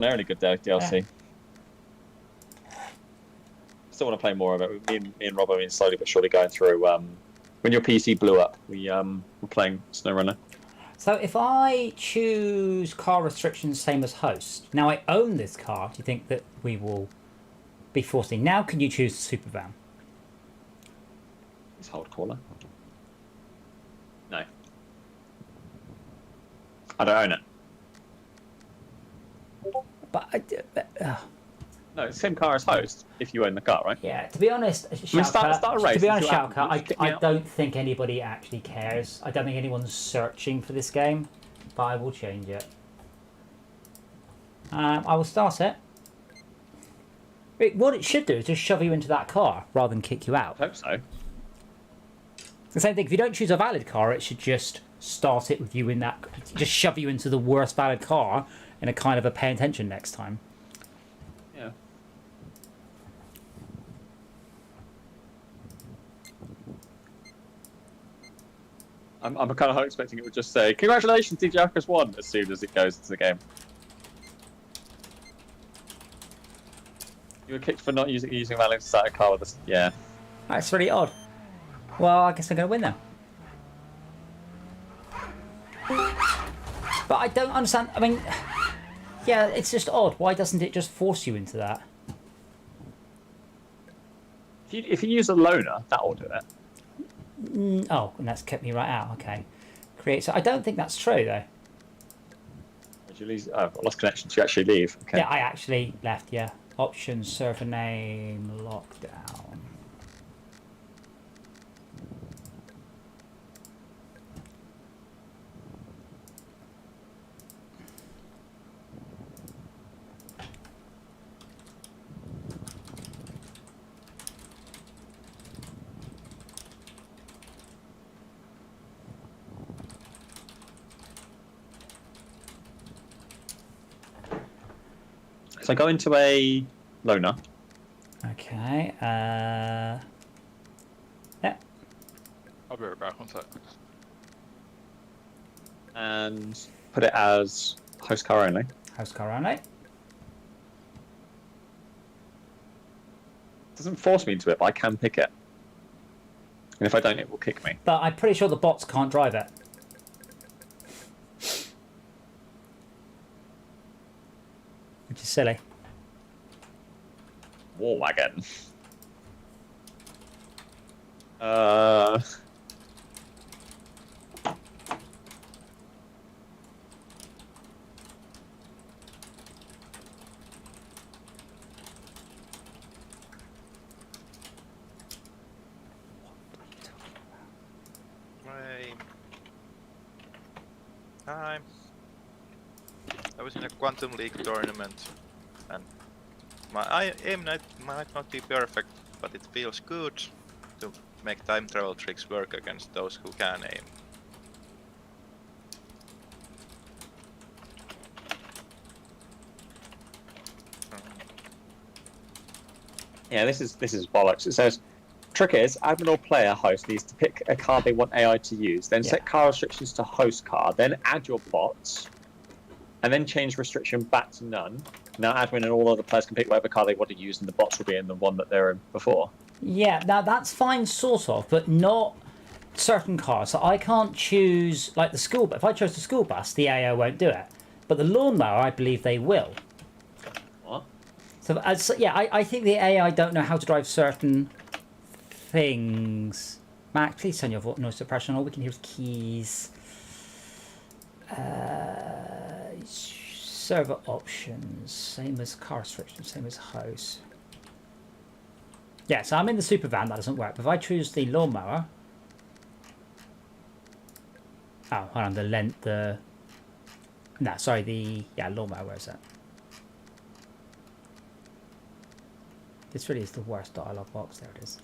Extraordinarily good DLC. Still want to play more of it. Me and Rob have been slowly but surely going through. When your PC blew up, we were playing SnowRunner. So if I choose car restrictions same as host, now I own this car, do you think that we will be forcing? Now can you choose the super van? It's hold caller. No. I don't own it. But no, it's the same car as host if you own the car, right? Yeah, to be honest, start a race. To be honest, Shoutcut, I don't think anybody actually cares. I don't think anyone's searching for this game, but I will change it. I will start it. What it should do is just shove you into that car rather than kick you out. I hope so. The same thing, if you don't choose a valid car, it should just start it with you in that, just shove you into the worst valid car in a kind of a pay attention next time. Yeah. I'm kind of expecting it would just say, "Congratulations, DJ Arcus won," as soon as it goes into the game. You were kicked for not using valid to start a car with us. Yeah. That's really odd. Well, I guess I'm going to win now. But I don't understand. I mean, yeah, it's just odd. Why doesn't it just force you into that? If you use a loaner, that will do it. Oh, and that's kept me right out. Okay. Create. So I don't think that's true though. Did you lose? Oh, I lost connection. Did you actually leave? Okay. Yeah, I actually left. Yeah. Options, server name, LockDown. So go into a loaner. Okay. Yeah. I'll be right back. One sec. And put it as host car only. Host car only. It doesn't force me into it, but I can pick it. And if I don't, it will kick me. But I'm pretty sure the bots can't drive it. Which is silly. War wagon. Hi. I was in a Quantum League tournament, and my aim might not be perfect, but it feels good to make time travel tricks work against those who can aim. Yeah, this is bollocks. It says, trick is, admin or player host needs to pick a car they want AI to use, then set car restrictions to host car, then add your bots, and then change restriction back to none. Now admin and all other players can pick whatever car they want to use, and the bots will be in the one that they're in before. Yeah, now that's fine, sort of, but not certain cars. So I can't choose, like the school bus. If I chose the school bus, the AI won't do it. But the lawnmower, I believe they will. What? So, yeah, I think the AI don't know how to drive certain things. Max, please turn your noise suppression on. All we can hear is keys. Server options, same as car restrictions, same as host. Yeah, so I'm in the super van, that doesn't work. But if I choose the lawnmower, oh, hold on, lawnmower, where is that? This really is the worst dialogue box. There it is.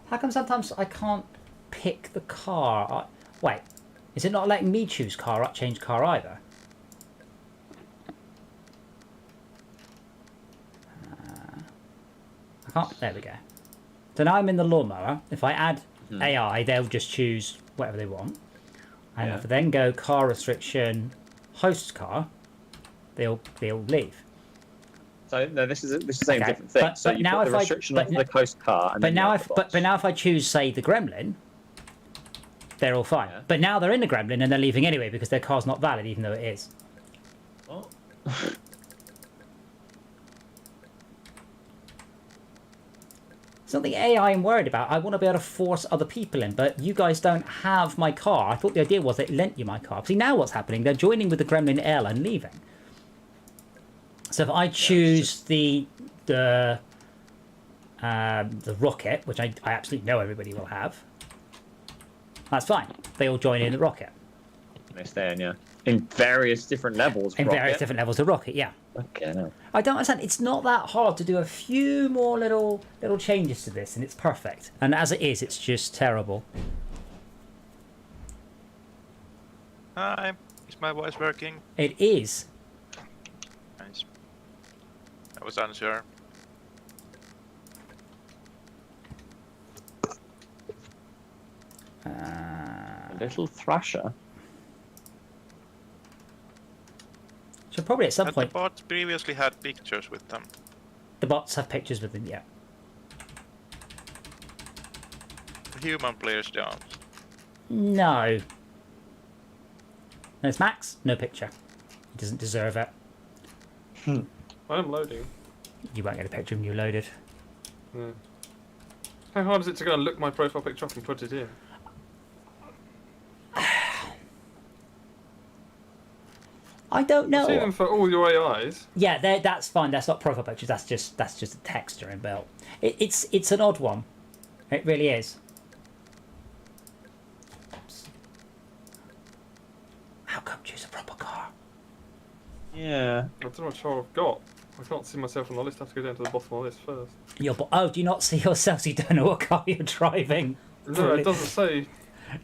How come sometimes I can't pick the car? Wait, is it not letting me choose car, change car either? I can't. There we go. So now I'm in the lawnmower. If I add AI, they'll just choose whatever they want. And if I then go car restriction, host car, they'll leave. So no, this is the same Okay, different thing. but- So but you now put if the I- restriction but on n- the host car, and But then now, you if have the but bots. now if I choose, say, the Gremlin, they're all fine. Yeah. But now they're in the Gremlin and they're leaving anyway because their car's not valid, even though it is. Oh. It's not the AI I'm worried about. I want to be able to force other people in, but you guys don't have my car. I thought the idea was they lent you my car. See, now what's happening? They're joining with the Gremlin L and leaving. So if I choose the rocket, which I absolutely know everybody will have, that's fine. They all join in the rocket. They stay in, yeah. In various different levels. In rocket. various different levels of rocket, yeah. Okay, no. I don't understand. It's not that hard to do a few more little changes to this, and it's perfect. And as it is, it's just terrible. Hi, is my voice working? It is. Nice. I was unsure. A little thrasher. So probably at some Had point, the bots previously had pictures with them? the bots have pictures with them. Yeah. The human players don't. No. There's Max. No picture. He doesn't deserve it. I'm loading. You won't get a picture when you loaded. Yeah. How hard is it to go and look my profile picture up and put it in? I don't I see know. them for all your AIs. Yeah, that's fine. That's not profile pictures. That's just a texture inbuilt. It's an odd one. It really is. Oops. How come choose a proper car? Yeah. I don't know what car I've got. I can't see myself on the list. I have to go down to the bottom of the list first. Do you not see yourself? So you don't know what car you're driving. No, Brilliant. it doesn't say.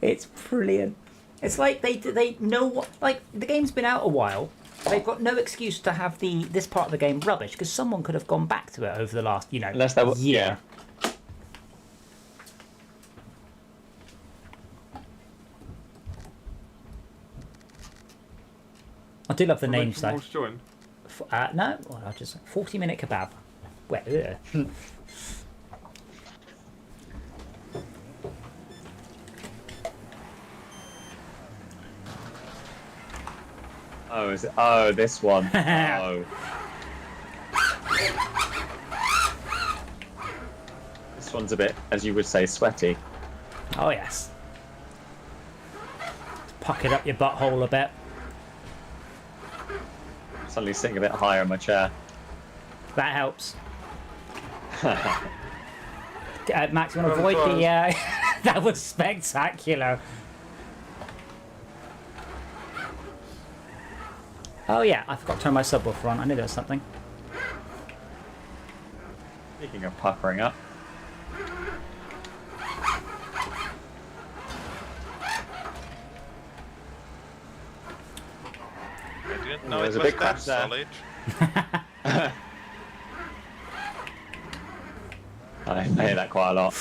It's brilliant. It's like they know what, like, the game's been out a while. They've got no excuse to have this part of the game rubbish because someone could have gone back to it over the last Unless they were, year. yeah. I do love the I'll names wait though. for people to join. No, well, I'll just 40-minute kebab. Well, ugh. Oh, is it? Oh, this one. Oh. This one's a bit, as you would say, sweaty. Oh yes. Pocket up your butthole a bit. Suddenly sitting a bit higher in my chair. That helps. Max, you want to Oh, avoid sorry. the? That was spectacular. Oh yeah, I forgot to turn my subwoofer on. I knew there was something. Speaking of puckering up. I didn't know it there's a was big crash that there. solid. I hear that quite a lot.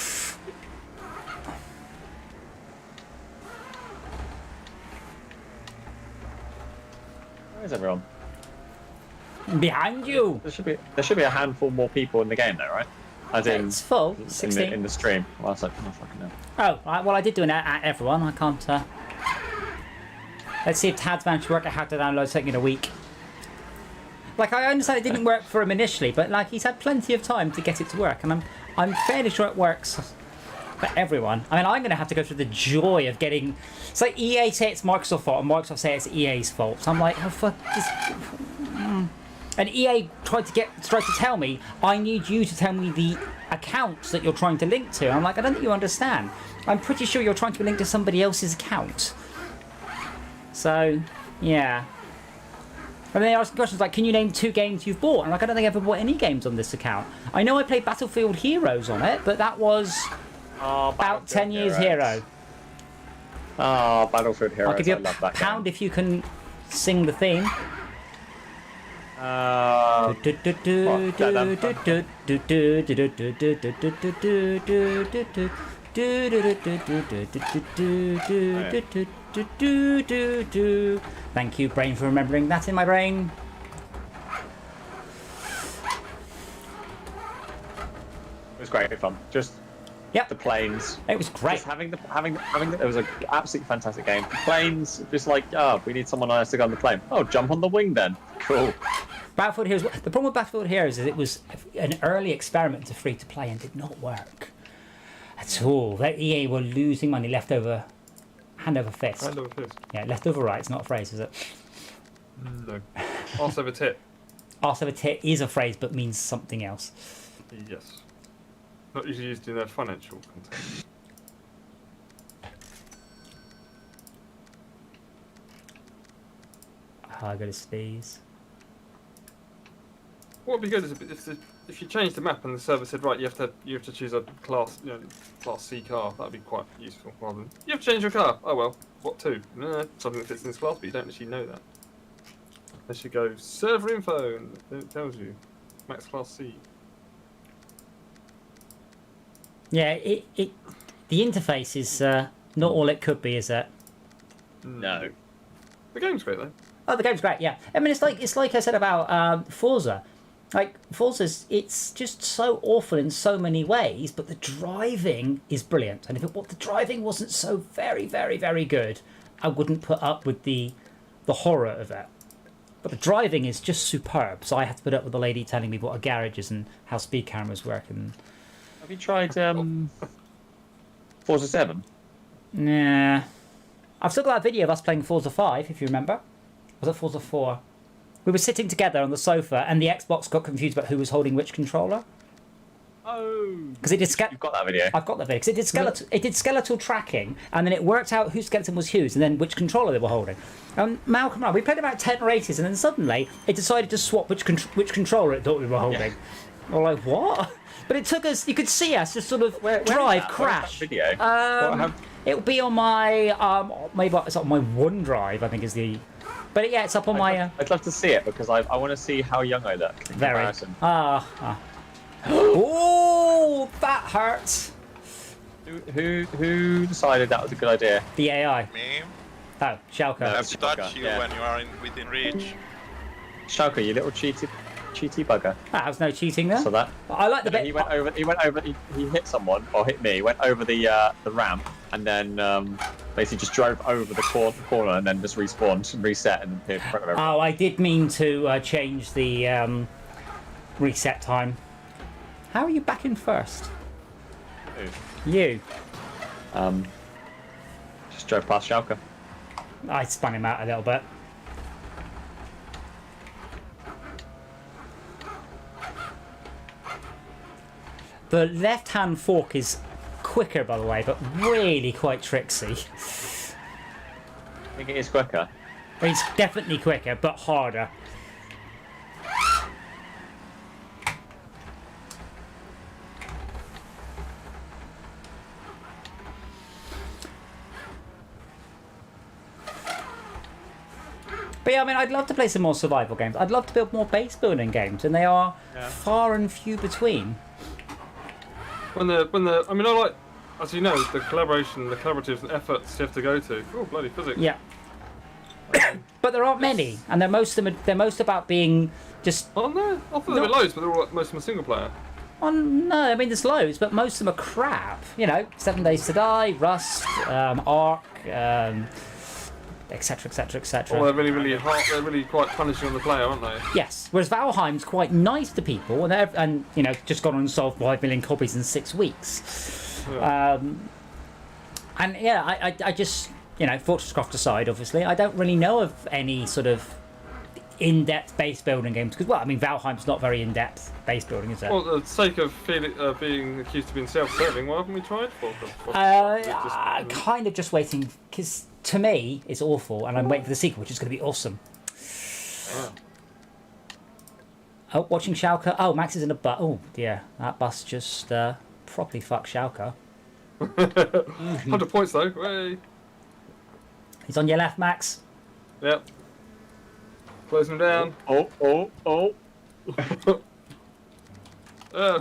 Where is everyone? Behind you. There should be a handful more people in the game though, right? As in It's full. in 16. the stream. Well, I was like, oh fucking no. Oh, right, well, I did do an at everyone. I can't. Let's see if Tad's managed to work out how to download something in a week. Like, I understand it didn't work for him initially, but like he's had plenty of time to get it to work, and I'm fairly sure it works for everyone. I mean, I'm going to have to go through the joy of getting. It's like EA say it's Microsoft's fault, and Microsoft say it's EA's fault. So I'm like, oh fuck this. And EA tried to tell me, I need you to tell me the accounts that you're trying to link to. I'm like, I don't think you understand. I'm pretty sure you're trying to link to somebody else's account. So, yeah. And they ask questions like, can you name 2 games you've bought? And like, I don't think I've ever bought any games on this account. I know I played Battlefield Heroes on it, but that was about 10 years hero. Oh, Battlefield Heroes. I'll give you I love that £1 game. if you can sing the theme. do. Thank you, brain, for remembering that in my brain. It was great fun. Just Yep. the planes. It was great. Just having it was an absolutely fantastic game. The planes, just like, we need someone else to go on the plane. Oh, jump on the wing then. Cool. Battlefield Heroes. The problem with Battlefield Heroes is it was an early experiment to free to play and did not work at all. EA were losing money left over, hand over fist. Hand over fist. Yeah, left over right. It's not a phrase, is it? No. Arse over tit. Arse over tit is a phrase, but means something else. Yes. Not usually used in a financial context. I go to sneeze. What would be good is if you change the map and the server said, right, you have to choose a class C car. That'd be quite useful. Rather than you have to change your car. Oh well, what to? Something that fits in this class, but you don't actually know that. Unless you go server info and it tells you max class C. Yeah, the interface is not all it could be, is it? No. The game's great though. Oh, the game's great. Yeah, I mean, it's like I said about Forza. Like Forza's, it's just so awful in so many ways, but the driving is brilliant. And if the driving wasn't so very, very, very good, I wouldn't put up with the horror of it. But the driving is just superb. So I have to put up with the lady telling me what a garage is and how speed cameras work. And Have you tried Forza 7? nah, I've still got a video of us playing Forza 5, if you remember. Was it Forza 4? We were sitting together on the sofa, and the Xbox got confused about who was holding which controller. Oh. Because it did You've got that video. I've got that video. Because it did skeletal tracking, and then it worked out whose skeleton was whose, and then which controller they were holding. Malcolm and I, we played about 10 races, and then suddenly it decided to swap which controller it thought we were holding. Yeah. We're like, what? But it took us. You could see us just sort of drive, crash. Where's that video? It'll be on my maybe it's on my OneDrive, I think is the. But yeah, it's up on my. I'd love to see it because I want to see how young I look in Very. comparison. Oh, that hurts. Who decided that was a good idea? The AI. Me? Oh, Schalke. I have That's to touch Schalke, you yeah. when you are within reach. Schalke, you little cheaty bugger. That was no cheating there. So that. I like the bit. He went over. He hit someone or hit me. Went over the ramp and then basically just drove over the corner and then just respawned and reset and appeared in front of everyone. Oh, I did mean to change the reset time. How are you back in first? You. Just drove past Schalke. I spun him out a little bit. The left-hand fork is quicker, by the way, but really quite tricksy. I think it is quicker. It's definitely quicker, but harder. But yeah, I mean, I'd love to play some more survival games. I'd love to build more base building games, and they are far and few between. I mean, I like, as you know, the collaboratives and efforts you have to go to. Oh, bloody physics. Yeah. But there aren't many, and they're most about being just. Oh no, I thought there were loads, but they're all most of them are single player. Oh no, I mean there's loads, but most of them are crap. You know, 7 Days to Die, Rust, Ark, etc., etc., etc. Well, they're really hard. They're really quite punishing on the player, aren't they? Yes, whereas Valheim's quite nice to people, and you know, just gone and sold 5 million copies in 6 weeks. Yeah. And yeah, I just, you know, Fortresscraft aside, obviously, I don't really know of any sort of in-depth base building games because, well, I mean, Valheim's not very in-depth base building, is it? Well, for the sake of being accused of being self-serving, why haven't we tried Kind of just waiting because to me it's awful, and I'm waiting for the sequel, which is going to be awesome. Oh, watching Schalke. Oh, Max is in a bus. Oh dear, that bus just properly fucked Schalke. 100 points though. Hey. He's on your left, Max. Yep. Closing him down. Oh.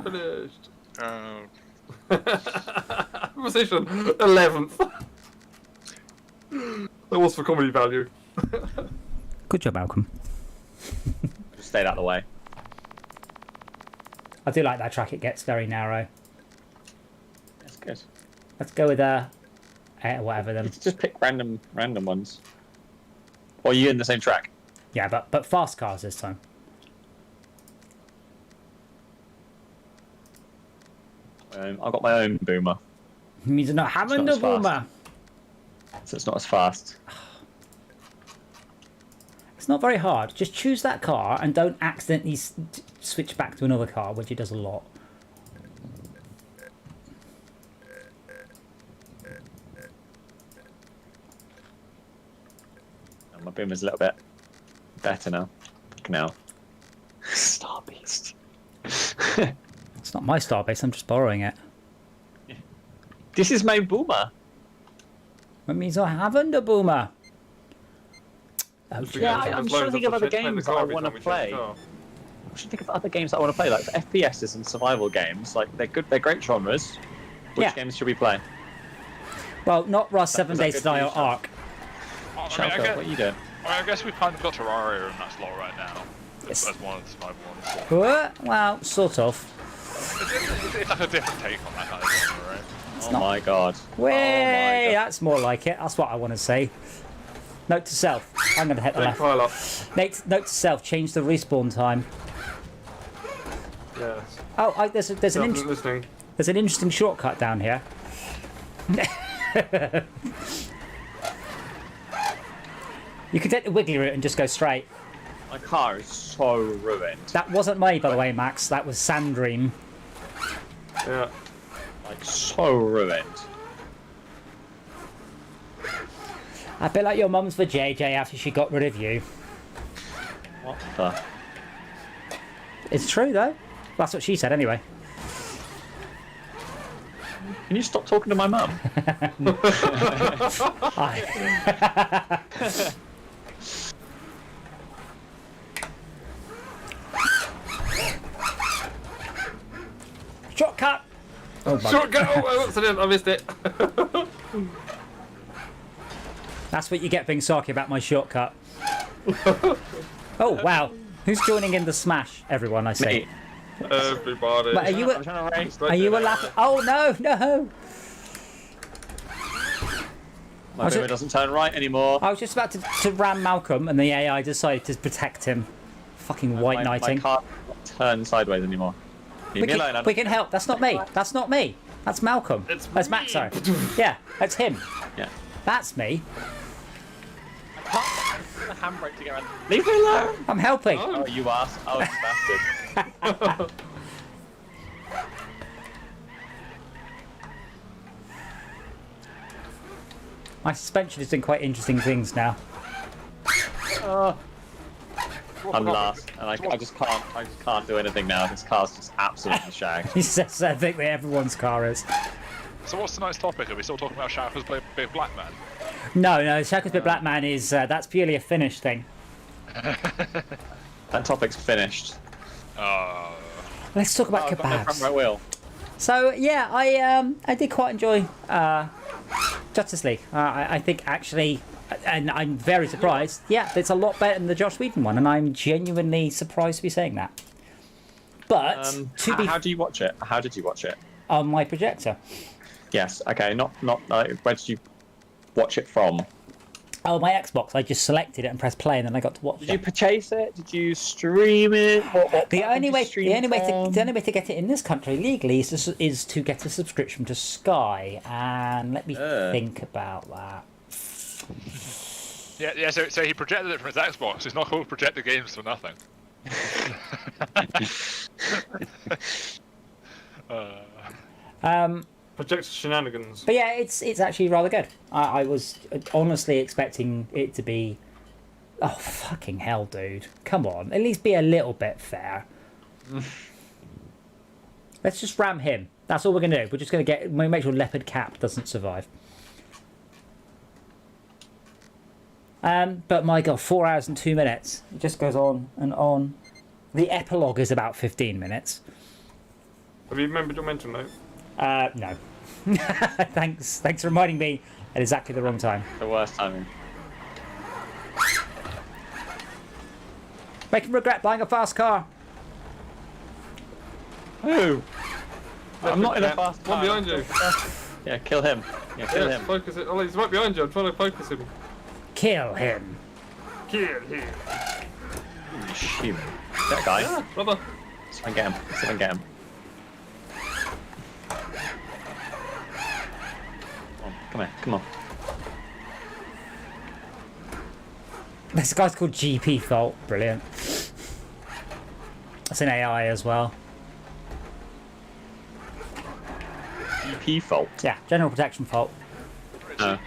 Finished. Position 11th. That was for comedy value. Good job, Malcolm. Just stayed out of the way. I do like that track. It gets very narrow. That's good. Let's go with whatever them. Just pick random ones. Or are you in the same track? Yeah, but fast cars this time. I've got my own boomer, It means not having It's the not as boomer. so it's not as fast. It's not very hard. Just choose that car and don't accidentally switch back to another car, which it does a lot. My boomer's a little bit better now. Star Beast. It's not my Starbase. I'm just borrowing it. This is my boomer. That means I haven't the boomer. Oh, Yeah, I'm trying to think of other games that I want to play. I should think of other games that I want to play, like FPSs and survival games. Like they're good, they're great genres. Which games should we play? well, not Rust 7 Is that Days good to Die for or you, Sean? Ark. Shelter, what are you doing? I guess we've kind of got Terraria in that slot right now. Yes. As one of the survival ones. What? Well, sort of. It's like a different take on that kind of genre, right? Oh my god. Way, Oh my god. that's more like it. That's what I want to say. Note to self. I'm going to hit the Big left. pile up. Note to self. Change the respawn time. Yes. Oh, there's an Listening. there's an interesting shortcut down here. You can take the wiggly route and just go straight. My car is so ruined. That wasn't me, by the way, Max. That was Sandream. Yeah. Like so ruined. A bit like your mum's for JJ after she got rid of you. What the? It's true, though. That's what she said, anyway. Can you stop talking to my mum? Shortcut! Oh, my. Shortcut! Oh, accident! I missed it. That's what you get being sarky about my shortcut. Oh, wow. Who's joining in the smash, everyone, I say? Me. Everybody. But are you I'm trying to race. Are you a laugh? Oh, no, no! My boomer doesn't turn right anymore. I was just about to ram Malcolm, and the AI decided to protect him. Fucking white My knighting. car doesn't turn sideways anymore. Leave me alone, Adam. We can help. That's not me. That's not me. That's Malcolm. It's That's me. Max, sorry. Yeah, that's him. Yeah. That's me. I can't get the handbrake to get around. Leave me alone! I'm helping. Oh, you ass. Oh, you bastard. My suspension is doing quite interesting things now. I'm last, and I just can't do anything now. This car's just absolutely shagged. He says I think that everyone's car is. So what's tonight's topic? Are we still talking about Shaka's Big Black Man? No, Shackle's Bit Black Man is that's purely a Finnish thing. That topic's finished. Let's talk about I've got no front kebabs. right wheel. So yeah, I did quite enjoy Justice League. I think actually, and I'm very surprised. Yeah, it's a lot better than the Joss Whedon one, and I'm genuinely surprised to be saying that. But to be How do you watch it? How did you watch it? on my projector. Yes. Okay. Not. Where did you watch it from? Oh, my Xbox. I just selected it and pressed play, and then I got to watch Did it. you purchase it? Did you stream it? The only way to get it in this country legally is to get a subscription to Sky, and let me think about that. Yeah. So he projected it from his Xbox. It's not called project the games for nothing. Project shenanigans. But yeah, it's actually rather good. I was honestly expecting it to be. Oh fucking hell, dude! Come on, at least be a little bit fair. Let's just ram him. That's all we're gonna do. We're just gonna make sure Leopard Cap doesn't survive. But my god, 4 hours and 2 minutes. It just goes on and on. The epilogue is about 15 minutes. Have you remembered your mental note? No. Thanks for reminding me at exactly the wrong time. The worst timing. Make him regret buying a fast car. Who? I'm not in a fast car. One behind you. Yeah, kill him. Yeah, kill Yes, him. focus it. Oh, he's right behind you. I'm trying to focus him. Kill him. Kill him. Shoot. That guy. Ah, brother. Let's try and get him. Let's try and get him. Come here. Come on. This guy's called GP Fault. Brilliant. That's an AI as well. GP fault. Yeah, general protection fault. So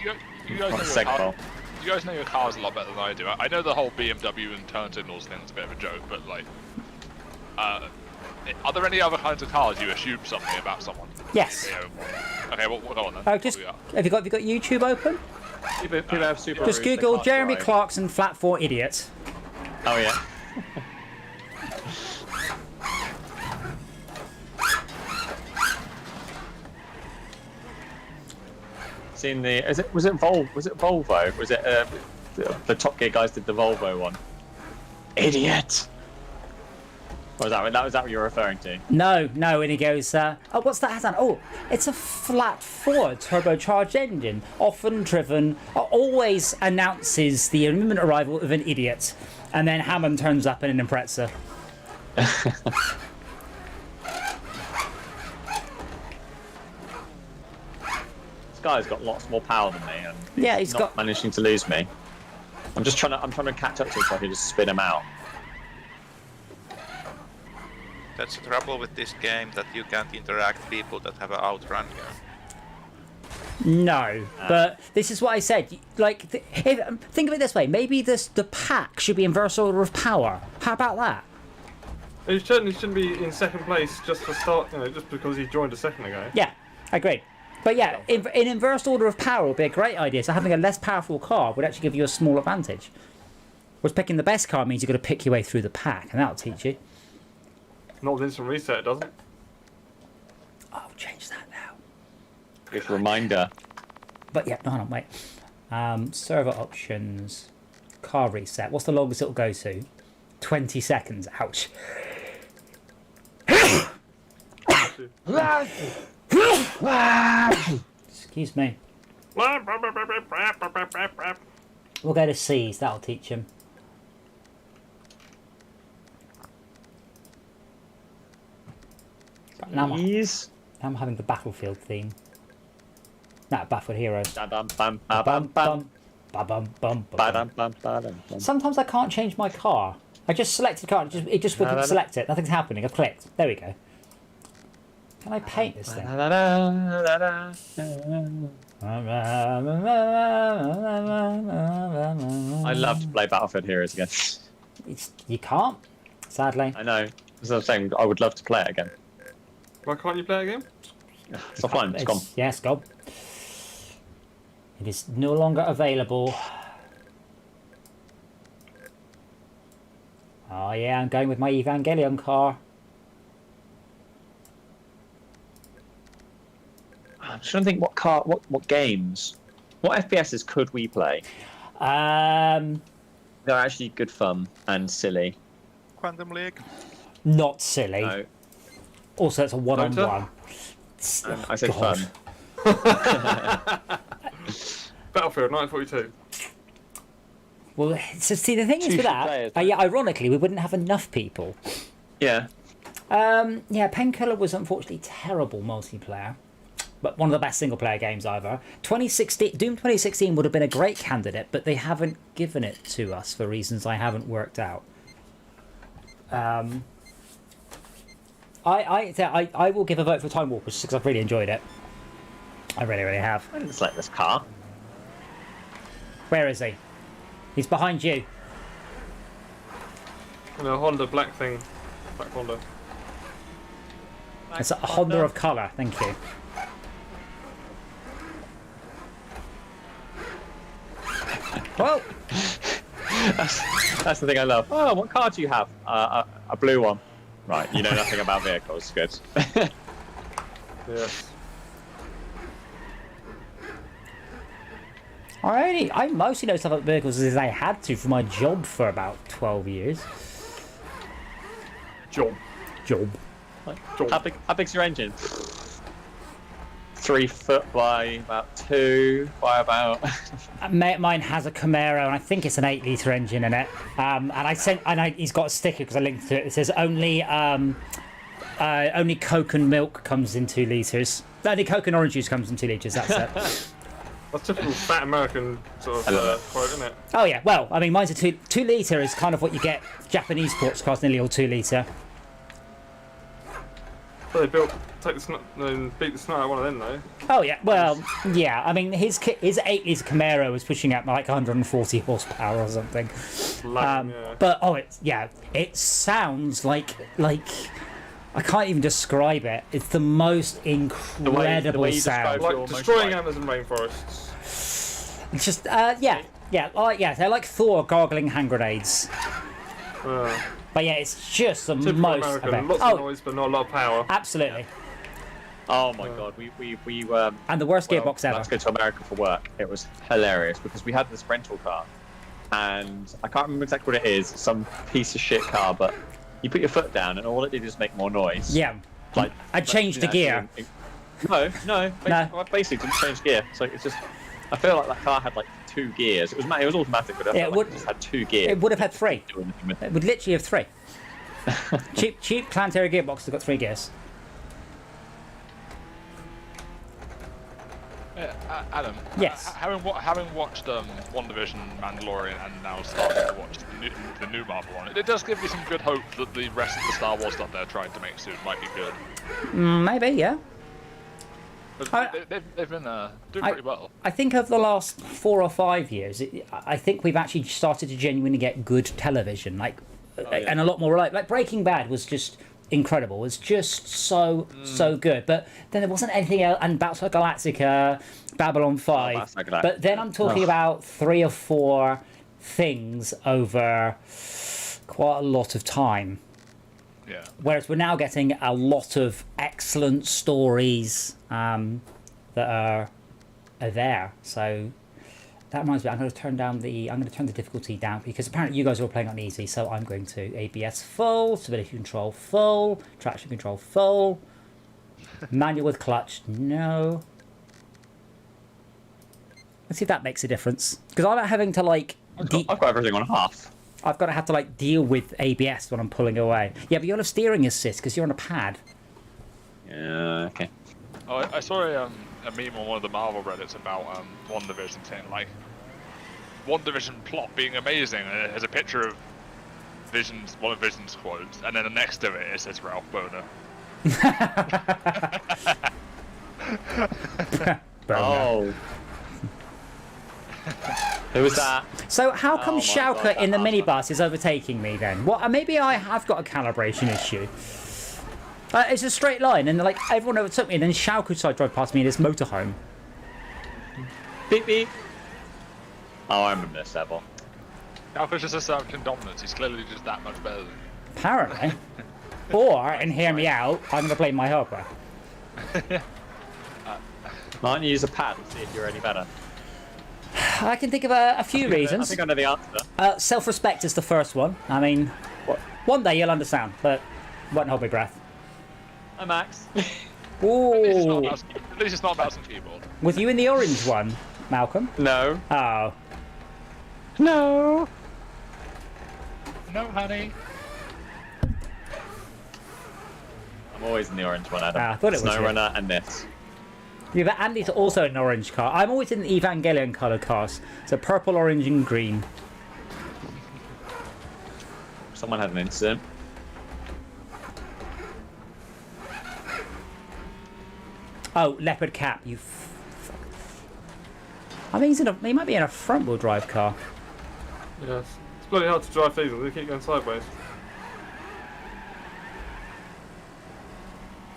you guys know Not your seg car, fault. you guys know your cars a lot better than I do. I know the whole BMW and turn signals thing is a bit of a joke, but like, are there any other kinds of cars you assume something about someone? Yes. Okay, well, go on then. Oh, just have you got YouTube open? People have Subarus, Just they Google can't Jeremy drive. Clarkson flat 4 idiot. Oh yeah. Seen the? Was it Volvo? Was it Volvo? Was it the Top Gear guys did the Volvo one? Idiot. Or was that what you're referring to? No, and he goes, oh, what's that Hassan? Oh, it's a flat 4 turbocharged engine, often driven, always announces the imminent arrival of an idiot. And then Hammond turns up in an Impreza. This guy's got lots more power than me, and Yeah, he's not got... managing to lose me. I'm trying to catch up to him so I can just spin him out. That's the trouble with this game, that you can't interact with people that have an outrun here. No, but this is what I said. Like, think of it this way. Maybe the pack should be inverse order of power. How about that? He shouldn't be in second place just for start, just because he joined a second ago. Yeah, I agree. But yeah, in inverse order of power would be a great idea. So having a less powerful car would actually give you a small advantage. Whereas picking the best car means you've got to pick your way through the pack, and that'll teach you. Not with instant reset, it doesn't. I'll change that now. Good reminder. But yeah, no, hold on, wait. Server options, car reset. What's the longest it'll go to? 20 seconds. Ouch. Excuse me. We'll go to C's. That'll teach him. But now I'm having the Battlefield theme. No, Battlefield Heroes. Sometimes I can't change my car. I just selected the car. It just wouldn't select it. Nothing's happening. I've clicked. There we go. Can I paint this thing? I'd love to play Battlefield Heroes again. You can't, sadly. I know. As I was saying, I would love to play it again. Why can't you play a game? It's offline. It's gone. Yeah, it's gone. It is no longer available. Oh yeah, I'm going with my Evangelion car. I'm trying to think what games, what FPSs could we play? They're actually good fun and silly. Quantum League? Not silly. No, Also, it's a one-on-one. I said God. fun. Battlefield 1942. Well, so see, the thing is Two with that, players, yeah, ironically, we wouldn't have enough people. Yeah. Yeah, Painkiller was unfortunately terrible multiplayer, but one of the best single-player games ever. Doom 2016 would have been a great candidate, but they haven't given it to us for reasons I haven't worked out. I will give a vote for Time Warpers just because I've really enjoyed it. I really, really have. I didn't select this car. Where is he? He's behind you. Honda black thing. Black Honda. It's a Honda of colour, thank you. Well, That's the thing I love. Oh, what car do you have? A blue one. Right, you know nothing about vehicles. Good. Yes. I mostly know stuff about vehicles as I had to for my job for about 12 years. Job. Job. How big's your engine? 3 foot by about 2 by about. A mate of mine has a Camaro, and I think it's an 8-litre engine in it. He's got a sticker because I linked to it. It says only Coke and milk comes in 2 litres. Only Coke and orange juice comes in 2 litres. That's it. That's typical fat American sort of quote, isn't it? Oh yeah. Well, I mean, mine's a 2 litre is kind of what you get. Japanese sports cars nearly all 2 litre. So they beat the snot out of one of them though. Oh yeah. Well, yeah. I mean, his 8-litre Camaro was pushing out like 140 horsepower or something. Yeah. But it sounds like I can't even describe it. It's the most incredible you sound. describe- Like destroying Amazon rainforests. It's just they're like Thor gargling hand grenades. But yeah, it's just the Typical most. American. Lots of noise, but not a lot of power. Absolutely. Oh my god, we And the worst gearbox ever. Let's go to America for work. It was hilarious because we had this rental car, and I can't remember exactly what it is. Some piece of shit car, but you put your foot down, and all it did is make more noise. Yeah. Like I changed the gear. No. Basically didn't change gear. So it's just, I feel like that car had like 2 gears. It was automatic, but I felt like it just had 2 gears. It would have had 3. Do anything with it. It would literally have 3. cheap Planetary gearbox has got 3 gears. Adam. Yes. Having watched WandaVision, Mandalorian, and now starting to watch the new Marvel one, it does give me some good hope that the rest of the Star Wars stuff they're trying to make soon might be good. Maybe, yeah. But they've been doing pretty well. I think over the last 4 or 5 years, I think we've actually started to genuinely get good television, and a lot more like Breaking Bad was just incredible. It's just so good. But then there wasn't anything else, and Battlestar Galactica, Babylon 5. But then I'm talking about 3 or 4 things over quite a lot of time. Yeah. Whereas we're now getting a lot of excellent stories that are there. So that reminds me, I'm going to turn the difficulty down because apparently you guys are all playing on easy. So I'm going to ABS full, stability control full, traction control full, manual with clutch no. Let's see if that makes a difference because I'm having to I've got everything on half. I've got to have to deal with ABS when I'm pulling away. Yeah, but you'll have steering assist because you're on a pad. Yeah, okay. Oh, I saw a meme on one of the Marvel Reddits about WandaVision saying WandaVision plot being amazing, and it has a picture of one of Vision's quotes, and then next to it says Ralph Boner. Oh. Who was that? So how come Shao God, Kahn in the minibus is overtaking me then? What? Maybe I have got a calibration issue. It's a straight line, and everyone overtook me, and then Shao Kahn tried to drive past me in his motorhome. Beep beep. Oh, I remember this level. Alpha's just assumption dominance. He's clearly just that much better than Apparently. Or, and hear me out, I'm going to blame my helper. Why don't you use a pad and see if you're any better? I can think of a few reasons. I think I know the answer. Self-respect is the first one. I mean, one day you'll understand, but won't hold my breath. Hi, Max. Ooh. At least it's not about some keyboard. Was you in the orange one, Malcolm? No. Oh. No. No, honey. I'm always in the orange one, Adam. I thought it was Snow you. Runner and this. Yeah, but Andy's also in an orange car. I'm always in the Evangelion colour cars. So purple, orange, and green. Someone had an incident. Oh, leopard cap. You. I mean, he might be in a front-wheel drive car. Yes. It's bloody hard to drive these, they keep going sideways.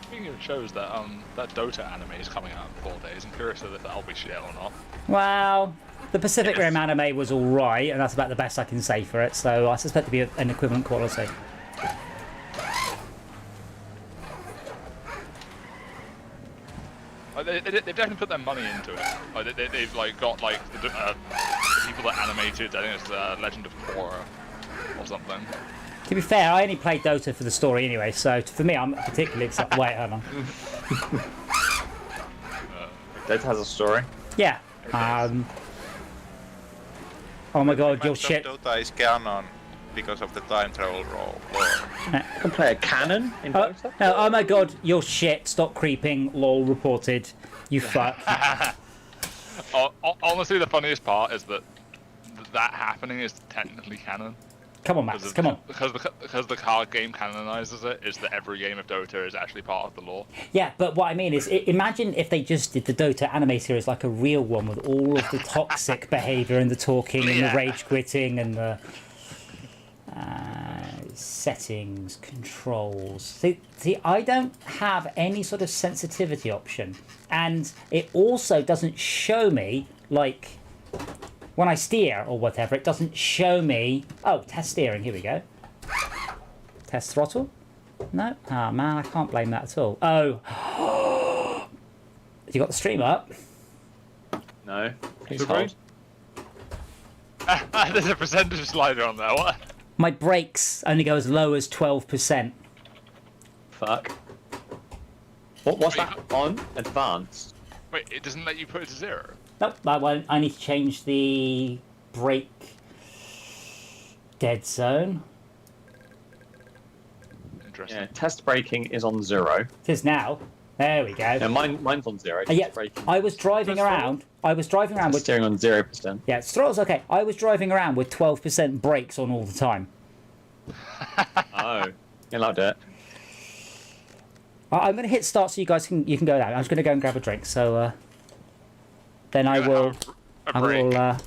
Speaking of shows, that Dota anime is coming out in 4 days. I'm curious if that'll be shit or not. Well, the Pacific Rim anime was all right, and that's about the best I can say for it. So I suspect to be an equivalent quality. They've definitely put their money into it. They've got the people that animated. I think it's Legend of Korra. or something. To be fair, I only played Dota for the story anyway, so for me, I'm particularly excited. Wait, hold on. Dota has a story. Yeah. Oh my god, your Much of shit. Dota is canon because of the time travel role. I can play a cannon in Oh, Dota. no, oh my god, your shit. Stop creeping. Lol reported. You fuck. Honestly, the funniest part is that that happening is technically canon. Come on, Max. Come on. Because the card game canonizes it, is that every game of Dota is actually part of the lore. Yeah, but what I mean is, imagine if they just did the Dota anime series like a real one with all of the toxic behavior and the talking and the rage quitting and the settings, controls. See, I don't have any sort of sensitivity option, and it also doesn't show me like. When I steer or whatever, it doesn't show me. Oh, test steering. Here we go. Test throttle. No. Oh man, I can't blame that at all. Oh, you got the stream up? No. Please Should we? hold. There's a percentage slider on there. What? My brakes only go as low as 12%. Fuck. What's that on? Advanced. Wait, it doesn't let you put it to 0. Nope, I won't. I need to change the brake dead zone. Interesting. Yeah, test braking is on 0. It is now. There we go. Yeah, mine's on 0. Test Yeah, braking. I was driving Test around. I was driving around with. Steering on 0%. Yeah, throttle's okay. I was driving around with 12% brakes on all the time. Oh, you loved it. I'm going to hit start so you guys can go down. I'm just going to go and grab a drink. So then I will. I will.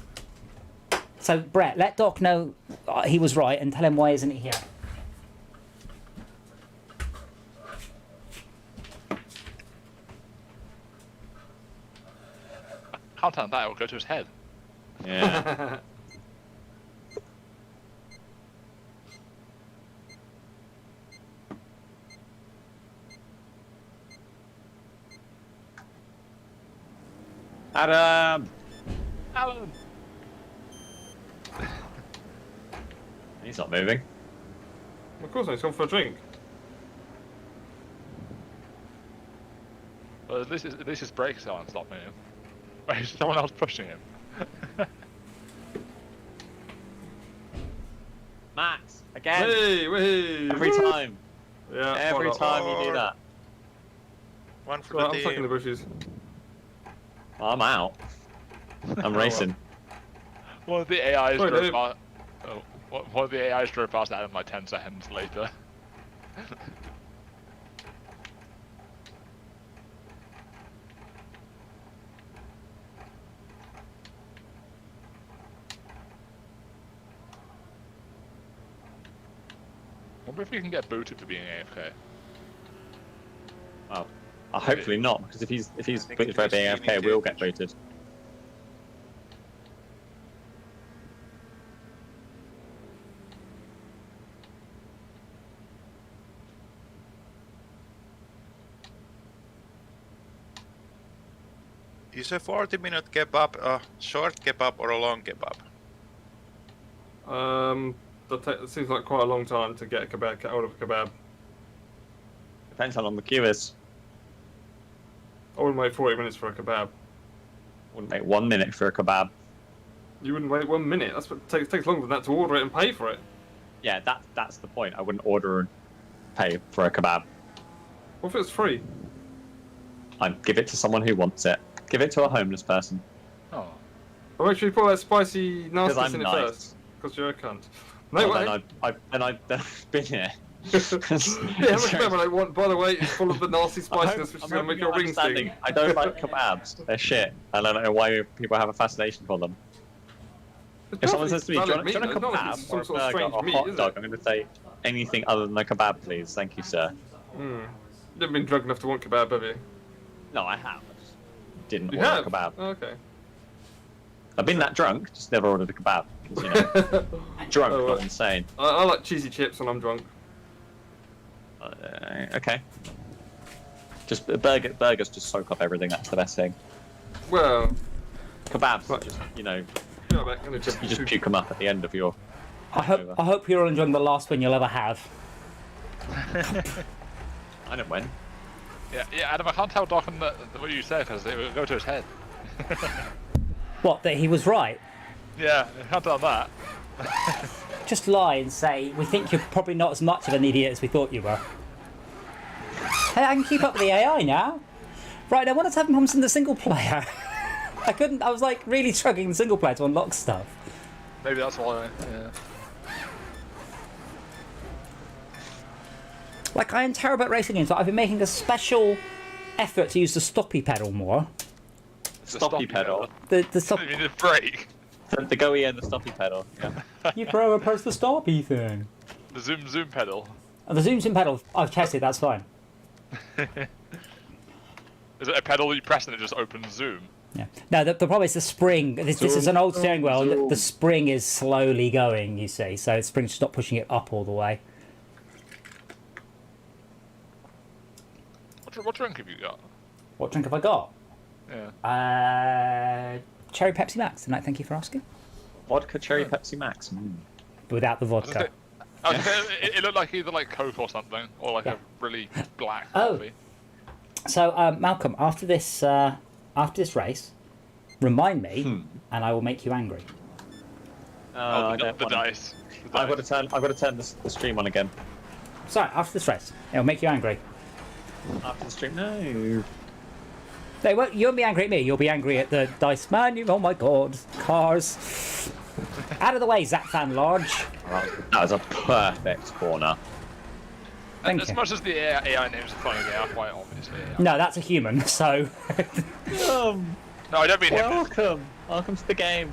So Brett, let Doc know he was right and tell him why isn't he here. Can't tell that, it will go to his head. Yeah. Adam! Alan! He's not moving. Of course not, he's gone for a drink. Well, this is brake silence, not me. Wait, is someone else pushing him? Max! Again! Hey! Every woo! time! Yeah, Every why not? time you do that. One for Right, the I'm stuck in the team. bushes. I'm out. I'm racing. One of the AIs Sorry, drove Dave. past. Oh, one of the AIs drove past Adam like 10 seconds later. Wonder if you can get booted for being AFK. Well, hopefully not, because if he's think booted for it's being streaming AFK, we'll damage. get booted. Is a 40-minute kebab a short kebab or a long kebab? That seems like quite a long time to get a kebab, out of a kebab. Depends how long the queue is. I wouldn't wait 40 minutes for a kebab. Wouldn't make 1 minute for a kebab. You wouldn't wait 1 minute. That's what takes longer than that to order it and pay for it. Yeah, that's the point. I wouldn't order and pay for a kebab. What if it's free? I'd give it to someone who wants it. Give it to a homeless person. Oh. Or make sure you put that spicy nastiness I'm in it nice. first. Because you're a cunt. No Well, way. then I've been here. Yeah, have a kebab I want, by the way, it's full of the nasty spiciness which is going to make your rings sting. I don't like kebabs. They're shit. And I don't know why people have a fascination for them. It's If someone perfectly says to me, do you valid want a meat, though. It's not like kebab it's or some a sort of burger strange or a meat, hot is dog, it? I'm going to say anything other than a kebab, please. Thank you, sir. You haven't been drunk enough to want kebab, have you? No, I have. I just didn't You order have? a kebab. Oh, okay. I've been that drunk, just never ordered a kebab. 'Cause, you know, drunk, Oh, not well. insane. I like cheesy chips when I'm drunk. Okay. Just burgers just soak up everything. That's the best thing. Well, Kebabs, Right. just you know, be right back. you just puke them up at the end of your I hope you're all enjoying the last win you'll ever have. I didn't win. Yeah, Adam, I can't tell Doc on what you said because it would go to his head. What, that he was right? Yeah, I can't tell that. Just lie and say, we think you're probably not as much of an idiot as we thought you were. Hey, I can keep up with the AI now. Right, I wanted to have problems in the single player. I was like really struggling in the single player to unlock stuff. Maybe that's why, yeah. Like, I am terrible at racing games, but I've been making a special effort to use the stoppy pedal more. Stoppy pedal. The stop. You mean the brake? The go and the stoppy pedal. Yeah. You throw and press the stoppy thing. The zoom pedal. Oh, the zoom pedal, I've tested, that's fine. Is it a pedal that you press and it just opens zoom? Yeah. No, the problem is the spring. This is an old steering wheel, and the spring is slowly going, you see, so the spring's not pushing it up all the way. What drink have you got? What drink have I got? Yeah. Cherry Pepsi Max tonight, thank you for asking. Vodka cherry Pepsi Max. Without the vodka. It looked like either like Coke or something, or like a really black Oh. coffee. So, Malcolm, after this race, remind me, and I will make you angry. I The don't want- dice. I've got to turn the stream on again. Sorry, after this race, it'll make you angry. After the stream, no. No, you won't be angry at me. You'll be angry at the dice man. Oh my god, cars! Out of the way, Zach Fan Lodge. That was a perfect corner. Thank As you. much as the AI names are funny, they are quite obviously AI. No, that's a human. So, No, I don't mean him. Welcome to the game.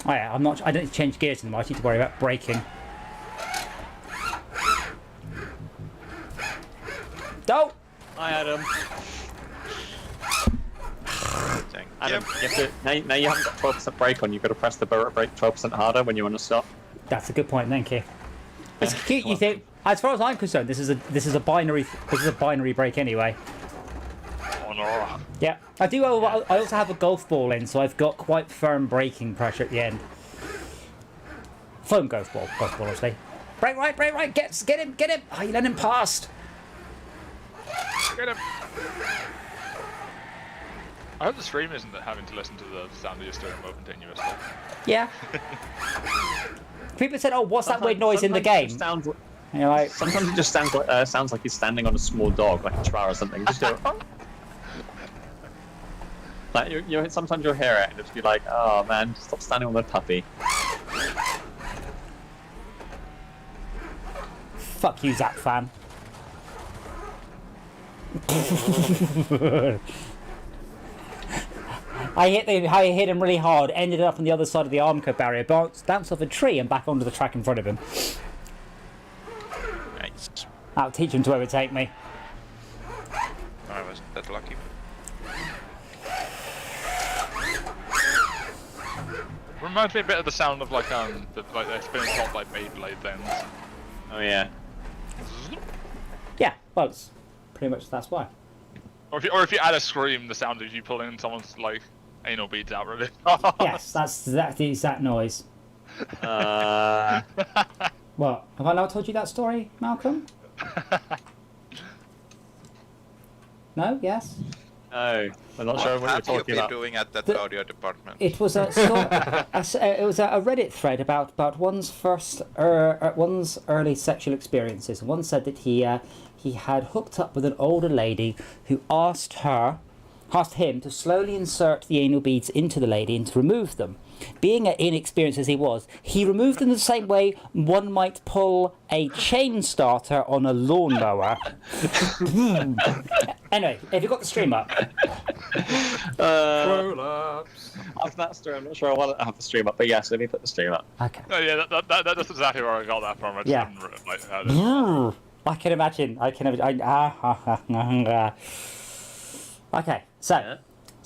oh yeah, I don't need to change gears anymore. I need to worry about braking. Don't. Hi, Adam. Thank Adam, you. you have to, now you haven't got 12% brake on. You've got to press the brake 12% harder when you want to stop. That's a good point. Thank you. It's cute. You think? As far as I'm concerned, this is a binary brake anyway. Oh no. Yeah, I do. I also have a golf ball in, so I've got quite firm braking pressure at the end. Foam golf ball, obviously. Brake right. Get him. Oh, you let him past. Get him. I hope the stream isn't having to listen to the sound of your steering wheel continuously. Yeah. People said, "Oh, what's that weird noise in the game?" Sometimes And you're like, it just sounds like he's standing on a small dog, like a chihuahua or something. Just do it. Like sometimes you'll hear it and just be like, "Oh man, stop standing on the puppy." "Fuck you, Zach Fan." I hit him really hard, ended up on the other side of the Armco barrier, bounced off a tree and back onto the track in front of him. Nice. That'll teach him to overtake me. I wasn't that lucky. Reminds me a bit of the sound of like they're spinning top like Beyblade things. Oh yeah. Yeah, well, it's pretty much that's why. Or if you add a scream, the sound of you pulling someone's like anal beads out really. Yes, that's the exact noise. Uh, What? Have I not told you that story, Malcolm? No? Yes? no, we're not sure what you're have you talking been about. doing at that The- audio department? It was a Reddit thread about one's one's early sexual experiences. One said that he had hooked up with an older lady who asked him to slowly insert the anal beads into the lady and to remove them. Being inexperienced as he was, he removed them the same way one might pull a chain starter on a lawnmower. Anyway, have you got the stream up? Prolapse. After that story, I'm not sure I want to have the stream up, but yes, let me put the stream up. Okay. Oh yeah, that's exactly where I got that from. I just Yeah. hadn't like heard it. I can imagine. Okay, so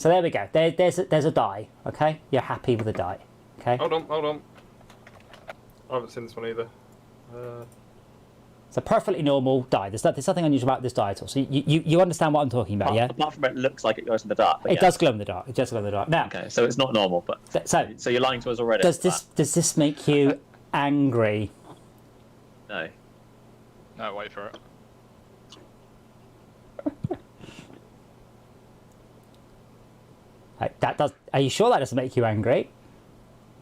there we go. There's a die. Okay, you're happy with the die. Okay. Hold on. I haven't seen this one either. It's a perfectly normal die. There's nothing unusual about this die at all. So you understand what I'm talking about, yeah? Apart from it looks like it goes in the dark. But It does glow in the dark. It does glow in the dark. Now, Okay, so it's not normal, but so you're lying to us already. does this make you angry? No. No, wait for it. Are you sure that doesn't make you angry?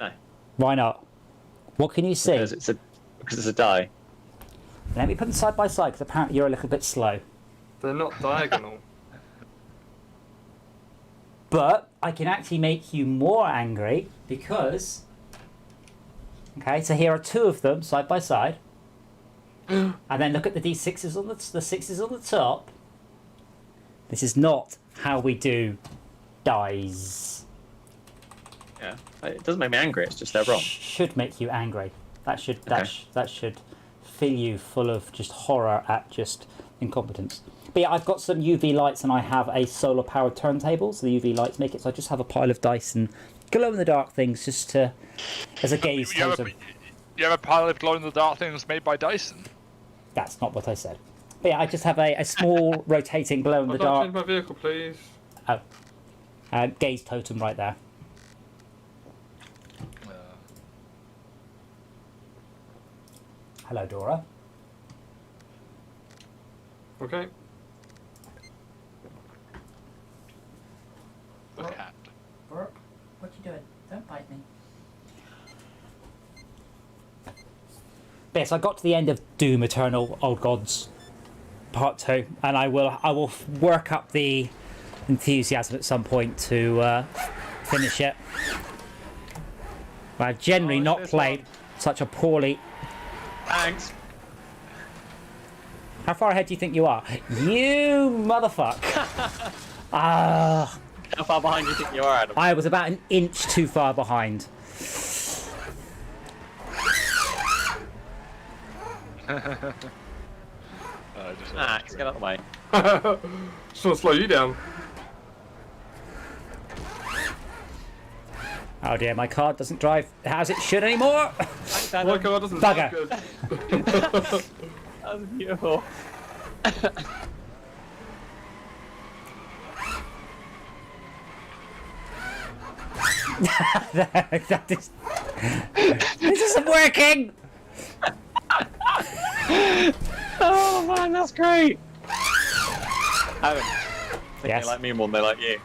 No. Why not? What can you see? Because it's a die. Let me put them side by side because apparently you're a little bit slow. They're not diagonal. But I can actually make you more angry because... Okay, so here are two of them side by side. And then look at the D6s on the sixes on the top. This is not how we do dies. Yeah. It doesn't make me angry. It's just they're wrong. Should make you angry. That should Okay. that should fill you full of just horror at just incompetence. But yeah, I've got some UV lights and I have a solar powered turntable, so the UV lights make it. So I just have a pile of dice and glow in the dark things just to as a gaze totem. You have a pile of glow-in-the-dark things made by Dyson? That's not what I said. But yeah, I just have a small rotating glow in the I'd like to change dark my vehicle, please. gaze totem right there. Hello, Dora. Okay. The cat. What you doing? Don't bite me. Yes, I got to the end of Doom Eternal Old Gods Part 2, and I will work up the enthusiasm at some point to finish it. I've generally not played such a poorly... Thanks. How far ahead do you think you are? You motherfucker! Ah, How far behind do you think you are, Adam? I was about an inch too far behind. Max, get out of the way. Just want to slow you down. Oh dear, my car doesn't drive as it should anymore. Thanks, My Adam. car doesn't Bugger. sound good. That was beautiful. This isn't working. Oh man, that's great. Adam, they Yes. like me more than they like you.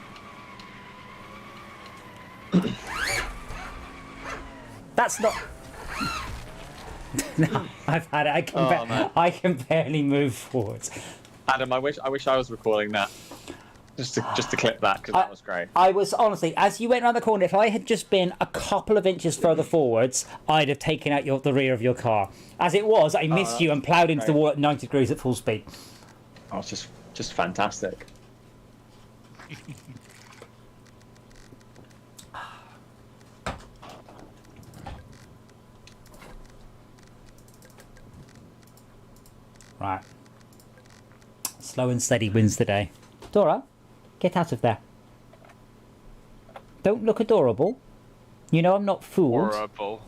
That's not. No, I've had it. Oh, man. I can barely move forwards. Adam, I wish I was recording that. Just to clip that because that was great. I was honestly, as you went around the corner, if I had just been a couple of inches further forwards, I'd have taken out the rear of your car. As it was, I missed you and ploughed into the great. wall at 90 degrees at full speed. Oh, it's just fantastic. Right. Slow and steady wins the day. Dora, get out of there. Don't look adorable. You know I'm not fooled. Horrible.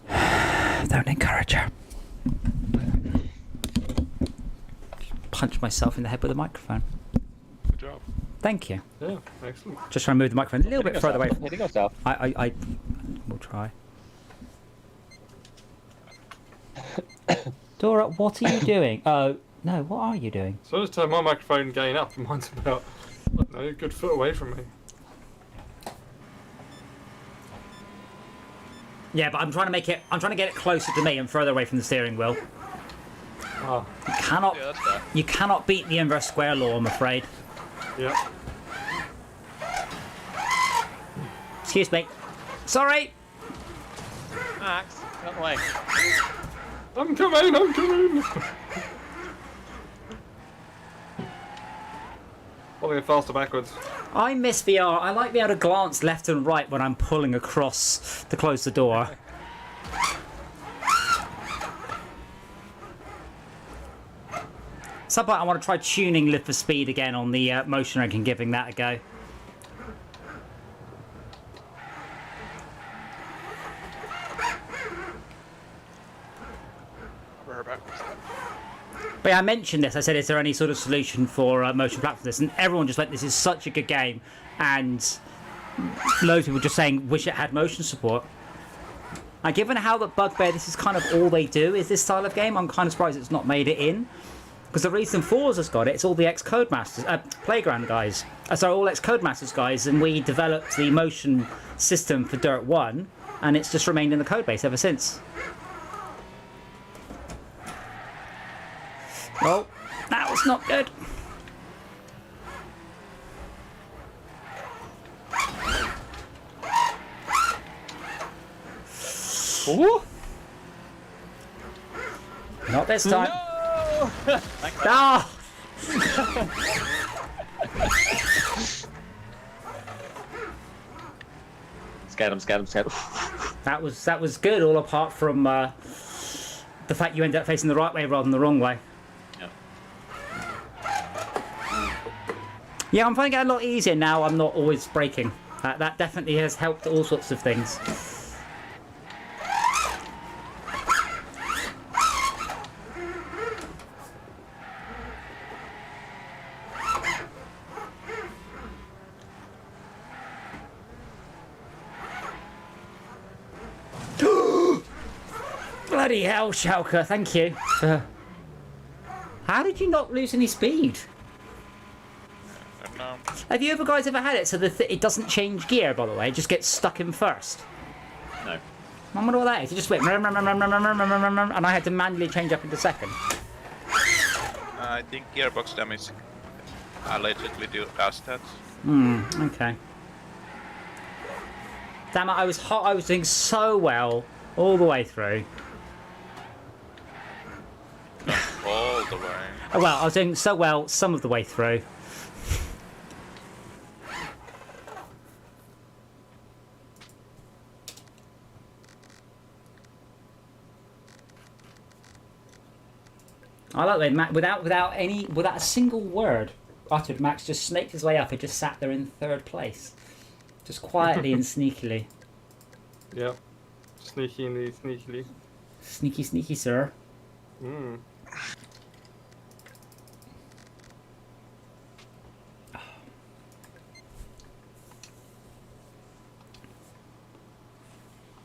Don't encourage her. Punch myself in the head with a microphone. Good job. Thank you. Yeah, excellent. Just trying to move the microphone a little bit further away. Hitting yourself. I will try. Dora, what are you doing? Oh, no, what are you doing? So I just turned my microphone gain up and mine's about, I don't know, a good foot away from me. Yeah, but I'm trying to get it closer to me and further away from the steering wheel. Ah, Cannot, Yeah, that's fair. you cannot beat the inverse square law, I'm afraid. yeah. Excuse me. Sorry. Max, get out of the way. I'm coming! I'll go faster backwards. I miss VR. I like being able to glance left and right when I'm pulling across to close the door. Some point I want to try tuning lift for speed again on the motion rig and giving that a go. Whereabouts? But yeah, I mentioned this. I said, is there any sort of solution for motion platforms? And everyone just this is such a good game. And loads of people just saying, wish it had motion support. And given how the Bugbear, this is kind of all they do, is this style of game, I'm kind of surprised it's not made it in. Because the reason Forza's got it, it's all the ex-Codemasters, Playground guys. Sorry, all ex-Codemasters guys, and we developed the motion system for Dirt 1, and it's just remained in the codebase ever since. Well, that was not good. Ooh. Not this time. No! Ah! I'm scared. That was good, all apart from the fact you ended up facing the right way rather than the wrong way. Yeah, I'm finding it a lot easier now. I'm not always braking. That definitely has helped all sorts of things. Bloody hell, Schalke, thank you. How did you not lose any speed? Have you guys ever had it so it doesn't change gear, by the way? It just gets stuck in first? No. I wonder what that is. It just went and I had to manually change up into second. I think gearbox damage allegedly does that. Okay. Damn it, I was doing so well all the way through. All the way. Well, I was doing so well some of the way through. I like the way Max, without a single word uttered, Max just snaked his way up and just sat there in third place, just quietly and sneakily. Yeah, sneakily. Sneaky, sneaky, sir. Mm.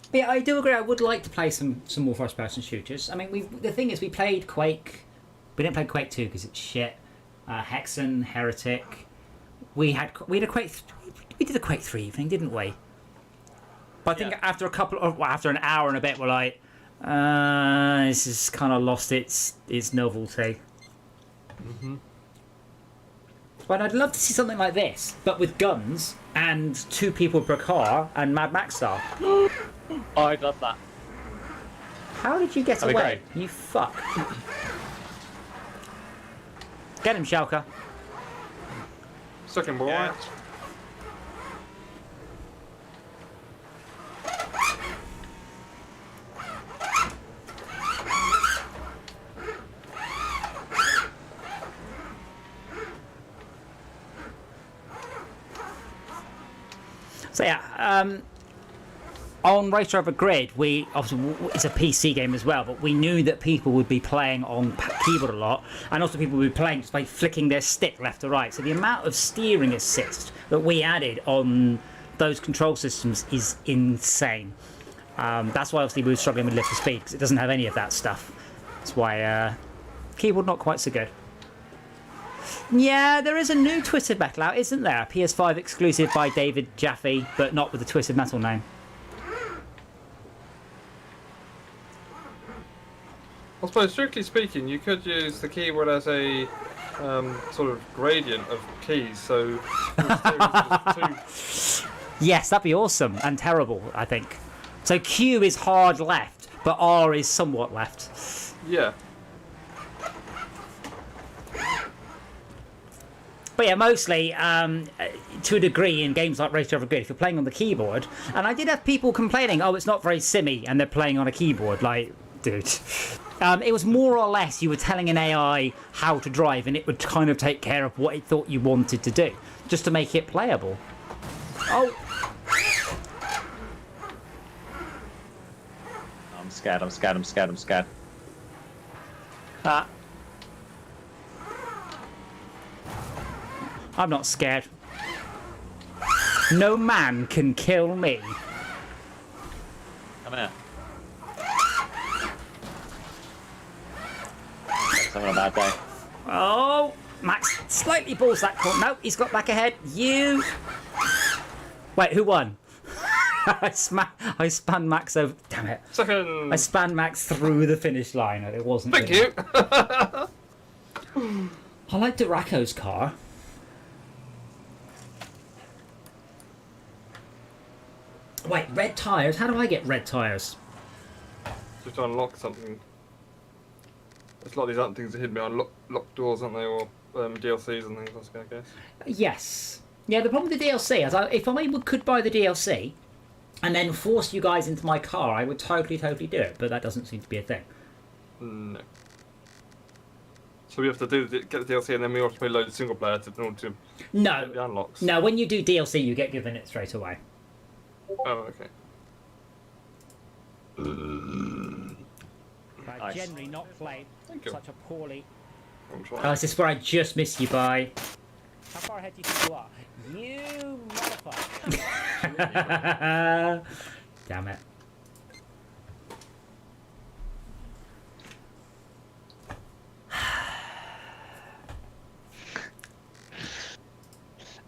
But yeah, I do agree. I would like to play some more first-person shooters. I mean, the thing is, we played Quake. We didn't play Quake 2 because it's shit. Hexen, Heretic. We had a Quake. We did a Quake 3 evening, didn't we? But I think after an hour and a bit, we're like, this has kind of lost its novelty. But I'd love to see something like this, but with guns and 2 people per car and Mad Max style. Oh, I'd love that. How did you get That'd be away? You fuck. Get him, Schalke. Second boy. Yeah. So yeah, on Racer Over Grid, we obviously it's a PC game as well, but we knew that people would be playing on keyboard a lot, and also people would be playing just by flicking their stick left to right. So the amount of steering assist that we added on those control systems is insane. That's why obviously we were struggling with Lift for Speed, because it doesn't have any of that stuff. That's why keyboard not quite so good. Yeah, there is a new Twisted Metal out, isn't there? A PS5 exclusive by David Jaffe, but not with the Twisted Metal name. I suppose, strictly speaking, you could use the keyboard as a sort of gradient of keys, so Yes, that'd be awesome and terrible, I think. So Q is hard left, but R is somewhat left. Yeah. But yeah, mostly, to a degree, in games like Race Over Grid, if you're playing on the keyboard, and I did have people complaining, oh, it's not very simmy, and they're playing on a keyboard, like, dude. It was more or less you were telling an AI how to drive, and it would kind of take care of what it thought you wanted to do, just to make it playable. Oh. I'm scared. Ah. I'm not scared. No man can kill me. Come here. He's having a bad day. Oh, Max slightly balls that corner. No, he's got back ahead. You. Wait, who won? I spun Max over. Damn it. Second. I spun Max through the finish line. It wasn't. Thank good. you. I like Duraco's car. Wait, red tyres? How do I get red tyres? Just to unlock something. There's a lot of these other things that hid behind locked doors, aren't they? Or DLCs and things, I guess. Yes. Yeah, the problem with the DLC is if I could buy the DLC and then force you guys into my car, I would totally do it. But that doesn't seem to be a thing. No. So we have to get the DLC and then we have to play loads of single player in order to get the unlocks. No, when you do DLC, you get given it straight away. Oh, okay. I generally not played Thank you. such a poorly. I'm trying. Oh, is this where I just missed you by? How far ahead do you think you are? You motherfucker! Damn it.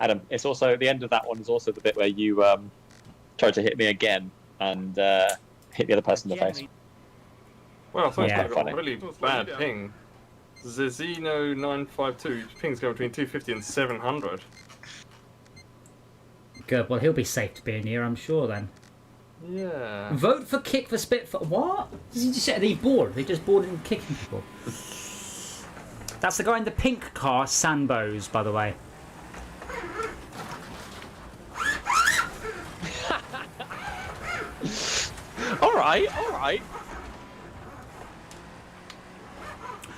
Adam, it's also the end of that one is also the bit where you tried to hit me again and hit the other person in the face. Well, I thought Yeah. it's got a really bad ping. Zezino 952 ping's going between 250 and 700. Good. Well, he'll be safe to be near, I'm sure. Then Yeah. vote for kick for Spitfire. What? Does he just say they bored? They just bored in kicking people. That's the guy in the pink car, Sanbo's, by the way. All right.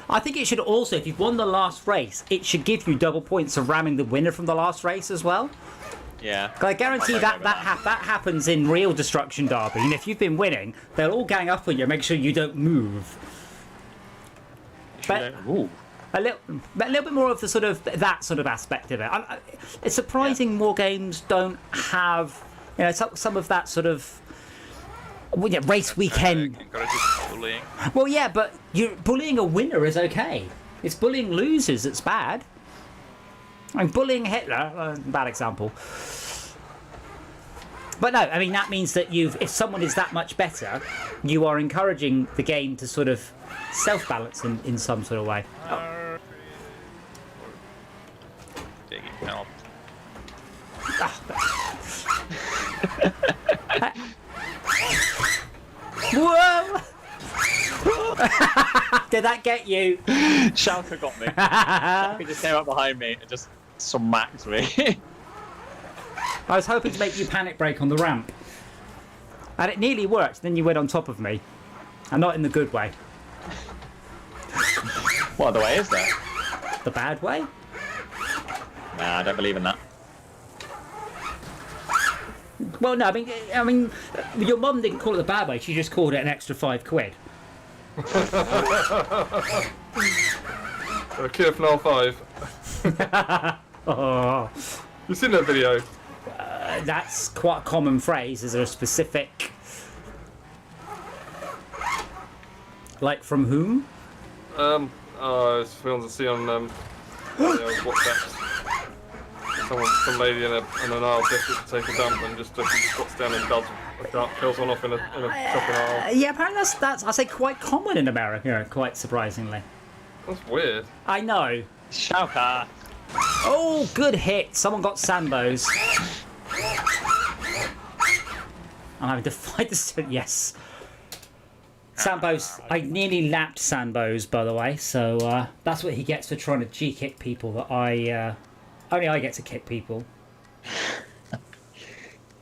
I think it should also, if you've won the last race, it should give you double points for ramming the winner from the last race as well. Yeah. 'Cause I guarantee that happens in real Destruction Derby. And if you've been winning, they'll all gang up on you, make sure you don't move. But Ooh. a little bit more of the sort of that sort of aspect of it. It's surprising more games don't have, you know, some of that sort of. Well, yeah, race weekend. Encourages bullying. Well, yeah, but bullying a winner is okay. It's bullying losers that's bad. I mean, bullying Hitler, bad example. But no, I mean, that means that if someone is that much better, you are encouraging the game to sort of self-balance in some sort of way. Taking help. Whoa! Did that get you? Schalke got me. Schalke just came up behind me and just smacked me. I was hoping to make you panic brake on the ramp. And it nearly worked, then you went on top of me. And not in the good way. What other way is there? The bad way? Nah, I don't believe in that. Well, no, I mean, your mum didn't call it the bad way, she just called it an extra £5. Kid from R5. Oh, You've seen that video? that's quite a common phrase. Is there a specific... Like from whom? It's films I see on WhatsApp. Some lady in an aisle desperate to take a dump and just squats down and kills one off in a shopping aisle. Yeah, apparently that's I say quite common in America, quite surprisingly. That's weird. I know. Schalke. Oh, good hit. Someone got Sambos. I'm having to fight this. Yes. Sambos. I nearly lapped Sambos, by the way. So that's what he gets for trying to G-kick people that only I get to kick people.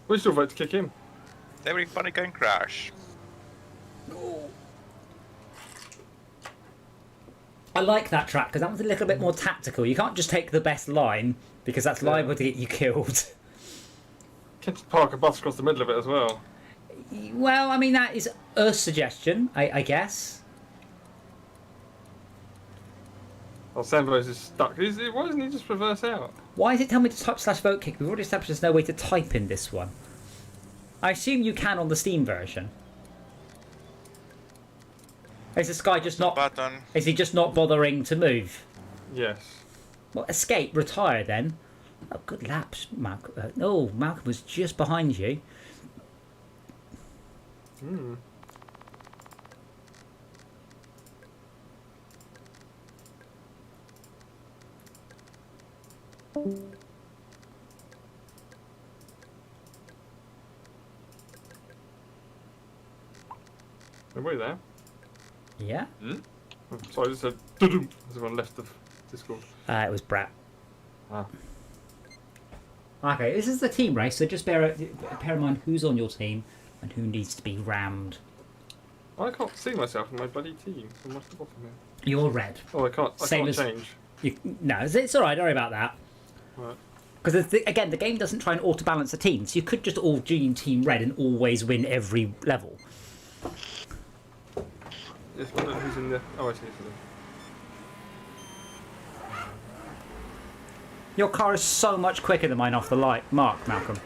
We still vote to kick him. Everybody can crash. I like that track because that was a little bit more tactical. You can't just take the best line because that's liable to get you killed. Can just park a bus across the middle of it as well. Well, I mean, that is a suggestion, I guess. Oh, Sandbo's is stuck. Why doesn't he just reverse out? Why does it tell me to type /vote kick? We've already established there's no way to type in this one. I assume you can on the Steam version. Is this guy just not... Button. Is he just not bothering to move? Yes. Well, escape, retire then. Oh, good laps, Malcolm. Oh, Malcolm was just behind you. Hmm. Are we there? Yeah? Sorry, I just said as everyone left the Discord. It was Brat. Ah. Okay, this is the team race, so just bear in mind who's on your team and who needs to be rammed. I can't see myself in my bloody team. So much the bottom here. You're red. Oh, I can't Same change. No, it's alright, don't worry about that. Right. Because again, the game doesn't try and auto-balance the teams. You could just all do team red and always win every level. Yes, I don't know who's in the... Oh, I see. Your car is so much quicker than mine off the light. Mark, Malcolm.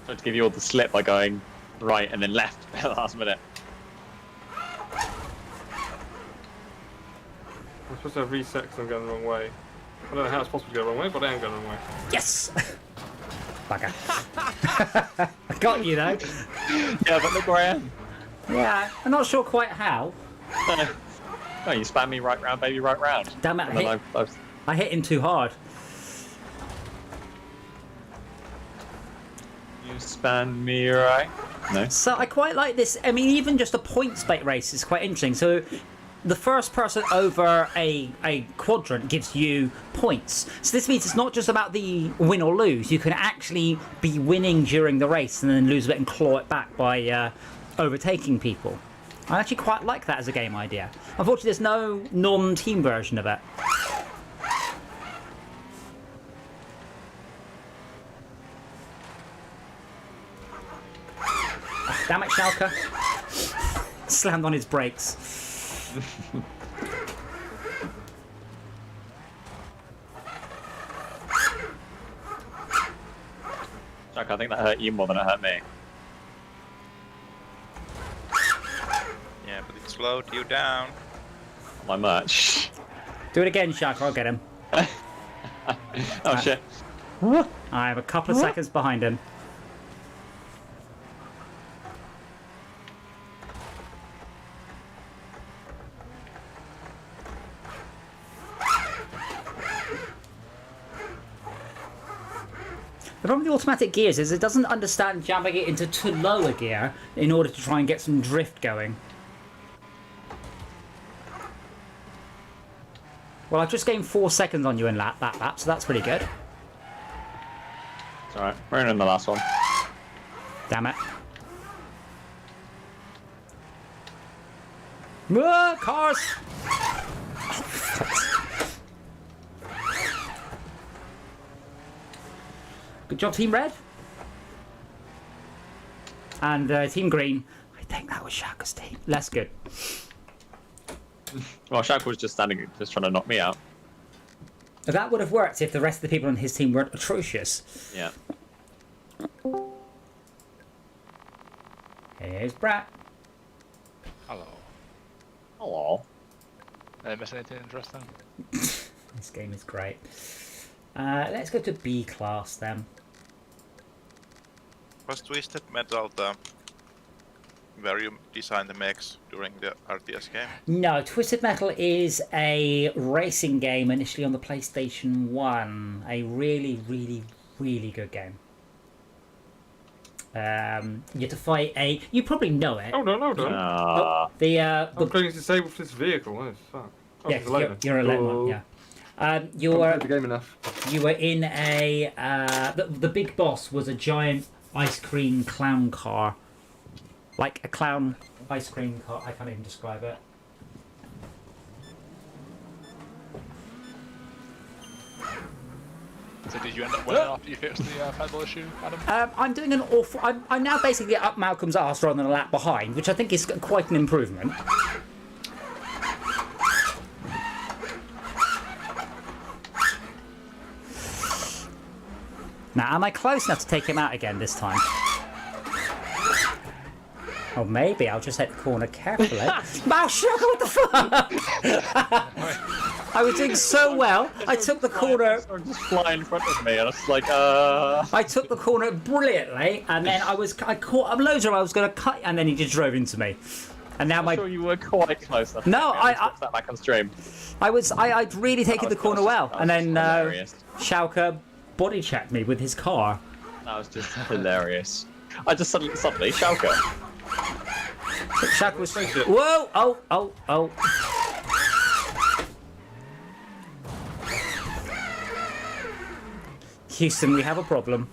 Tried to give you all the slip by going right and then left at the last minute. I'm supposed to have reset because I'm going the wrong way. I don't know how it's possible to go the wrong way, but I am going the wrong way. Yes! Bugger. I got you though. Yeah, but look where I am. Yeah, I'm not sure quite how. Oh, you spam me right round, baby, right round. Damn it, And then I hit him too hard. You spam me right? No. So I quite like this. I mean, even just a points-based race is quite interesting. So the first person over a quadrant gives you points. So this means it's not just about the win or lose. You can actually be winning during the race and then lose a bit and claw it back by overtaking people. I actually quite like that as a game idea. Unfortunately, there's no non-team version of it. Damn it, Schalke. Slammed on his brakes. Jack, I think that hurt you more than it hurt me. Yeah, but it slowed you down. Not my much. Do it again, Schalke. I'll get him. Oh shit. I have a couple of seconds behind him. The problem with the automatic gears is it doesn't understand jamming it into too low a gear in order to try and get some drift going. Well, I've just gained 4 seconds on you in that lap, so that's pretty good. It's alright, we're in the last one. Damn it. Cars! Good job, Team Red. And Team Green. I think that was Shaka's team. Less good. Well, Shaq was just standing, just trying to knock me out. That would have worked if the rest of the people on his team weren't atrocious. Yeah. Here's Brat. Hello. Hello. Did I miss anything interesting? This game is great. Let's go to B class then. Was Twisted Metal the where you design the mechs during the RTS game? No, Twisted Metal is a racing game initially on the PlayStation 1. A really, really, really good game. You have to fight a... You probably know it. Oh, no. The I'm going to disable for this vehicle. Oh, fuck. Oh, yeah, it's a loader. you're a lone one, yeah. You I've played the game enough. were in a... the big boss was a giant ice cream clown car. Like a clown ice cream car. I can't even describe it. So did you end up winning after you fixed the pedal issue, Adam? I'm doing an awful. I'm now basically up Malcolm's arse rather than a lap behind, which I think is quite an improvement. Now, am I close enough to take him out again this time? Or maybe I'll just hit the corner carefully. Wow, sugar, what the fuck? I was doing so well. I took the corner. Just fly in front of me, and I was like, I took the corner brilliantly, and then I caught him loads of. I was going to cut, and then he just drove into me. And now I'm sure you were quite close. No, watch that back on stream. I'd really taken the corner well, and then hilarious. Schalke body checked me with his car. That was just hilarious. I just suddenly Schalke. Schalke was. Whoa! Oh! Houston, we have a problem.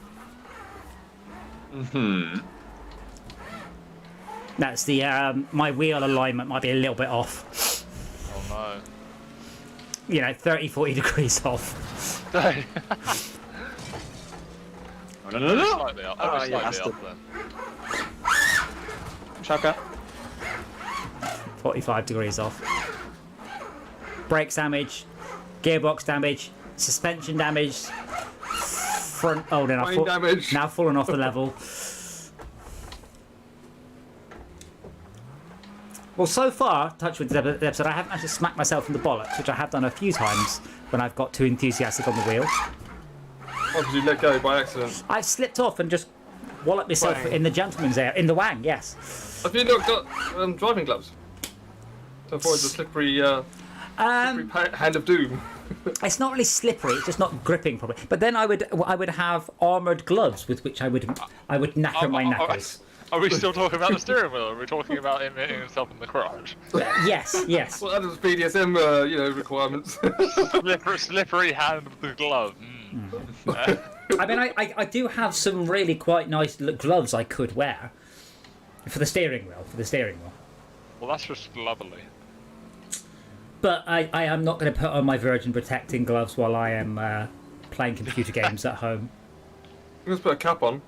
That's the my wheel alignment might be a little bit off. Oh You know, 30-40 degrees off. no. No. Slightly up. Slightly up then. Schalke. 45 degrees off. Brakes damage, gearbox damage, suspension damage, front. Oh, then Brain damage. now fallen off the level. Well, so far, touch with the episode, I haven't actually smacked myself in the bollocks, which I have done a few times when I've got too enthusiastic on the wheel. Or did you let go by accident? I've slipped off and just walloped myself Wang. in the gentleman's area, in the wang, yes. Have you not got driving gloves to avoid the slippery hand of doom? It's not really slippery; it's just not gripping properly. But then I would have armoured gloves with which I would knacker my knackers. Are we still talking about the steering wheel? Or are we talking about him hitting himself in the crotch? Yes. Well, Adam's BDSM, requirements. Slippery hand with the glove. I mean, I do have some really quite nice gloves I could wear for the steering wheel. Well, that's just lovely. But I am not going to put on my Virgin protecting gloves while I am playing computer games at home. You must put a cap on.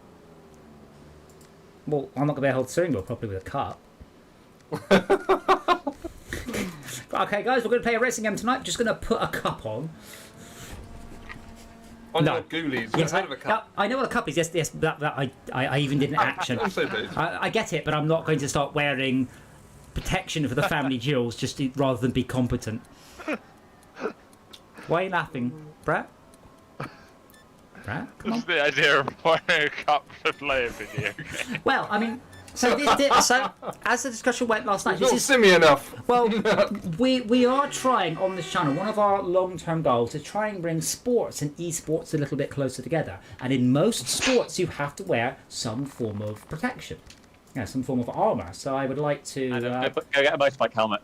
Well, I'm not going to be able to hold the steering wheel properly with a cup. Okay, guys, we're going to play a racing game tonight. Just going to put a cup on. On No. your ghoulies. Yes, Head of a cup. I know what a cup is. Yes, that I even did an action. I'm so big. I get it, but I'm not going to start wearing protection for the family jewels rather than be competent. Why are you laughing, Brett? Come on. Just the idea of wearing a cup to play a video game. Well, I mean, so as the discussion went last night, It's not simmy enough. well, we are trying on this channel. One of our long-term goals is try and bring sports and esports a little bit closer together. And in most sports, you have to wear some form of protection, some form of armor. So I would like to. Go get a motorbike helmet.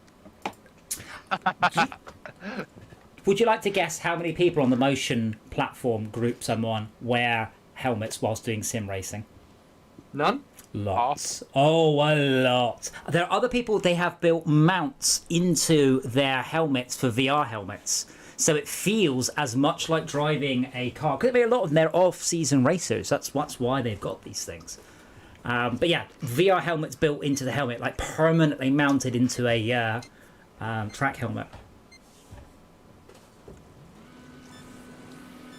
Would you like to guess how many people on the Motion platform groups I'm on wear helmets whilst doing sim racing? None? Lots. Oh, a lot. There are other people, they have built mounts into their helmets for VR helmets. So it feels as much like driving a car. Could be a lot of them, they're off-season racers. That's why they've got these things. But yeah, VR helmets built into the helmet, like permanently mounted into a track helmet.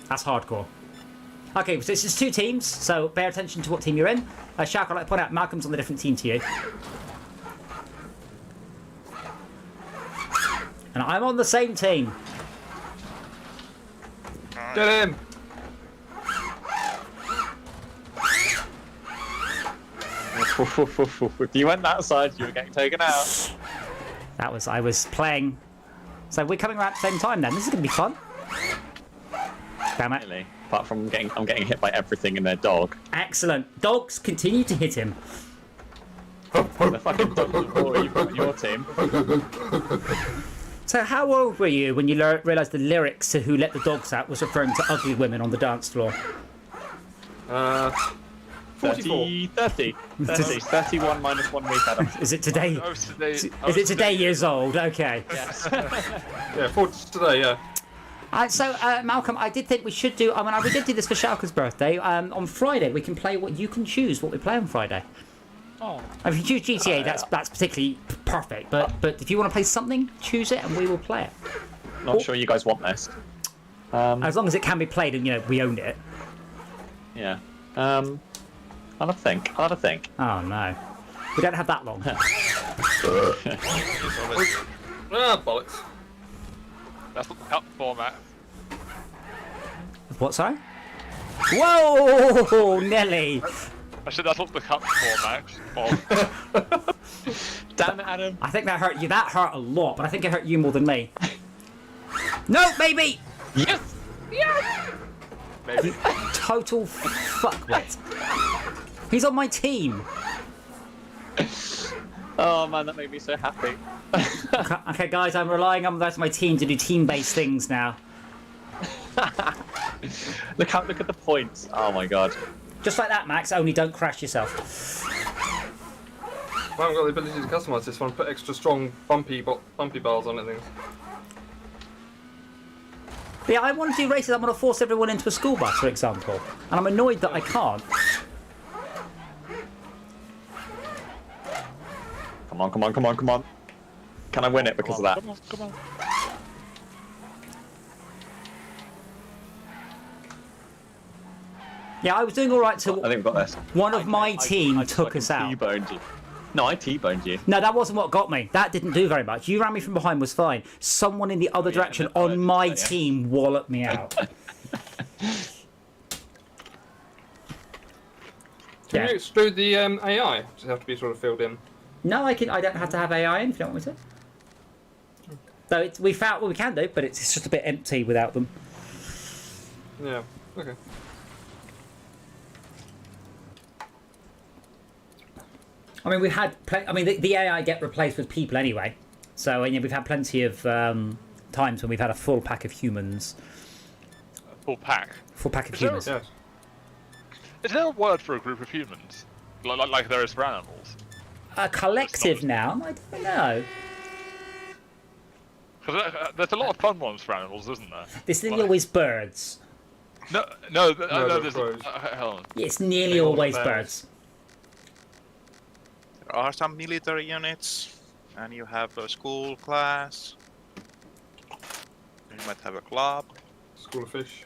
That's hardcore. Okay, so this is two teams, so pay attention to what team you're in. Shark, I'd like to point out Malcolm's on the different team to you. And I'm on the same team. Get him! If you went that side, you were getting taken out. I was playing. So we're coming around at the same time then. This is going to be fun. Damn it. Really. Apart from I'm getting hit by everything in their dog. Excellent. Dogs continue to hit him. The fucking dog before you put on your team. So how old were you when you realised the lyrics to Who Let the Dogs Out was referring to ugly women on the dance floor? 44. 30. 31 minus 1 week, Adam. Is it today? Is it today years old? Okay. Yes. Yeah, 40 today, yeah. Malcolm, I did think we should do. I mean, we did do this for Schalke's birthday. On Friday, we can play what you can choose. What we play on Friday. Oh. If you choose GTA, that's particularly perfect. But if you want to play something, choose it, and we will play it. Not sure you guys want this. As long as it can be played, and we own it. Yeah. I'll have a think. Oh no, we don't have that long. Ah, bollocks. That's what the cup format. What, sorry? Whoa, Nelly! I said that's what the cup format. Bob. Damn it, Adam. I think that hurt you. That hurt a lot, but I think it hurt you more than me. No, baby! Yes. Maybe. Total fuckwit. He's on my team. Oh man, that made me so happy. Okay, guys, I'm relying on the rest of my team to do team-based things now. Look at the points. Oh my god. Just like that, Max. Only don't crash yourself. I haven't got the ability to customise this one. Put extra strong bumpy bars on it. Things. But yeah, I want to do races. I want to force everyone into a school bus, for example, and I'm annoyed that I can't. Come on. Can I win it because of that? Come on. Yeah, I was doing all right till I think we've got this. one of my team I took us out. T-boned you. No, I T-boned you. No, that wasn't what got me. That didn't do very much. You ran me from behind was fine. Someone in the other direction on my team walloped me out. Can you exclude the AI? Does it have to be sort of filled in? No, I don't have to have AI in if you don't want me to. Though we found what we can do, but it's just a bit empty without them. Yeah. Okay. I mean, the AI get replaced with people anyway. So we've had plenty of times when we've had a full pack of humans. Full pack. Full pack of Is there- humans. Yes. Is there a word for a group of humans? Like there is for animals? A collective now? I don't know. Because there's a lot of fun ones for animals, isn't there? It's nearly always birds. No, they're there's... crows. Hold on. It's nearly They all always have birds. There are some military units, and you have a school class. You might have a club. School of fish.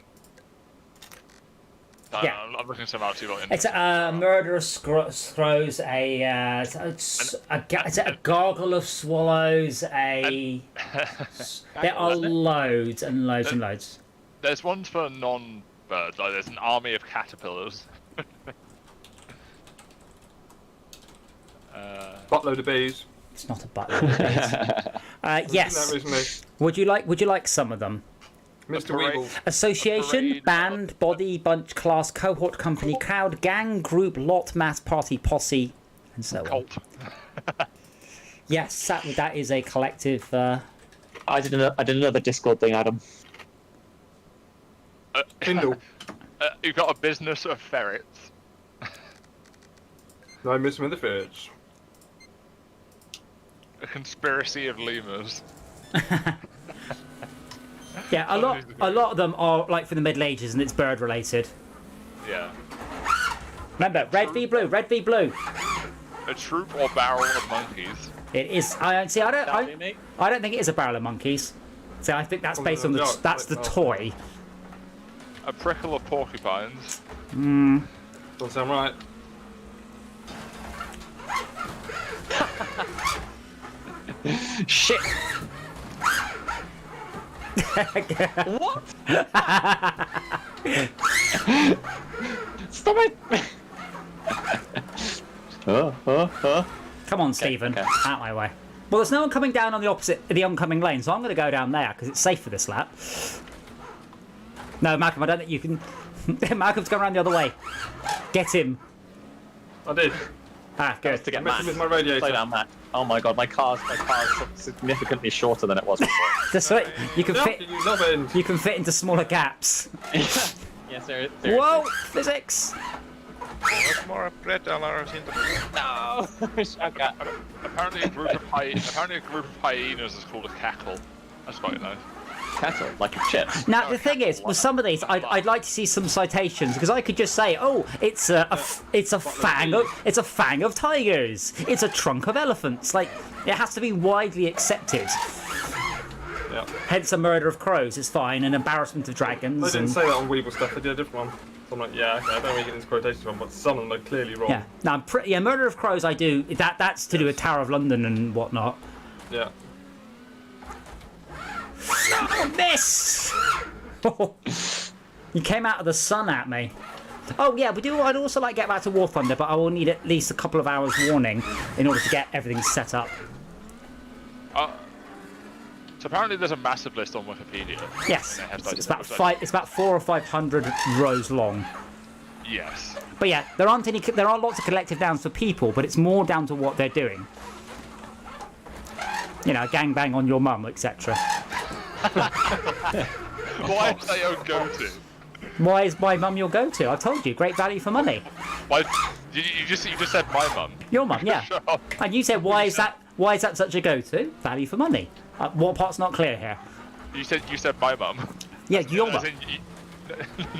Yeah. I'm looking some out too long. It's a murderous throws it's a gargle of swallows. There are loads and loads and loads. There's ones for non-birds, like there's an army of caterpillars. Buttload of bees. It's not a button. Yes. That recently. Would you like some of them? Mr. parade. Weevil. Association, Parade. band, body, bunch, class, cohort, company, crowd, gang, group, lot, mass, party, posse, and so on. Cult. Yes, sadly, that is a collective. I did another Discord thing, Adam. Kindle. You've got a business of ferrets. No, Miss with the fish. A conspiracy of lemurs. Yeah, a lot of them are like from the Middle Ages, and it's bird related. Yeah. Remember, red v blue, red v blue. A troop or barrel of monkeys. It is. I That'll be me. don't think it is a barrel of monkeys. So I think that's based on the. That's the toy. A prickle of porcupines. Doesn't sound right. Shit. What? Stop it! Come on, Stephen. okay. Out my way. Well, there's no one coming down on the oncoming lane, so I'm going to go down there because it's safe for this lap. No, Malcolm, I don't think you can. Malcolm's going around the other way. Get him. I did. Ah, good. To get Messing Matt. with my radiator. Slow down, Matt. Oh my god, my car's significantly shorter than it was before. That's right. You can No, fit. you nubbin. You can fit into smaller gaps. Yes, seriously. Whoa, physics. There's more red alarms in the... No! Okay. Apparently a group of hyenas is called a cackle. That's quite nice. kettle, like a chip. Now the thing is, with some of these, I'd like to see some citations because I could just say, oh, it's a fang of tigers, it's a trunk of elephants. Like it has to be widely accepted. Yeah. Hence, a murder of crows is fine, an embarrassment of dragons. They didn't say that on Weeble stuff. They did a different one. So I'm like, yeah, okay, I don't know where you get these quotations from, but some of them are clearly wrong. Yeah, no, murder of crows. I do that. That's to do with Tower of London and whatnot. Yeah. Oh, miss! You came out of the sun at me. Oh yeah, I'd also like to get back to War Thunder, but I will need at least a couple of hours warning in order to get everything set up. So apparently there's a massive list on Wikipedia. Yes, It has, it's about 400 or 500 rows long. Yes. But yeah, there aren't lots of collective downs for people, but it's more down to what they're doing. You know, gangbang on your mum, etc. Why is that your go-to? Why is my mum your go-to? I told you, great value for money. Why? You just said my mum. Your mum, yeah. Shut up. And you said, why is that such a go-to? Value for money. What part's not clear here? You said my mum. Yeah, your mum.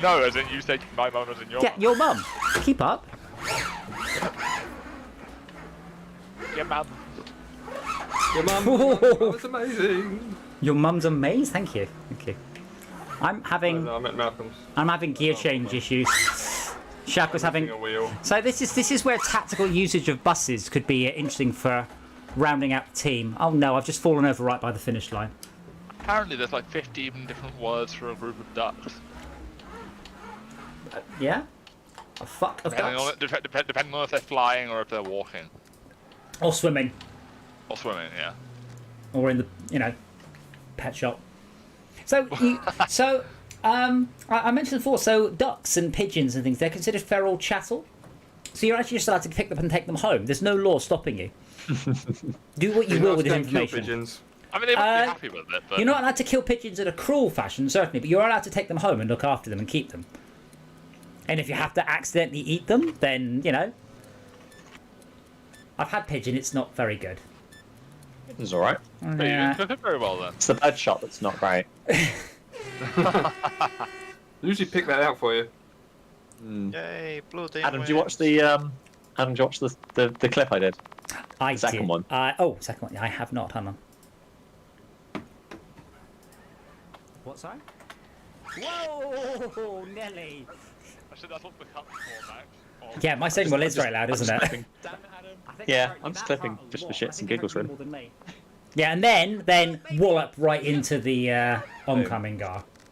No, as in you said my mum as in your Yeah, mum. your mum. Keep up. Your mum. Your mum, that was amazing. Your mum's amazing. Thank you. Thank you. I'm having No, I meant Malcolm's. gear change issues. Shaq was having. A wheel. So this is where tactical usage of buses could be interesting for rounding out the team. Oh no, I've just fallen over right by the finish line. Apparently there's like 15 different words for a group of ducks. Yeah? A fuck of ducks? Depending on if they're flying or if they're walking. Or swimming. Or swimming, yeah. Or in the, pet shop. So, I mentioned before, so ducks and pigeons and things, they're considered feral chattel. So you're actually just allowed to pick them up and take them home. There's no law stopping you. Do what you will with this information. Pigeons. I mean, they must be happy with it, but... You're not allowed to kill pigeons in a cruel fashion, certainly, but you're allowed to take them home and look after them and keep them. And if you have to accidentally eat them, then, I've had pigeon, it's not very good. It's alright. But you didn't cook it very well then. It's the bird shot that's not great. Usually pick that out for you. Yay, blue team. Adam, do you watch the clip I did? I Second did. one. Second one. I have not. Hang on. What, sorry? Whoa, Nelly! Actually, that's what the cut before, Max. Oh. Yeah, my signal is very loud, isn't it? Damn it, Adam. Yeah, I'm just clipping just for shits and giggles, really. Yeah, and then wallop right into the oncoming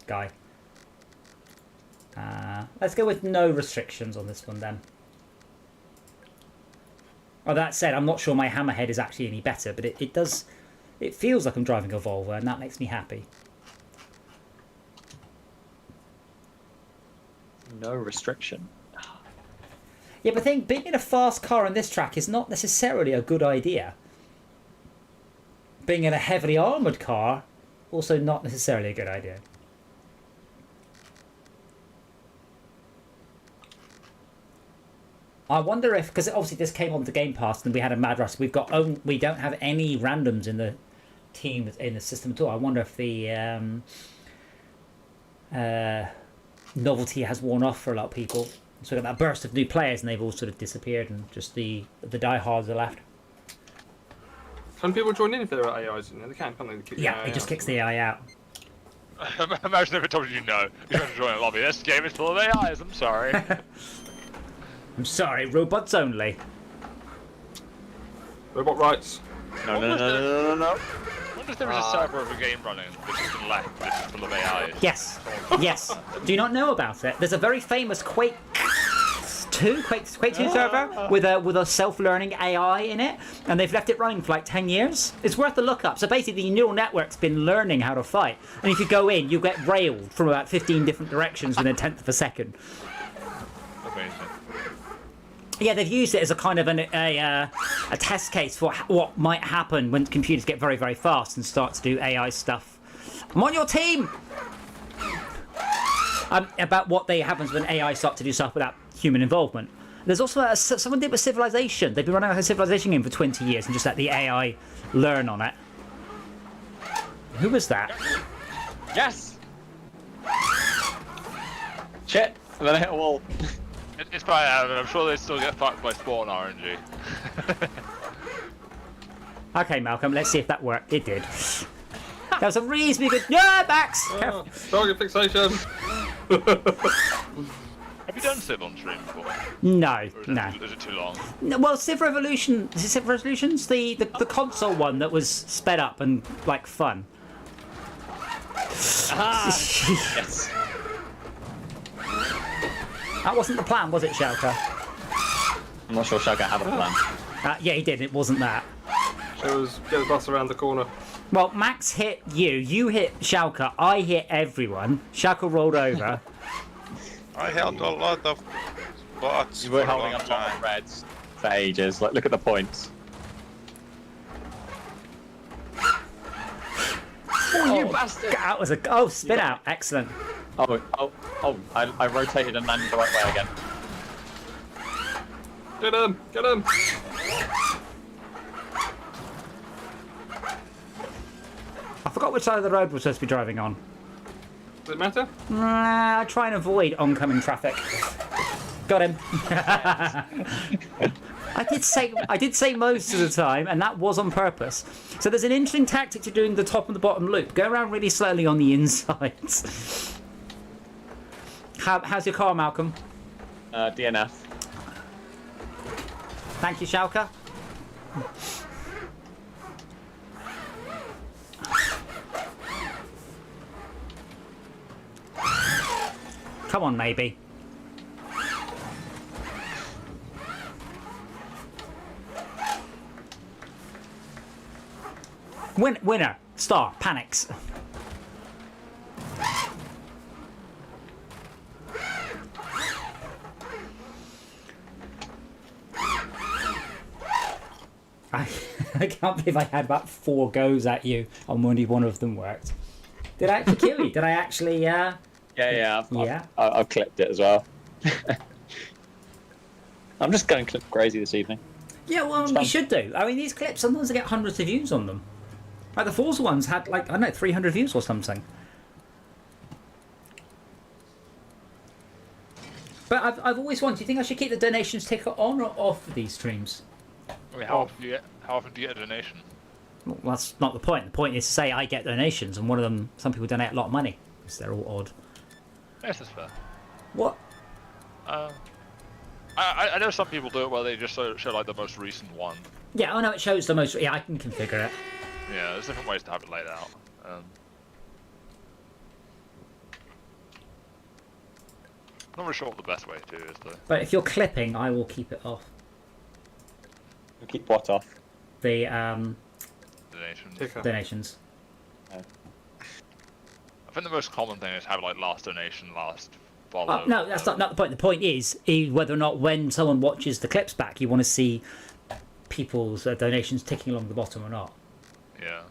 guy. Let's go with no restrictions on this one then. Oh, that said, I'm not sure my hammerhead is actually any better, but it feels like I'm driving a Volvo, and that makes me happy. No restriction. Yeah, but being in a fast car on this track is not necessarily a good idea. Being in a heavily armoured car, also not necessarily a good idea. I wonder if, because obviously this came onto Game Pass and we had a mad rush. We don't have any randoms in the team in the system at all. I wonder if the novelty has worn off for a lot of people. So we got that burst of new players and they've all sort of disappeared and just the diehards are left. Can people join in if there are AIs in there? They can't they? Kick Yeah, it just kicks the AI out. Imagine if it told you no. You're going to join a lobby. This game is full of AIs, I'm sorry. I'm sorry, robots only. Robot rights. No. I wonder if there is a server of a game running which has been left, which is full of AIs. Yes, yes. Do you not know about it? There's a very famous Quake 2 server with a self-learning AI in it, and they've left it running for like 10 years. It's worth a look up. So basically, the neural network's been learning how to fight, and if you go in, you get railed from about 15 different directions within a tenth of a second. Amazing. Yeah, they've used it as a kind of a test case for what might happen when computers get very, very fast and start to do AI stuff. I'm on your team! About what happens when AI start to do stuff without human involvement. There's also someone did with Civilization. They've been running a Civilization game for 20 years and just let the AI learn on it. Who was that? Yes! Shit! And then I hit a wall. It's fine, I'm sure they still get fucked by spawn RNG. Okay, Malcolm, let's see if that worked. It did. That was a reasonably good. Yeah, Max! Oh, target fixation! Have you done Civ on stream before? No, Or is no. Is it too long? No, well, Civ Revolution. Is it Civ Revolutions? The console one that was sped up and like fun. Yes. That wasn't the plan, was it, Shelka? I'm not sure Shugga had a plan. Yeah, he did. It wasn't that. It was get the bus around the corner. Well, Max hit you. You hit Shalka. I hit everyone. Shalka rolled over. I held a lot of bots You for were a holding long up a lot time. of reds for ages. Like, look at the points. Oh, you bastard! That was a spin out. Excellent. I rotated and landed the right way again. Get him! Get him! I forgot which side of the road we're supposed to be driving on. Does it matter? I try and avoid oncoming traffic. Got him. I did say most of the time, and that was on purpose. So there's an interesting tactic to doing the top and the bottom loop. Go around really slowly on the insides. How's your car, Malcolm? DNF. Thank you, Shalka. Come on, maybe. Winner. Star. Panics. I can't believe I had about 4 goes at you and only one of them worked. Did I actually kill you? Did I actually, Yeah. Yeah. I've clipped it as well. I'm just going clip crazy this evening. Yeah, well, we should do. I mean, these clips, sometimes I get hundreds of views on them. Like, the Forza ones had, like, I don't know, 300 views or something. But I've always wondered, do you think I should keep the donations ticker on or off for these streams? I mean, how often do you get a donation? Well, that's not the point. The point is to say I get donations, and one of them, some people donate a lot of money. Because they're all odd. Yes, that's fair. What? I know some people do it where they just show like the most recent one. Yeah, oh no, it shows the most. Yeah, I can configure it. Yeah, there's different ways to have it laid out. Not really sure what the best way to is though. But if you're clipping, I will keep it off. We'll keep what off? The Donations. Ticker. donations. I think the most common thing is have like last donation, last follow. Oh, no, that's not the point. The point is whether or not when someone watches the clips back, you want to see people's donations ticking along the bottom or not. Yeah.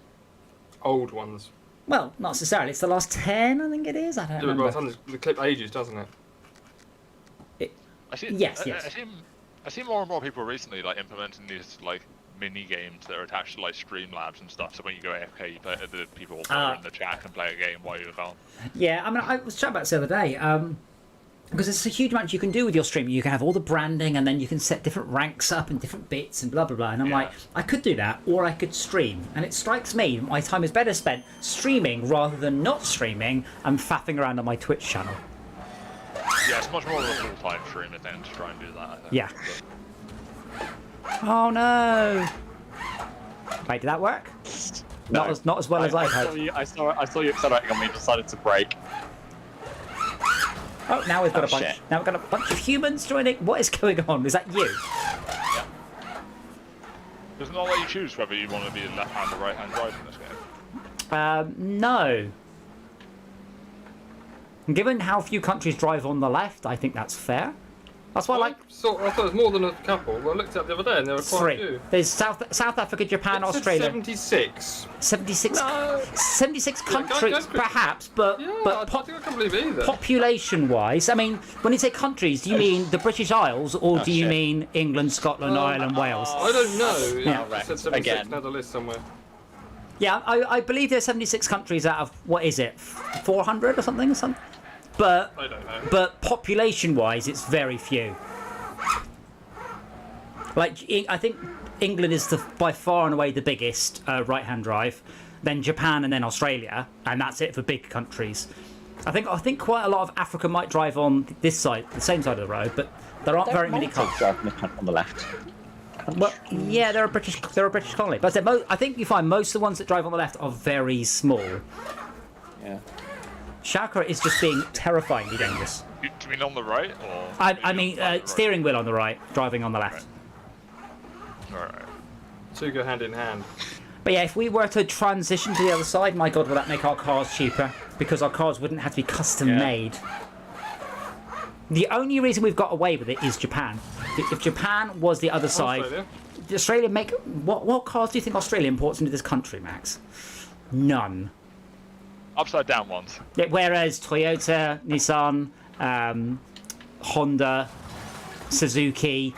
Old ones. Well, not necessarily. It's the last 10, I think it is. I don't Yeah, but by the remember. time the clip ages, doesn't it? Yes. I see more and more people recently like implementing these like mini games that are attached to like Streamlabs and stuff. So when you go AFK, you play, the people will play in the chat and play a game while you're gone. Yeah, I mean, I was chatting about this the other day. Because there's a huge amount you can do with your stream. You can have all the branding, and then you can set different ranks up and different bits and blah blah blah. And I'm like, I could do that, or I could stream. And it strikes me my time is better spent streaming rather than not streaming and faffing around on my Twitch channel. Yeah, it's much more of a full-time stream than to try and do that. I think. Yeah. Oh no! Wait, did that work? No. Not as well as I hoped. I saw you accelerating on me and decided to brake. Oh, now we've got Oh, a bunch. shit. Now we've got a bunch of humans joining. What is going on? Is that you? Does it not let you choose whether you want to be a left-hand or right-hand driver in this game? No. Given how few countries drive on the left, I think that's fair. That's why I like I thought it was more than a couple. I looked at the other day and there were quite a 3. few. There's South Africa, Japan, It said Australia. 76. 76. No. 76 Yeah, go countries, quickly. perhaps, but Yeah, but I can't believe it either. population-wise, I mean, when you say countries, do you mean the British Isles, or do you shit. mean England, Scotland, Ireland, Wales? I don't know. Yeah. It said 76 Again. and had a list somewhere. Yeah, I believe there's 76 countries out of, what is it, 400 or something? But I don't know. But population-wise, it's very few. Like, I think England is by far and away the biggest right-hand drive, then Japan and then Australia, and that's it for big countries. I think quite a lot of Africa might drive on this side, the same side of the road, but there aren't very many cars driving on the left. Well, yeah, they're a British colony, but I think you find most of the ones that drive on the left are very small. Yeah. Shaka is just being terrifyingly dangerous. Do you mean on the right, or? I mean, steering wheel on the right, driving on the left. Alright. Two go hand in hand. But yeah, if we were to transition to the other side, my God, would that make our cars cheaper? Because our cars wouldn't have to be custom made. The only reason we've got away with it is Japan. If Japan was the other side, Australia make what cars do you think Australia imports into this country, Max? None. Upside down ones. Yeah, whereas Toyota, Nissan, Honda, Suzuki,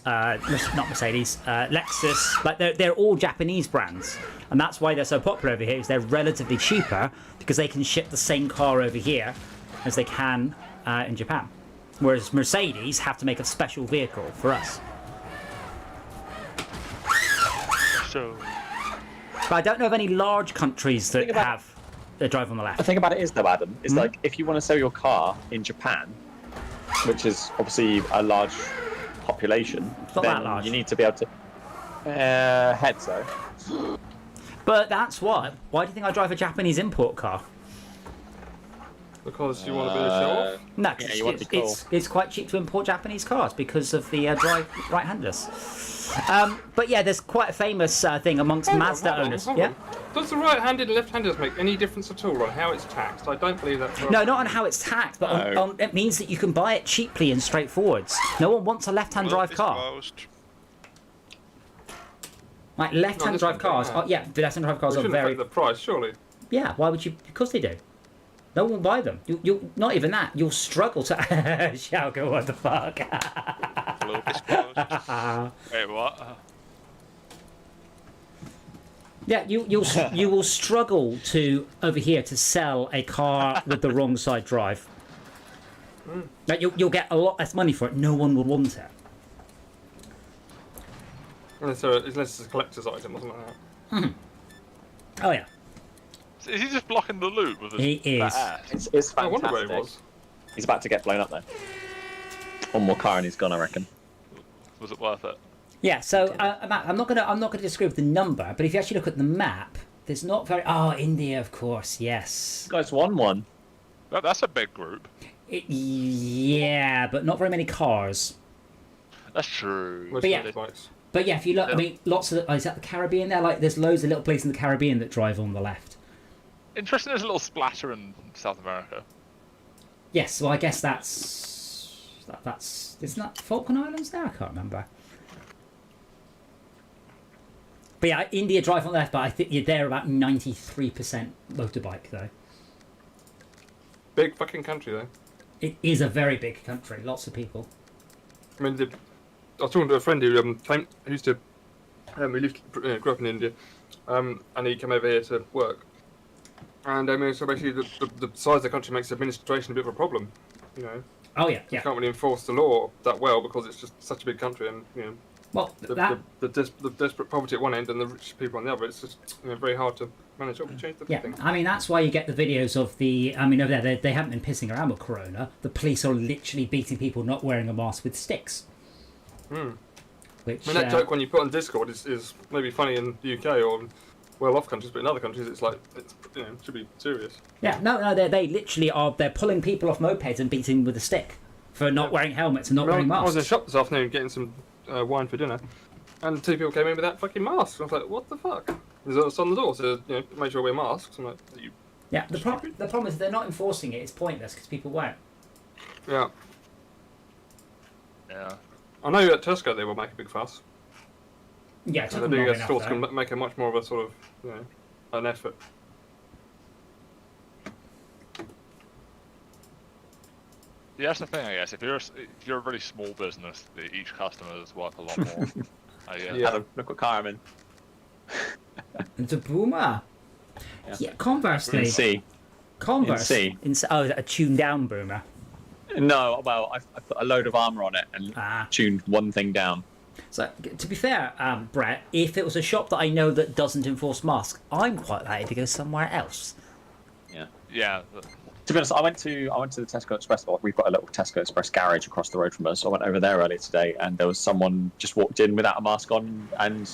not Mercedes, Lexus, like they're all Japanese brands, and that's why they're so popular over here. Is they're relatively cheaper because they can ship the same car over here as they can in Japan, whereas Mercedes have to make a special vehicle for us. So. But I don't know of any large countries that drive on the left. The thing about it is, though, Adam, is like if you want to sell your car in Japan, which is obviously a large population, It's not then that large. you need to be able to head so. But that's why. Why do you think I drive a Japanese import car? Because you want to be a show off? No, Yeah, you want to be cool. it's quite cheap to import Japanese cars because of the right-handers. But yeah, there's quite a famous thing amongst Mazda owners. Hold Yeah. on. Does the right-handed and left-handers make any difference at all on how it's taxed? I don't believe that's right. No, not on how it's taxed, but on it means that you can buy it cheaply and straightforwards. No one wants a left-hand drive car. Closed. Like left-hand this drive one, cars. yeah. Oh, yeah, the left-hand drive cars We are shouldn't very. affect the price, surely. Yeah, why would you? Because they do. No one will buy them. You not even that. You'll struggle to. Shall go. What the fuck? Loop is closed. Wait, what? Yeah, you will struggle to over here to sell a car with the wrong side drive. Like you'll get a lot less money for it. No one would want it. Unless it's a collector's item or something like that. Oh yeah, So is he just blocking the loop with his He is. fat ass? It's I fantastic. wonder where it was. He's about to get blown up though. One more car and he's gone, I reckon. Was it worth it? yeah. So Matt, I'm not gonna disagree with the number, but if you actually look at the map, there's not very. Oh, India, of course, yes. This guy's won one. That's a big group. Yeah, but not very many cars. That's true. Most But yeah. motorbikes. But yeah, if you look, I mean, lots of. Is that the Caribbean there? Like, there's loads of little places in the Caribbean that drive on the left. Interesting, there's a little splatter in South America. Yes, well, I guess that's isn't that Falkland Islands there? I can't remember. But yeah, India drive on the left, but I think they're about 93% motorbike though. Big fucking country, though. It is a very big country, lots of people. I mean, I was talking to a friend who used to, grew up in India, and he came over here to work. And I mean, so basically, the size of the country makes administration a bit of a problem. You know, Oh yeah, you yeah. can't really enforce the law that well because it's just such a big country, and you know, Well, that the desperate poverty at one end and the rich people on the other. It's just very hard to manage. Oh, we changed the yeah. thing. I mean, that's why you get the videos of the. I mean, over there, they haven't been pissing around with Corona. The police are literally beating people not wearing a mask with sticks. Which I mean, that joke when you put on Discord is maybe funny in the UK or well-off countries, but in other countries it's like it should be serious. yeah, no, they literally are. They're pulling people off mopeds and beating with a stick for not wearing helmets and not wearing I was in a masks. shop this afternoon getting some wine for dinner, and two people came in without fucking masks. I was like, what the fuck? It's on the door, so make sure we wear masks. I'm like, you. Yeah, the problem is they're not enforcing it. It's pointless because people won't. Yeah. Yeah. I know at Tesco they will make a big fuss. Yeah, it took The them long bigger enough, stores though. can make a much more of a sort of, an effort. Yeah, that's the thing, I guess. If you're a really small business, each customer is worth a lot more. I guess. Yeah. Adam, look what car I'm in. The boomer. Yeah, conversely. In C. Converse. In C. Oh, a tuned down boomer. No, well, I put a load of armor on it and tuned one thing down. So, to be fair, Brett, if it was a shop that I know that doesn't enforce masks, I'm quite happy to go somewhere else. Yeah. Yeah. To be honest, I went to the Tesco Express. Well, we've got a little Tesco Express garage across the road from us. I went over there earlier today, and there was someone just walked in without a mask on, and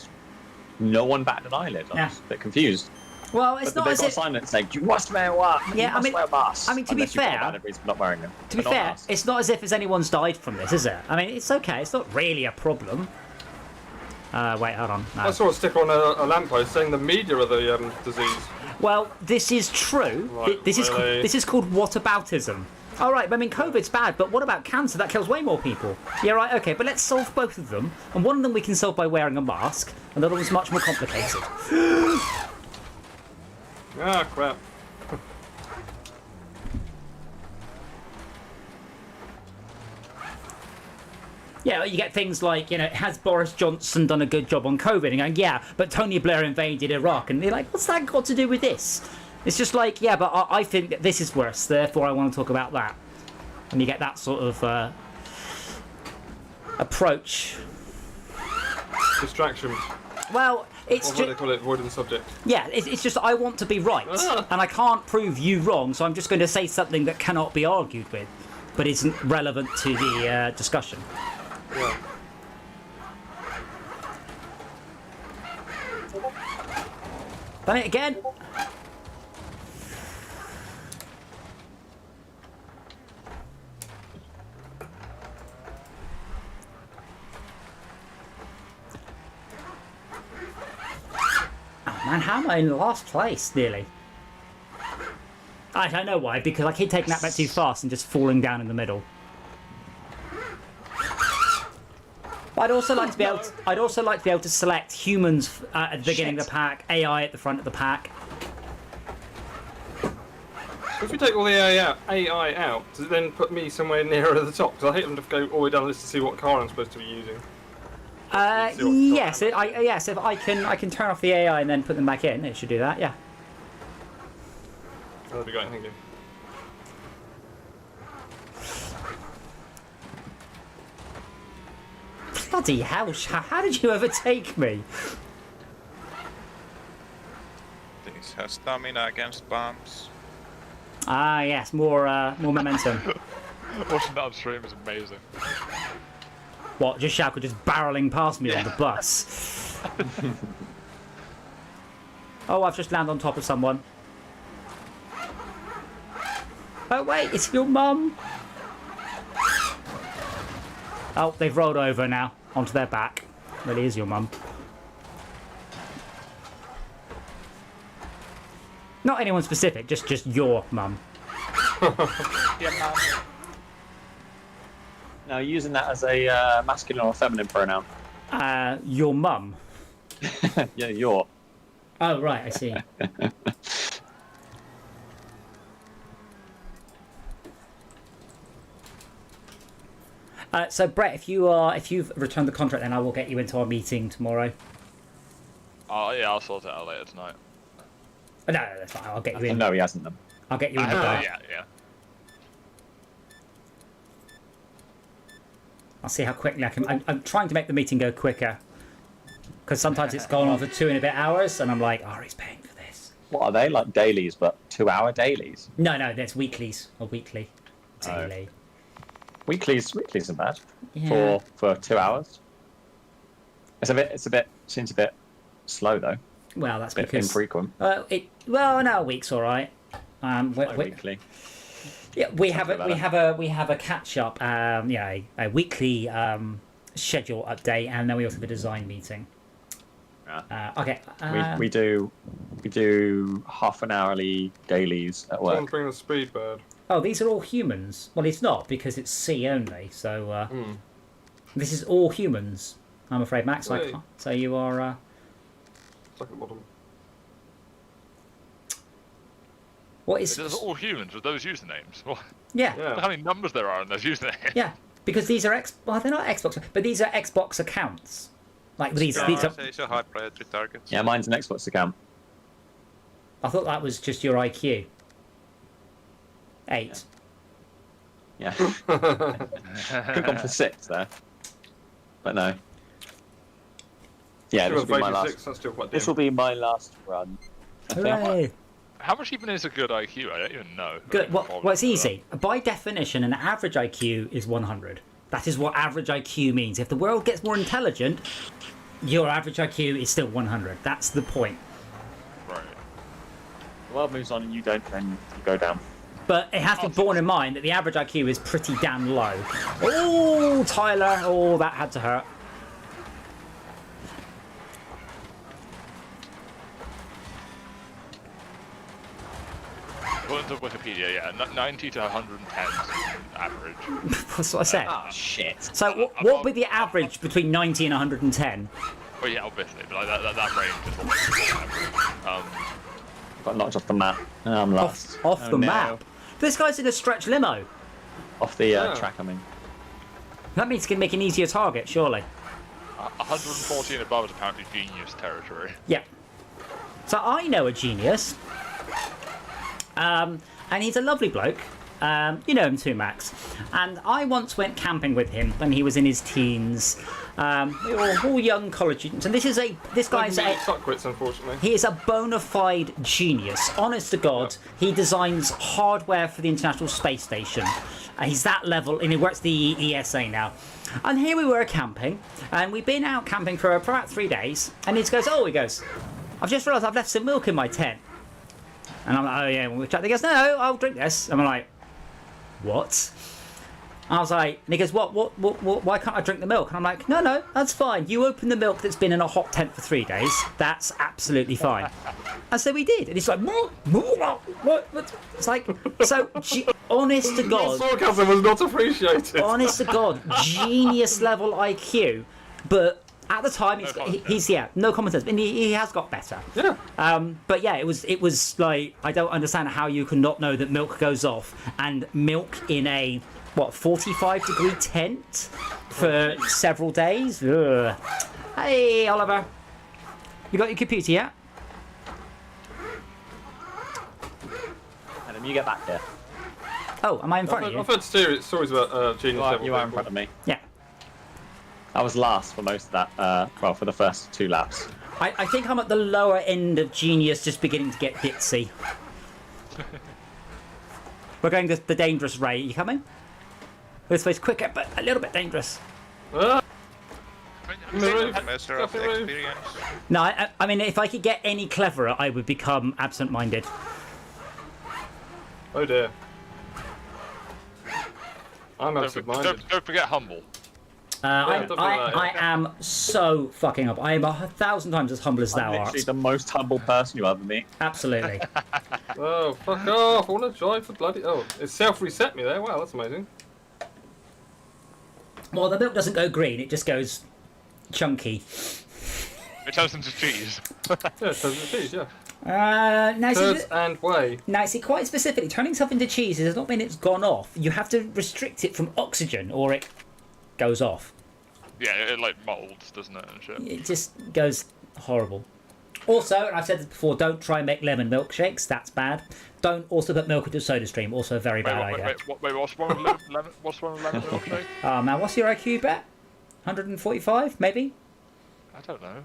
no one batted an eyelid. I was a bit confused. Well, it's but not they've as got a if... sign that saying, you must wear a mask. Yeah, you must wear a mask. I mean, to be fair... You've got a valid reason for not wearing them. To be fair, it's not as if anyone's died from this, is it? I mean, it's okay. It's not really a problem. Wait, hold on. No. I saw a sticker on a lamppost saying the media are the disease. Well, this is true. Right, this is called whataboutism. All right, I mean, COVID's bad, but what about cancer? That kills way more people. Yeah, right, okay, but let's solve both of them. And one of them we can solve by wearing a mask, and the other one's much more complicated. Ah, crap. Yeah, you get things like, has Boris Johnson done a good job on COVID? And going, yeah, but Tony Blair invaded Iraq. And they're like, what's that got to do with this? It's just like, yeah, but I think that this is worse, therefore I want to talk about that. And you get that sort of approach. Distraction. Well, it's Or what they call it, avoiding the subject. Yeah, it's just I want to be right. And I can't prove you wrong, so I'm just going to say something that cannot be argued with, but isn't relevant to the discussion. Yeah. Done it again. Oh man, how am I in last place, nearly? I don't know why, because I keep taking that bit too fast and just falling down in the middle. I'd also like to be able to, I'd also like to be able to select humans at the beginning of the pack, AI at the front of the pack. If we take all the AI out, does it then put me somewhere nearer the top? Because I hate them to go all the way down the list to see what car I'm supposed to be using. Yes, yes. If I can turn off the AI and then put them back in, it should do that. Yeah. That'd be great, thank you. Bloody hell! How did you overtake me? This has stamina against bombs. Ah, yes, more momentum. Watching that on stream is amazing. What? Just Shaco just barreling past me on the bus. Oh, I've just landed on top of someone. Oh wait, it's your mum. Oh, they've rolled over now onto their back. Really is your mum. Not anyone specific, just your mum. Yeah, man. Now, using that as a masculine or feminine pronoun. Your mum. Yeah, your. Oh right, I see. So Brett, if you've returned the contract, then I will get you into our meeting tomorrow. Oh yeah, I'll sort it out later tonight. No, that's fine. I'll get you in. No, he hasn't them. I'll get you in the bar. Yeah. I'll see how quickly I can. I'm trying to make the meeting go quicker, because sometimes it's gone on for 2 and a bit hours, and I'm like, oh, he's paying for this. What are they, like dailies, but 2-hour dailies? No, that's weeklies or weekly, daily. Weeklies isn't bad Yeah. for 2 hours. Seems a bit slow though. Well, that's A bit because infrequent. no, a week's all right. Weekly. Yeah, we have Something a catch up. A weekly schedule update, and then we also have a design meeting. Yeah. Okay. We do half an hourly dailies at Someone work. bring the speed bird. Oh, these are all humans. Well, it's not because it's C only. So this is all humans. I'm afraid, Max. I Wait. can't. So you are. Stuck at the bottom. What is? It's all humans with those usernames. What? Yeah. Yeah. How many numbers there are in those usernames? Yeah. Because these are Well, they're not Xbox, but these are Xbox accounts. Like these Yeah, are, it's a high priority target. Yeah, mine's an Xbox account. I thought that was just your IQ. 8. Yeah. Could have gone for 6 there. But no. Yeah, this will be my last. That's still quite This will be my last run. I think. Hooray! How much even is a good IQ? I don't even know. Good. Well, it's easy. By definition, an average IQ is 100. That is what average IQ means. If the world gets more intelligent, your average IQ is still 100. That's the point. Right. The world moves on and you don't, then you go down. But it has to be borne in mind that the average IQ is pretty damn low. Oh, Tyler! Oh, that had to hurt. According to Wikipedia, yeah, 90 to 110 is average. That's what I said. Oh, shit. So what would be the average between 90 and 110? Well, yeah, obviously, but like that range is what makes it average. Got knocked off the map. And I'm lost. Off Oh, the no. map. This guy's in a stretch limo. Off the Yeah. track, I mean. That means he can make an easier target, surely. 140 and above is apparently genius territory. Yeah. So I know a genius. And he's a lovely bloke. You know him too, Max. And I once went camping with him when he was in his teens. We were all young college students. And this guy's a... Fuckwits, unfortunately. He is a bona fide genius. Honest to God, he designs hardware for the International Space Station. He's that level, and he works the ESA now. And here we were camping, and we've been out camping for about 3 days. And he goes, I've just realised I've left some milk in my tent. And I'm like, oh yeah, we'll chat. He goes, no, I'll drink this. And I'm like, what? I was like, and he goes, what, why can't I drink the milk? And I'm like, no, that's fine. You open the milk that's been in a hot tent for 3 days. That's absolutely fine. And so we did. And he's like, what? It's like, so, honest to God. Sarcasm was not appreciated. Honest to God, genius level IQ. But at the time, he's no common sense. And he has got better. Yeah. But yeah, it was like, I don't understand how you can not know that milk goes off. And milk in a... 45-degree tent for several days? Ugh. Hey, Oliver. You got your computer yet? Adam, you get back here. Oh, am I in front of you? I've heard stories about genius level You are in people. front of me. Yeah. I was last for most of that, for the first 2 laps. I think I'm at the lower end of genius, just beginning to get ditzy. We're going the dangerous Ray. You coming? This way's quicker, but a little bit dangerous. Ah, Measure of experience. No, I mean, if I could get any cleverer, I would become absent-minded. oh dear. I'm absent-minded. Don't forget humble. I am so fucking up. I am 1,000 times as humble as thou I'm art. literally the most humble person you ever meet. Absolutely. Oh, fuck off. I want to drive for bloody... Oh, it self-reset me there. Wow, that's amazing. Well, the milk doesn't go green, it just goes chunky. It turns into cheese. Yeah, it turns into cheese, yeah. Turds and whey. Now, see, quite specifically, turning stuff into cheese does not mean it's gone off. You have to restrict it from oxygen or it goes off. Yeah, it like molds, doesn't it, and shit. It just goes horrible. Also, and I've said this before, don't try and make lemon milkshakes. That's bad. Don't also put milk into a soda stream. Also a very bad idea. Wait, what's wrong with lemon? What's wrong with lemon milkshake? Oh, man, what's your IQ bet? 145, maybe? I don't know.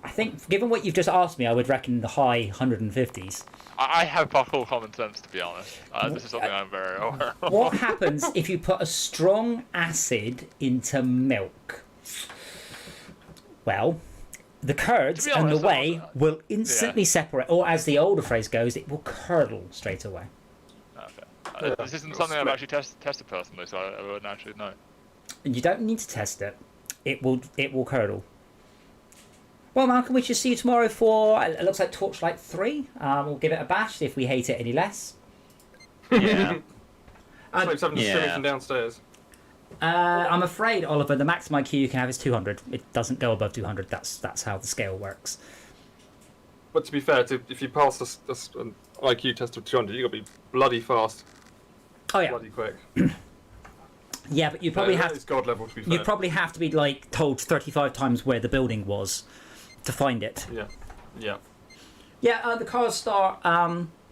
I think, given what you've just asked me, I would reckon the high 150s. I have fuck all common sense, to be honest. This is something I'm very aware of. What happens if you put a strong acid into milk? Well, the curds and the whey will instantly separate, or as the older phrase goes, it will curdle straight away. Okay. This isn't something I've actually tested personally, so I wouldn't actually know. And you don't need to test it. It will curdle. Well, Malcolm, we should see you tomorrow for, it looks like Torchlight 3. We'll give it a bash, see if we hate it any less. Yeah. It's having to stream it from downstairs. I'm afraid, Oliver, the maximum IQ you can have is 200. It doesn't go above 200. That's how the scale works. But to be fair, if you pass an IQ test of 200, you've got to be bloody fast. Oh, yeah. Bloody quick. Yeah, but you probably that have is god level, to be fair. you'd probably have to be like told 35 times where the building was to find it. Yeah. Yeah. Yeah, the cars start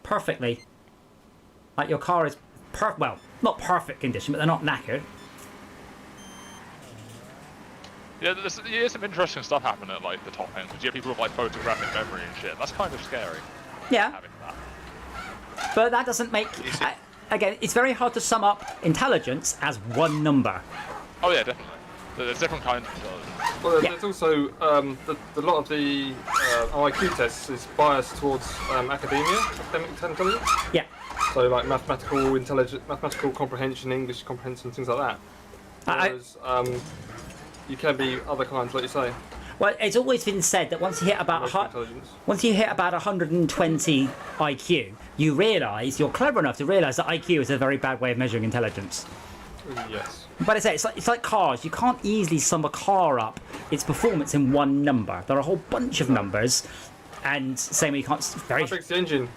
perfectly. Like your car is well, not perfect condition, but they're not knackered. Yeah, there's some interesting stuff happening at like the top end, because you have people with like photographic memory and shit. That's kind of scary. Yeah, Having that. but that doesn't make. Again, it's very hard to sum up intelligence as one number. Oh yeah, definitely. There's different kinds of intelligence. Well, Yeah. there's also a lot of the IQ tests is biased towards academic intelligence. Yeah. So like mathematical intelligence, mathematical comprehension, English comprehension, things like that. Whereas you can be other kinds, like you say. Well, it's always been said that once you hit about Emotional intelligence. 120 IQ, you realise you're clever enough to realise that IQ is a very bad way of measuring intelligence. Yes. But I say it's like cars. You can't easily sum a car up its performance in one number. There are a whole bunch of numbers, and same way you can't very. What fixed the engine?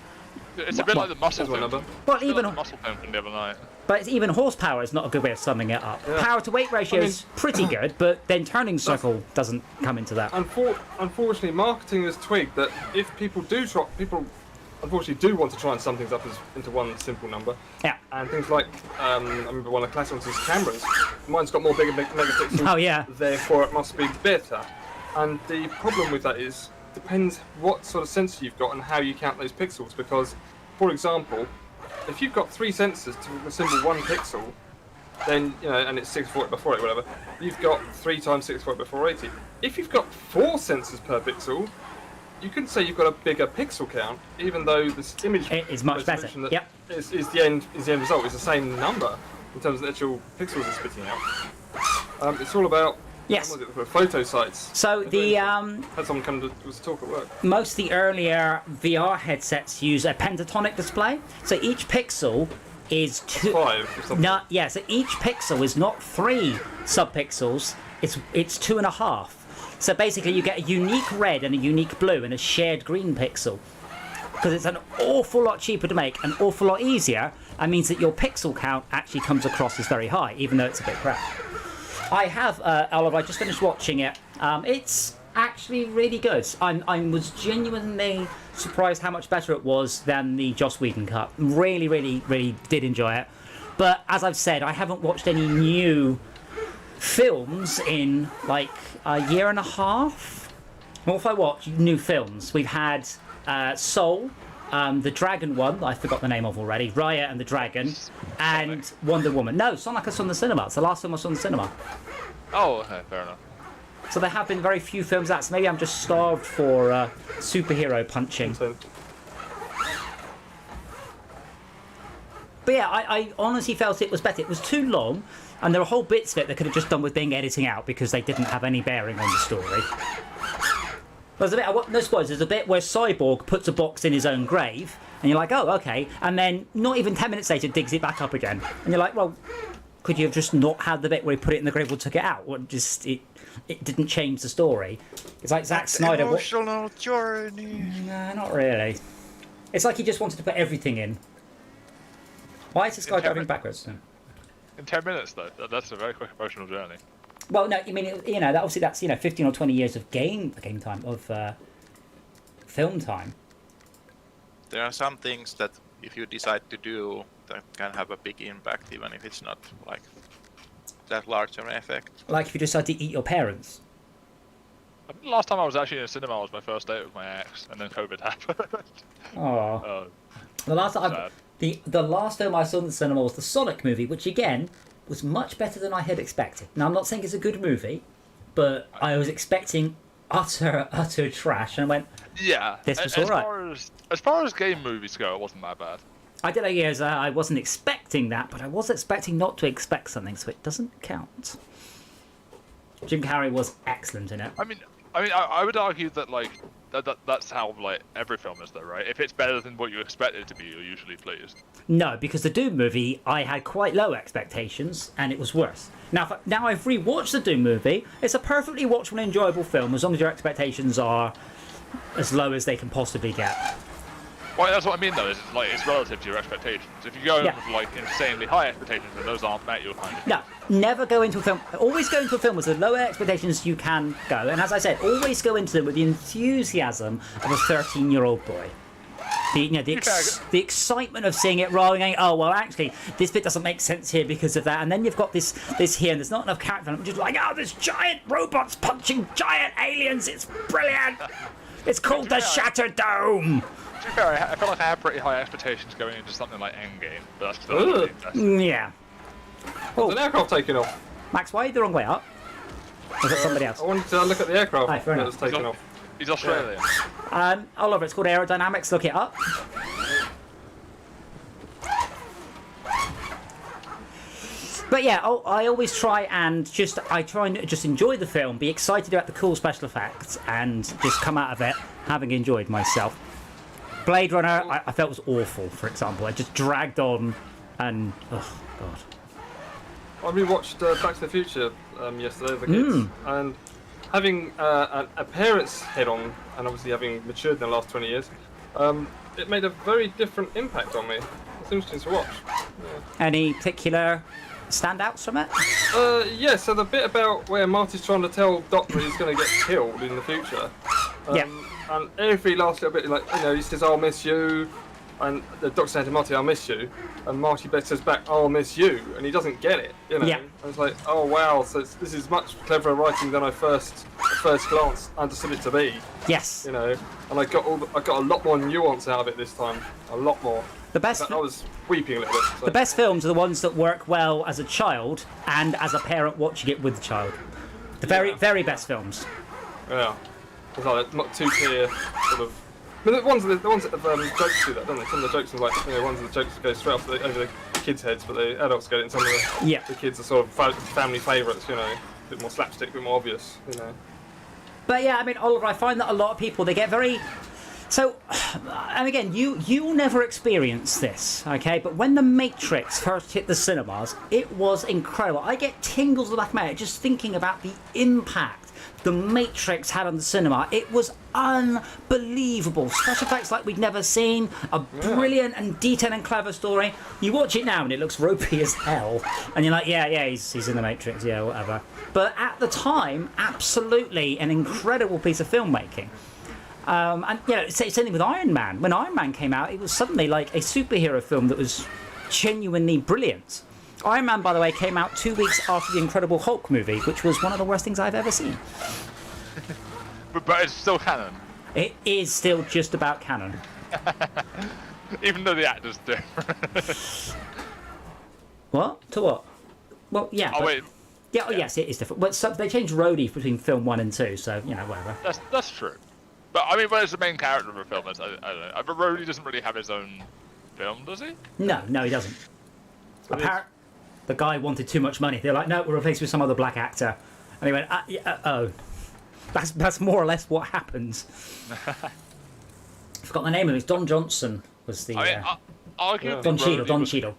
It's a bit like the muscle There's one film. number. Well, It's a bit even like the muscle film from the other night. but even horsepower is not a good way of summing it up. Yeah. Power to weight ratio is pretty good, but then turning circle doesn't come into that. Unfortunately, marketing has twigged that if people unfortunately do want to try and sum things up into one simple number. Yeah. And things like, I remember one of the classic ones is cameras. Mine's got more bigger megapixels. Oh yeah. Therefore, it must be better. And the problem with that is, depends what sort of sensor you've got and how you count those pixels. Because, for example, if you've got 3 sensors to assemble 1 pixel, then, and it's 640 by 480, whatever, you've got 3 times 640 by 480. If you've got 4 sensors per pixel, you could say you've got a bigger pixel count, even though this image It is much better. resolution that Yep. is the end result. It's the same number in terms of the actual pixels it's spitting out. It's all about Yes. what was it, the photo sites. So the Had someone come to talk at work. most of the earlier VR headsets use a pentatonic display. So each pixel is 2. 5 or something. No, yeah. So each pixel is not 3 subpixels. It's 2.5. So basically, you get a unique red and a unique blue and a shared green pixel. Because it's an awful lot cheaper to make, an awful lot easier, and means that your pixel count actually comes across as very high, even though it's a bit crap. I have, Oliver, I just finished watching it. It's actually really good. I was genuinely surprised how much better it was than the Joss Whedon cut. Really, really, really did enjoy it. But as I've said, I haven't watched any new films in like a year and a half. What if I watch new films? We've had Soul, the Dragon one, I forgot the name of already, Raya and the Dragon, and Wonder Woman. No, Sonic I saw in the cinema. It's the last film I saw in the cinema. Oh, okay, fair enough. So there have been very few films out, so maybe I'm just starved for superhero punching. So, But yeah, I honestly felt it was better. It was too long, and there were whole bits of it that could have just done with being editing out because they didn't have any bearing on the story. There's a bit, no spoilers, there's a bit where Cyborg puts a box in his own grave, and you're like, oh, okay, and then not even 10 minutes later digs it back up again. And you're like, well, could you have just not had the bit where he put it in the grave or took it out? Or just, it didn't change the story. It's like Zack Snyder. Emotional journey. Nah, not really. It's like he just wanted to put everything in. Why is this guy driving backwards? In 10 minutes, though, that's a very quick emotional journey. Well, no, I mean, obviously that's 15 or 20 years of game time of film time. There are some things that if you decide to do that can have a big impact, even if it's not like that large of an effect. Like if you decide to eat your parents. I think the last time I was actually in a cinema was my first date with my ex, and then COVID happened. Oh. The last sad. the last film I saw in the cinema was the Sonic movie, which again was much better than I had expected. Now I'm not saying it's a good movie, but I was expecting utter trash, and I went, Yeah, This was as alright. As far as game movies go, it wasn't that bad. I did years. I wasn't expecting that, but I was expecting not to expect something, so it doesn't count. Jim Carrey was excellent in it. I would argue that like that's how like every film is though, right? If it's better than what you expect it to be, you're usually pleased. No, because the Doom movie, I had quite low expectations, and it was worse. Now I've rewatched the Doom movie. It's a perfectly watchable and enjoyable film, as long as your expectations are as low as they can possibly get. Well, that's what I mean though. Is like it's relative to your expectations. If you go in with like insanely high expectations and those aren't met, you'll kind of. No, never go into a film. Always go into a film with the lower expectations you can go. And as I said, always go into them with the enthusiasm of a 13-year-old boy. The excitement of seeing it rather than going, oh, well, actually, this bit doesn't make sense here because of that. And then you've got this here, and there's not enough character. And I'm just like, oh, there's giant robots punching giant aliens. It's brilliant. It's called the Shattered Dome. To be fair, I feel like I have pretty high expectations going into something like Endgame, but that's still Yeah. There's an aircraft taking off. Max, why are you the wrong way up? Or is that somebody else? I wanted to look at the aircraft Aye, fair that enough. was taking off. He's Australian. Oliver, it's called aerodynamics. Look it up. But yeah, I always try and just enjoy the film, be excited about the cool special effects, and just come out of it having enjoyed myself. Blade Runner, I felt was awful. For example, I just dragged on, and oh god. I rewatched Back to the Future yesterday with the kids, and having a parent's head on, and obviously having matured in the last 20 years, it made a very different impact on me. It's interesting to watch. Yeah. Any particular standouts from it? Yeah, so the bit about where Marty's trying to tell Doctor he's going to get killed in the future. And every last little bit, like, you know, he says, I'll miss you. And the Doctor says to Marty, I'll miss you. And Marty says back, I'll miss you. And he doesn't get it, you know. Yeah. And it's like, oh wow, so this is much cleverer writing than I at first glance understood it to be. Yes. You know, and I got a lot more nuance out of it this time. A lot more. The best. I was weeping a little bit. So. The best films are the ones that work well as a child and as a parent watching it with the child. The very best films. Yeah. It's like not too clear, sort of. I mean, the ones that jokes do that, don't they? Some of the jokes are like, you know, ones of the jokes go straight off over the kids' heads, but the adults get it, and some of the kids are sort of family favourites, you know, a bit more slapstick, a bit more obvious, you know. But yeah, I mean, Oliver, I find that a lot of people, they get very... So, and again, you'll never experience this, okay? But when The Matrix first hit the cinemas, it was incredible. I get tingles in the back of my head just thinking about the impact The Matrix had on the cinema. It was unbelievable. Special effects like we'd never seen. A brilliant and detailed and clever story. You watch it now and it looks ropey as hell. And you're like, yeah, he's in The Matrix, yeah, whatever. But at the time, absolutely an incredible piece of filmmaking. And you know, same thing with Iron Man. When Iron Man came out, it was suddenly like a superhero film that was genuinely brilliant. Iron Man, by the way, came out 2 weeks after the Incredible Hulk movie, which was one of the worst things I've ever seen. But it's still canon. It is still just about canon. Even though the actor's different. What? To what? Well, yeah. Oh, wait. Yeah, oh, yes, it is different. But they changed Rhodey between film 1 and 2, so, you know, whatever. That's true. But, I mean, where's the main character of a film? I don't know. But Rhodey doesn't really have his own film, does he? No, he doesn't. The guy wanted too much money. They're like, no, we'll replace with some other black actor. And he went, oh. That's more or less what happens. I forgot the name of it. It's Don Johnson was the... arguably Don Cheadle.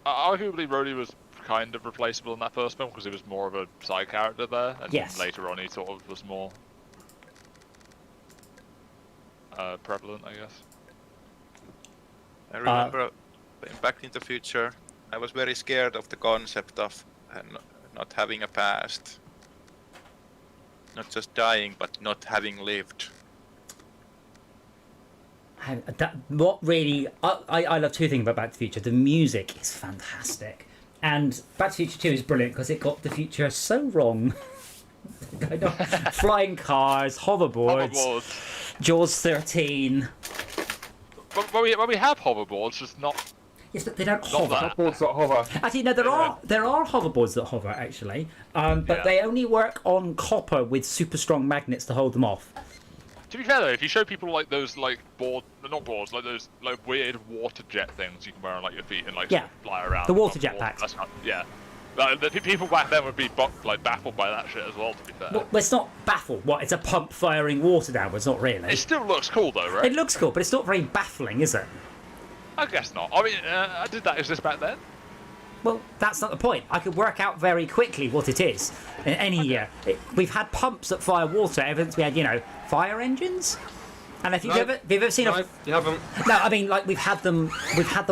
Arguably, Rhodey was kind of replaceable in that first film because he was more of a side character there. And later on, he sort of was more prevalent, I guess. I remember in Back in the Future, I was very scared of the concept of not having a past. Not just dying, but not having lived. What really... I love two things about Back to the Future. The music is fantastic. And Back to the Future 2 is brilliant because it got the future so wrong. Flying cars, hoverboards. Jaws 13. Well, we have hoverboards, just not... Yes, but they don't hover. Hoverboards that hover. Actually, no, there are hoverboards that hover, actually. But they only work on copper with super strong magnets to hold them off. To be fair though, if you show people like those like not boards, like those like weird water jet things you can wear on like your feet and like fly around. The water jet packs. That's not, the people back then would be baffled by that shit as well, to be fair. Well, it's not baffled. What? It's a pump firing water downwards, not really. It still looks cool though, right? It looks cool, but it's not very baffling, is it? I guess not. I mean, did that exist back then? Well, that's not the point. I could work out very quickly what it is in any year. We've had pumps that fire water ever since we had, fire engines. And if you've No. ever seen No, you haven't. no, I mean like we've had them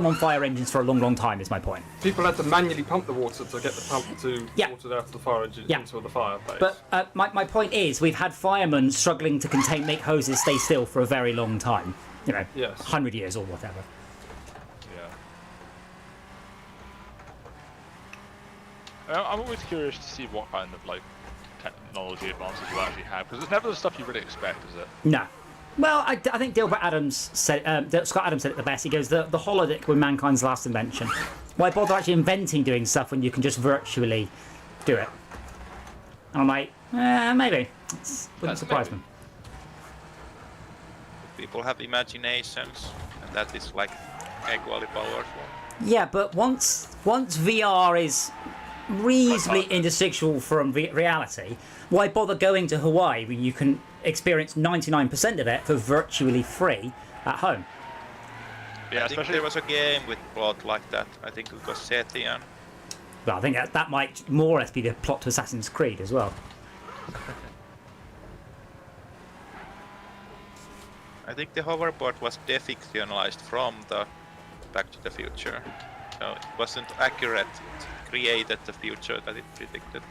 on fire engines for a long time. Is my point. People had to manually pump the water to get the pump to Yeah. water out of the fire engine Yeah. into the fireplace. But my point is, we've had firemen struggling to make hoses stay still for a very long time. You know, Yes. 100 years or whatever. Yeah. I'm always curious to see what kind of like technology advances you actually have, because it's never the stuff you really expect, is it? No. Well, I think Scott Adams said it the best. He goes, the holodeck was mankind's last invention. Why bother actually inventing doing stuff when you can just virtually do it? And I'm like, maybe. Wouldn't surprise me. People have imaginations, and that is like equally powerful. Yeah, but once VR is reasonably interstitial from reality, why bother going to Hawaii when you can experience 99% of it for virtually free at home? Yeah, I think there was a game with plot like that. I think it was Sethian. Well, I think that might more or less be the plot to Assassin's Creed as well. I think the hoverboard was defictionalized from the Back to the Future. So it wasn't accurate. It created the future that it predicted.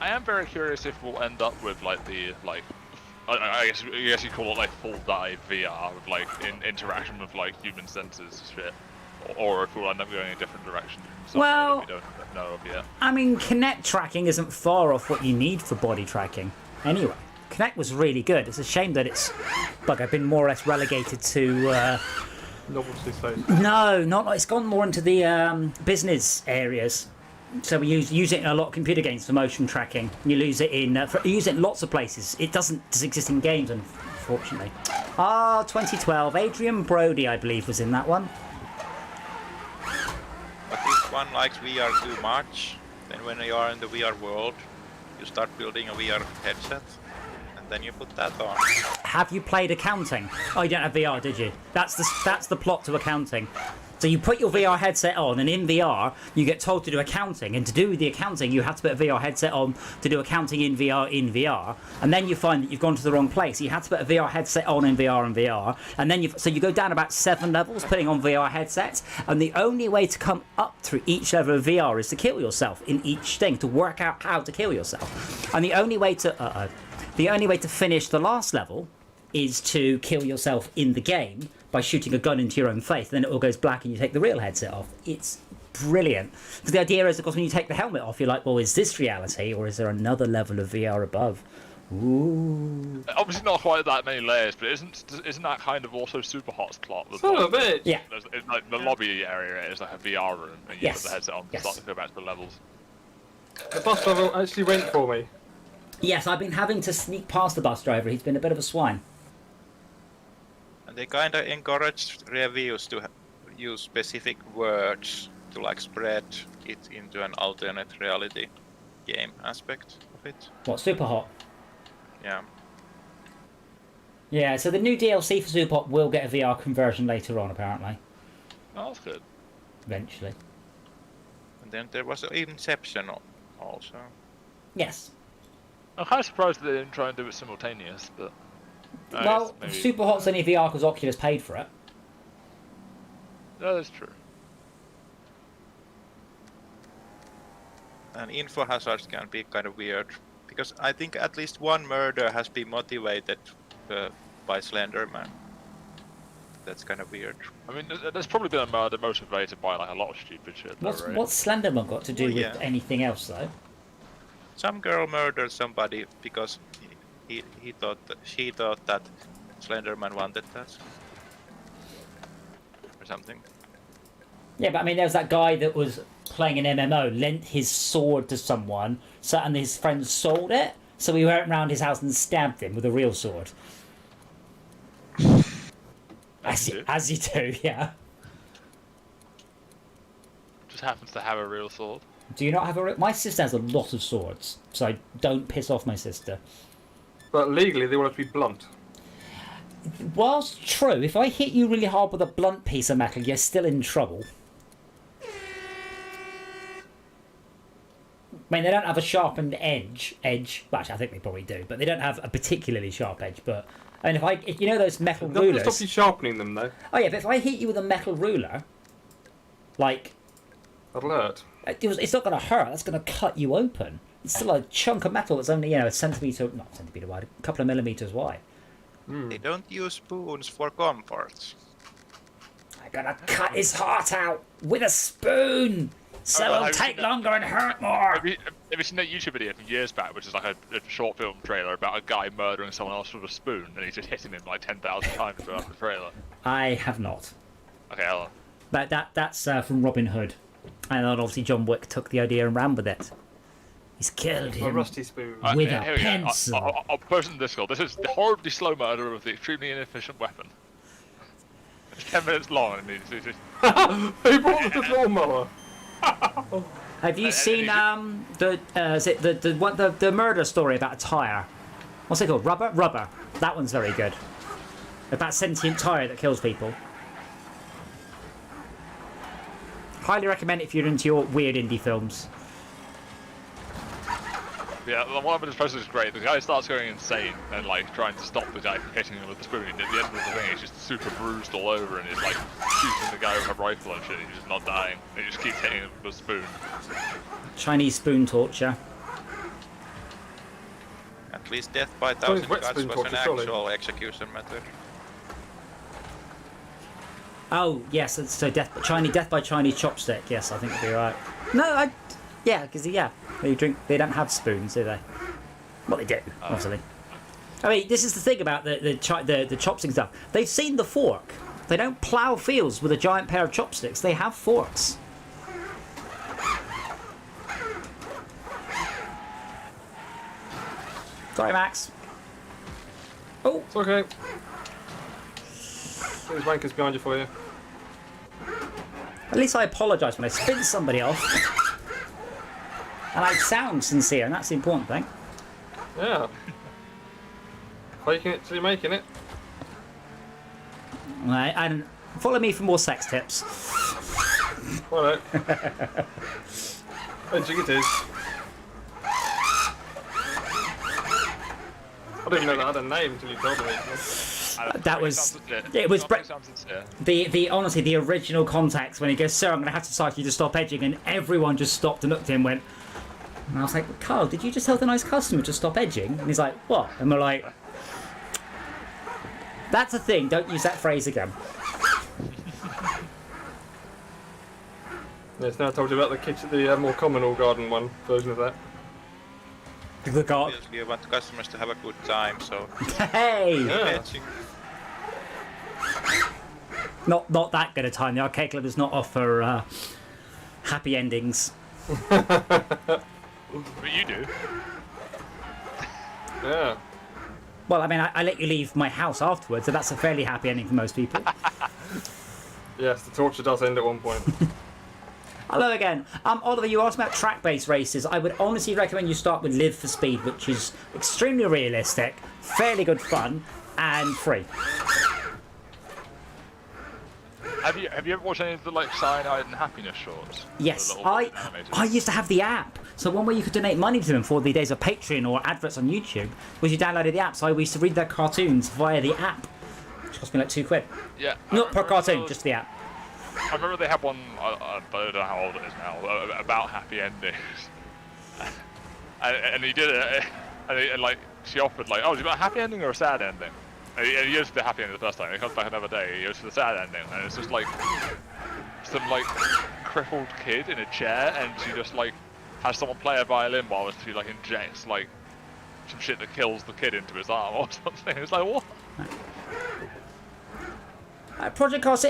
I am very curious if we'll end up with like I guess you call it like full dive VR with like interaction with like human sensors shit, or if we'll end up going in a different direction. Well, that we don't know of yet. I mean, Kinect tracking isn't far off what you need for body tracking. Anyway, Kinect was really good. It's a shame that it's been more or less relegated to. Novelty stage. No, not like it's gone more into the business areas. So we use it in a lot of computer games for motion tracking. You use it in lots of places. It doesn't exist in games, unfortunately. 2012. Adrian Brody, I believe, was in that one. But if one likes VR too much, then when you are in the VR world, you start building a VR headset, and then you put that on. Have you played accounting? Oh, you don't have VR, did you? That's the plot to accounting. So you put your VR headset on, and in VR, you get told to do accounting. And to do the accounting, you have to put a VR headset on to do accounting in VR. And then you find that you've gone to the wrong place. You had to put a VR headset on in VR. And then so you go down about 7 levels putting on VR headsets. And the only way to come up through each level of VR is to kill yourself in each thing, to work out how to kill yourself. And the only way to finish the last level is to kill yourself in the game by shooting a gun into your own face. Then it all goes black and you take the real headset off. It's brilliant. Because the idea is, of course, when you take the helmet off, you're like, well, is this reality or is there another level of VR above? Ooh. Obviously not quite that many layers, but isn't that kind of also super hot's plot? Son of a bitch! Yeah. It's like the lobby area is like a VR room, and you Yes. put the headset on and Yes. start to go back to the levels. The bus level actually went for me. Yes, I've been having to sneak past the bus driver. He's been a bit of a swine. And they kind of encouraged reviews to use specific words to like spread it into an alternate reality game aspect of it. What, Super Hot? Yeah. Yeah, so the new DLC for Super Hot will get a VR conversion later on, apparently. Oh, that's good. Eventually. And then there was Inception also. Yes. I'm kind of surprised that they didn't try and do it simultaneous, but... I Well, guess maybe... Super Hot's only VR because Oculus paid for it. No, that's true. And info hazards can be kind of weird, because I think at least one murder has been motivated by Slenderman. That's kind of weird. I mean, there's probably been a murder motivated by like a lot of stupid shit, though, right? What's Slenderman got to do Oh, yeah. with anything else, though? Some girl murdered somebody because she thought that Slenderman wanted that. Or something. Yeah, but I mean, there was that guy that was playing an MMO, lent his sword to someone, and his friends sold it, so he went round his house and stabbed him with a real sword. As you do, yeah. Just happens to have a real sword. Do you not have a real... My sister has a lot of swords, so don't piss off my sister. But legally, they all have to be blunt. Whilst true, if I hit you really hard with a blunt piece of metal, you're still in trouble. I mean, they don't have a sharpened edge. Well, actually, I think they probably do, but they don't have a particularly sharp edge, but And if you know those metal Nothing to rulers. stop you sharpening them though. Oh yeah, but if I hit you with a metal ruler, like That'll hurt. it's not going to hurt. That's going to cut you open. It's still a chunk of metal that's only a centimeter, not a centimeter wide, a couple of millimeters wide. They don't use spoons for comforts. I'm gonna cut his heart out with a spoon, so Oh, it'll have you take seen that? longer and hurt more. Have you seen that YouTube video from years back, which is like a short film trailer about a guy murdering someone else with a spoon, and he's just hitting him like 10,000 times throughout the trailer? I have not. Okay, hold on. That's from Robin Hood, and then obviously John Wick took the idea and ran with it. He's killed A him. rusty spoon. With here a we go. pencil. I'll post it in Discord. This is the horribly slow murder of the extremely inefficient weapon. It's 10 minutes long, and it's just... Who brought the lawnmower? Have you seen the murder story about a tire? What's it called? Rubber. That one's very good. About sentient tire that kills people. Highly recommend it if you're into your weird indie films. Yeah, the one I've just posted is great. The guy starts going insane and like trying to stop the guy from hitting him with the spoon. At the end of the thing, he's just super bruised all over and he's like shooting the guy with a rifle and shit. He's just not dying. He just keeps hitting him with a spoon. Chinese spoon torture. At least death by Well, 1,000 wet cuts spoon was an torture, surely. actual execution method. Oh yes, so death by Chinese chopstick. Yes, I think it'd be right. No, because they don't have spoons, do they? Well, they do, obviously. I mean, this is the thing about the chopstick stuff. They've seen the fork. They don't plough fields with a giant pair of chopsticks. They have forks. Sorry, Max. Oh, It's okay. There's wankers behind you for you. at least I apologise when I spin somebody off. And I sound sincere, and that's the important thing. Yeah. Faking it till you're making it. Right, and follow me for more sex tips. Righto. Edging it is. I didn't know that had a name until you told me. That was the honestly the original contacts when he goes, "Sir, I'm going to have to cite you to stop edging," and everyone just stopped and looked at him and went. And I was like, "Carl, did you just tell the nice customer to stop edging?" And he's like, "What?" And we're like, "That's a thing. Don't use that phrase again." Yes, now I told you about the kitchen, the more common all garden one version of that. The guard. Obviously, you want customers to have a good time, so Hey, Yeah. edging. not that good a time. The arcade club does not offer happy endings. But you do. Yeah. Well, I mean, I let you leave my house afterwards, so that's a fairly happy ending for most people. Yes, the torture does end at one point. Hello again. Oliver, you asked about track-based races. I would honestly recommend you start with Live for Speed, which is extremely realistic, fairly good fun, and free. Have you ever watched any of the like Cyanide and Happiness shorts? Yes, The little animated- I used to have the app. So one way you could donate money to them for the days of Patreon or adverts on YouTube was you downloaded the app. So I used to read their cartoons via the app, which cost me like £2. Yeah. Not per I cartoon, remember- just the app. I remember they had one. I don't know how old it is now. About happy endings. and he did it, and like she offered like, "Oh, do you want a happy ending or a sad ending?" And he goes for the happy ending the first time. He comes back another day. He goes for the sad ending, and it's just like some like crippled kid in a chair, and she just like has someone play a violin while she like injects like some shit that kills the kid into his arm or something. It's like what? Project Cars,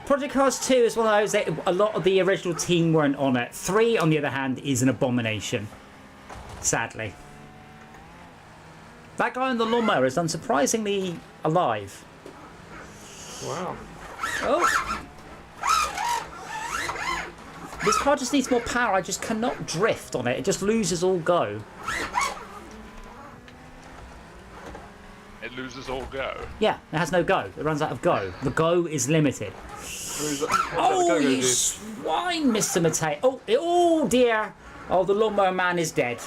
Project Cars 2 is one of those that a lot of the original team weren't on it. 3, on the other hand, is an abomination. Sadly. That guy on the lawnmower is unsurprisingly alive. Wow. Oh! This car just needs more power. I just cannot drift on it. It just loses all go. It loses all go. Yeah, it has no go. It runs out of go. The go is limited. Oh, you swine, Mr. Mateo. Oh dear. Oh, the lawnmower man is dead.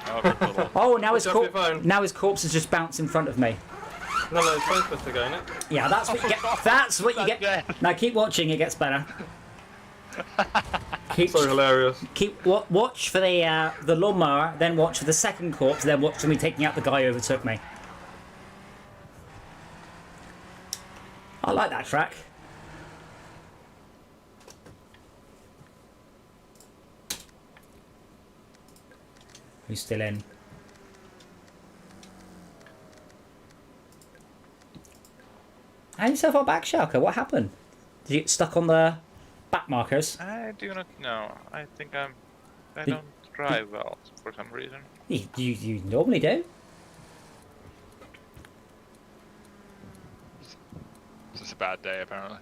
Oh, good little- Oh, now his Watch out for your phone. corpse has just bounced in front of me. No, it's supposed to go in it. Yeah, that's what you get. That's what you get. Now keep watching. It gets better. Keep, So hilarious. watch for the lawnmower, then watch for the second corpse, then watch for me taking out the guy who overtook me. I like that track. Who's still in? How are you so far back, Schalke? What happened? Did you get stuck on the back markers? I do not know. I think I don't drive well for some reason. You normally do. It's just a bad day, apparently.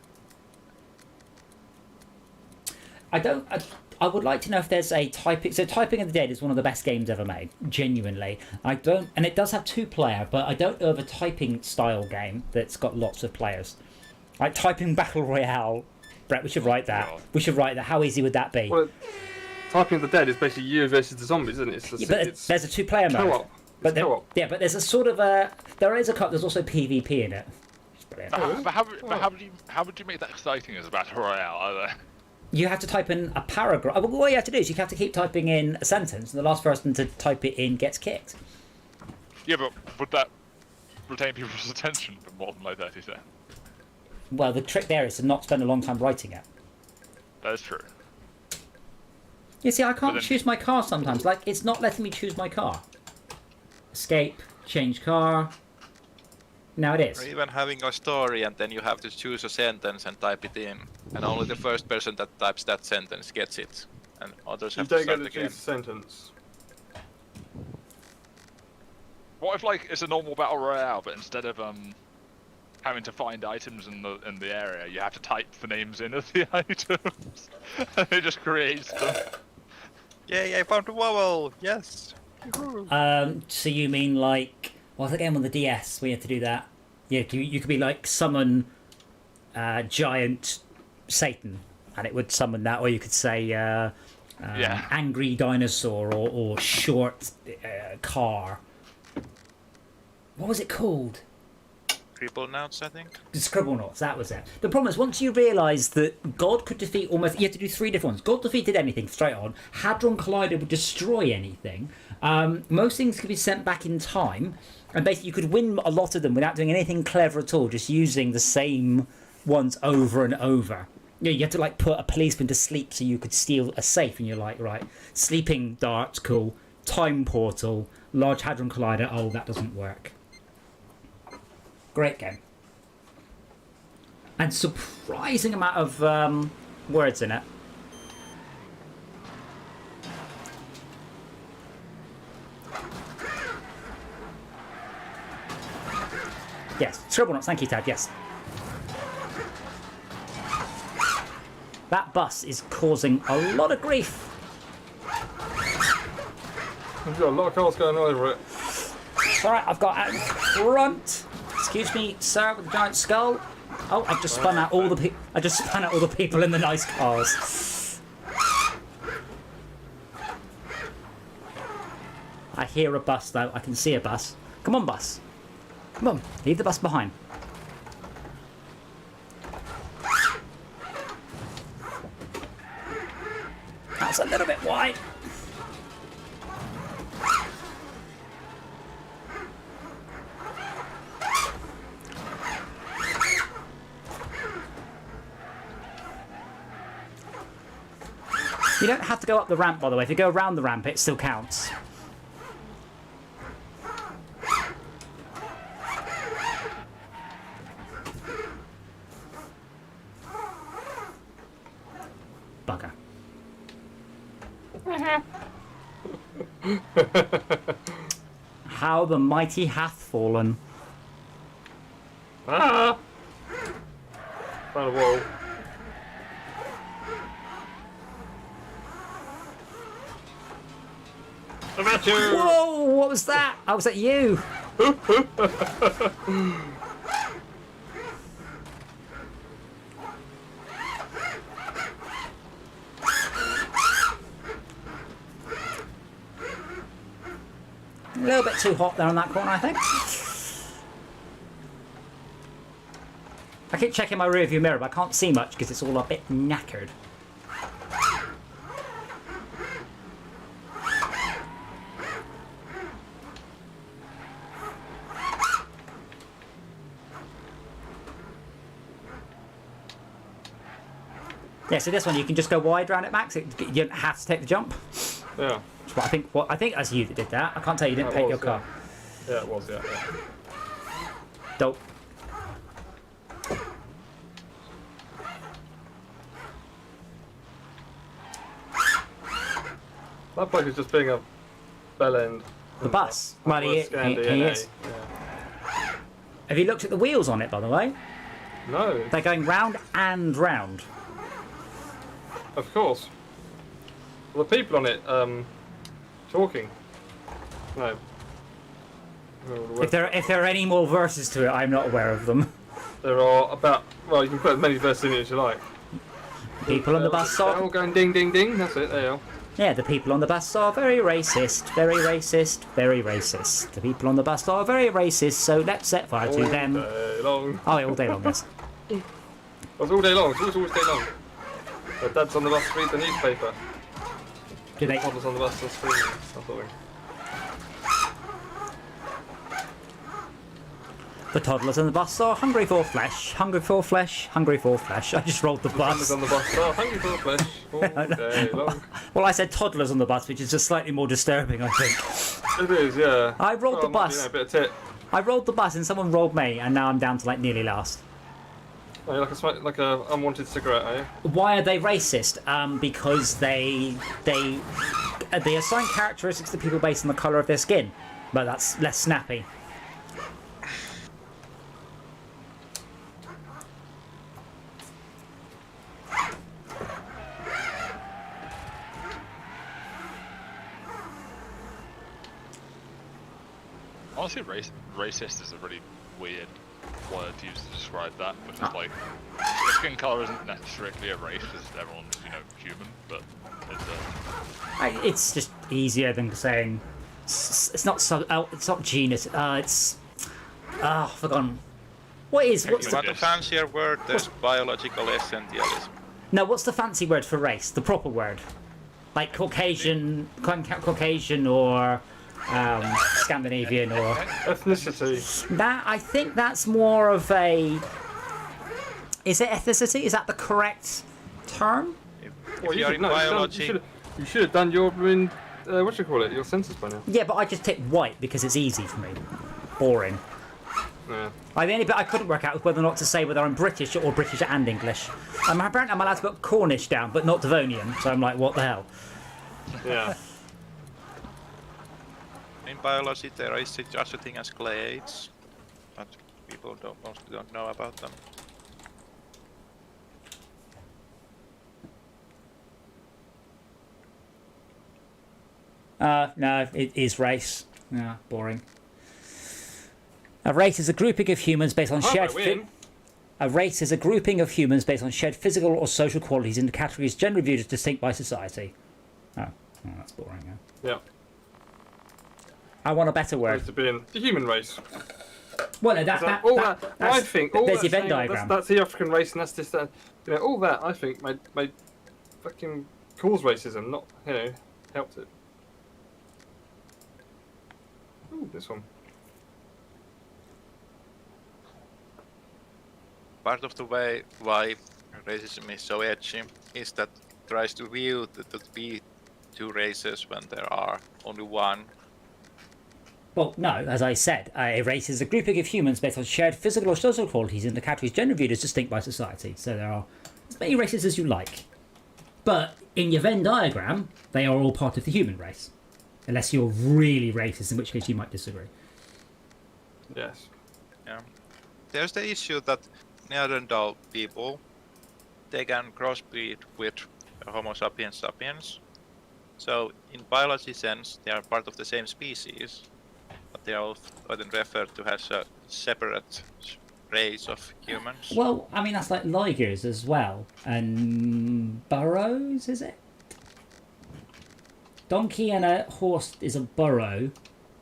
I would like to know if there's a typing. So Typing of the Dead is one of the best games ever made. Genuinely, I don't, and it does have 2-player, but I don't know of a typing style game that's got lots of players. Like Typing Battle Royale. Brett, we should write that. We should write that. How easy would that be? Well, Typing of the Dead is basically you versus the zombies, isn't it? Yeah, but there's a 2-player mode. Co-op. But co-op. yeah, but there's a sort of a. There is a co-op. There's also PvP in it. It's brilliant. But how would you make that exciting as a battle royale? Either? You have to type in a paragraph. What you have to do is you have to keep typing in a sentence, and the last person to type it in gets kicked. Yeah, but would that retain people's attention for more than like 30 seconds? Well, the trick there is to not spend a long time writing it. That is true. You see, I can't then- choose my car sometimes. Like, it's not letting me choose my car. Escape, change car. Now it is. Or even having a story and then you have to choose a sentence and type it in. And only the first person that types that sentence gets it. And others You have to don't start get to again. choose a sentence. What if like it's a normal battle royale, but instead of having to find items in the area, you have to type the names in of the items, and it just creates them. Yay, I found a vowel! Yes! So you mean like... What's the game on the DS where you have to do that? Yeah, you could be like, summon giant Satan, and it would summon that, or you could say angry dinosaur, or short car. What was it called? Cripple Nouns, I think. Scribble Knots, that was it. The problem is, once you realise that God could defeat almost... You have to do 3 different ones. God defeated anything straight on. Hadron Collider would destroy anything. Most things could be sent back in time. And basically, you could win a lot of them without doing anything clever at all, just using the same ones over and over. You know, you had to like put a policeman to sleep so you could steal a safe, and you're like, right, sleeping darts, cool. Time portal, large hadron collider, oh, that doesn't work. Great game. And surprising amount of words in it. Yes, Scribble Knots, thank you, Tad, yes. That bus is causing a lot of grief. We've got a lot of cars going over it. It's alright, I've got out in front. Excuse me, sir, with the giant skull. Oh, I've just spun out all the people. I just spun out all the people in the nice cars. I hear a bus, though. I can see a bus. Come on, bus. Come on, leave the bus behind. That's a little bit wide. You don't have to go up the ramp, by the way. If you go around the ramp, it still counts. Bugger. How the mighty hath fallen. Ah! Found a wall. About you! Whoa, what was that? Oh, was that you? A little bit too hot there on that corner, I think. I keep checking my rearview mirror, but I can't see much because it's all a bit knackered. Yeah, so this one you can just go wide round it, Max. You don't have to take the jump. Yeah. Which I think that's you that did that. I can't tell you didn't paint your car. Yeah, it was. Yeah. Dope. That bloke is just being a bell end. The bus. Well, he is. Yeah. Have you looked at the wheels on it, by the way? No, They're going round and round. of course. Well, the people on it, talking. No. If there are any more verses to it, I'm not aware of them. There are about, well, you can put as many verses in it as you like. People on the bus They're are. all going ding, ding, ding. That's it. There you are. Yeah, the people on the bus are very racist, very racist, very racist. The people on the bus are very racist, so let's set fire to them. All day long. Oh, all day long, yes. It's all day long. It's always day long. The dads on the bus read the newspaper. Do they? Toddlers on the bus are screaming. That sort of thing. The toddlers on the bus are hungry for flesh, hungry for flesh, hungry for flesh. I just rolled the Toddlers bus. on the bus are hungry for flesh all day long. Well, I said toddlers on the bus, which is just slightly more disturbing, I think. It is, yeah. I rolled the bus. You know, a bit of tit. I rolled the bus and someone rolled me, and now I'm down to like nearly last. Oh, you're like a unwanted cigarette, are you? Why are they racist? Because they assign characteristics to people based on the colour of their skin, but that's less snappy. Honestly, racist is a really weird word to use to describe that, because like skin color isn't necessarily a race, because everyone's human, but It's just easier than saying it's not it's not genus. It's I've forgotten. What's You the, want a fancier word? There's biological essentialism. no? What's the fancy word for race? The proper word, like Caucasian or Scandinavian or Ethnicity. that. I think that's more of a. Is it ethnicity? Is that the correct term? If you're in biology, you should have done your what do you call it? Your census by now. Yeah, but I just ticked white because it's easy for me. Boring. Yeah. The only bit I couldn't work out was whether or not to say whether I'm British or British and English. Apparently I'm allowed to put Cornish down, but not Devonian, so I'm like, what the hell? Yeah. in biology there is such a thing as clades, but people mostly don't know about them. No, it is race. Yeah, boring. A race is a grouping of humans based on shared. A race is a grouping of humans based on shared physical or social qualities into categories generally viewed as distinct by society. Oh, that's boring. Yeah. Yeah. I want a better word. Supposed to be in the human race. Well, I think all there's that the Venn saying, diagram. That's the African race, and that's just all that I think made fucking cause racism, not helped it. Ooh, this one. Part of the way why racism is so edgy is that it tries to view that there be two races when there are only one. Well, no, as I said, a race is a grouping of humans based on shared physical or social qualities in the categories generally viewed as distinct by society. So there are as many races as you like. But in your Venn diagram, they are all part of the human race. Unless you're really racist, in which case you might disagree. Yes. Yeah. There's the issue that Neanderthal people, they can crossbreed with Homo sapiens sapiens. So in biology sense, they are part of the same species, but they are often referred to as a separate race of humans. Well, I mean, that's like ligers as well. And burrows, is it? Donkey and a horse is a burrow,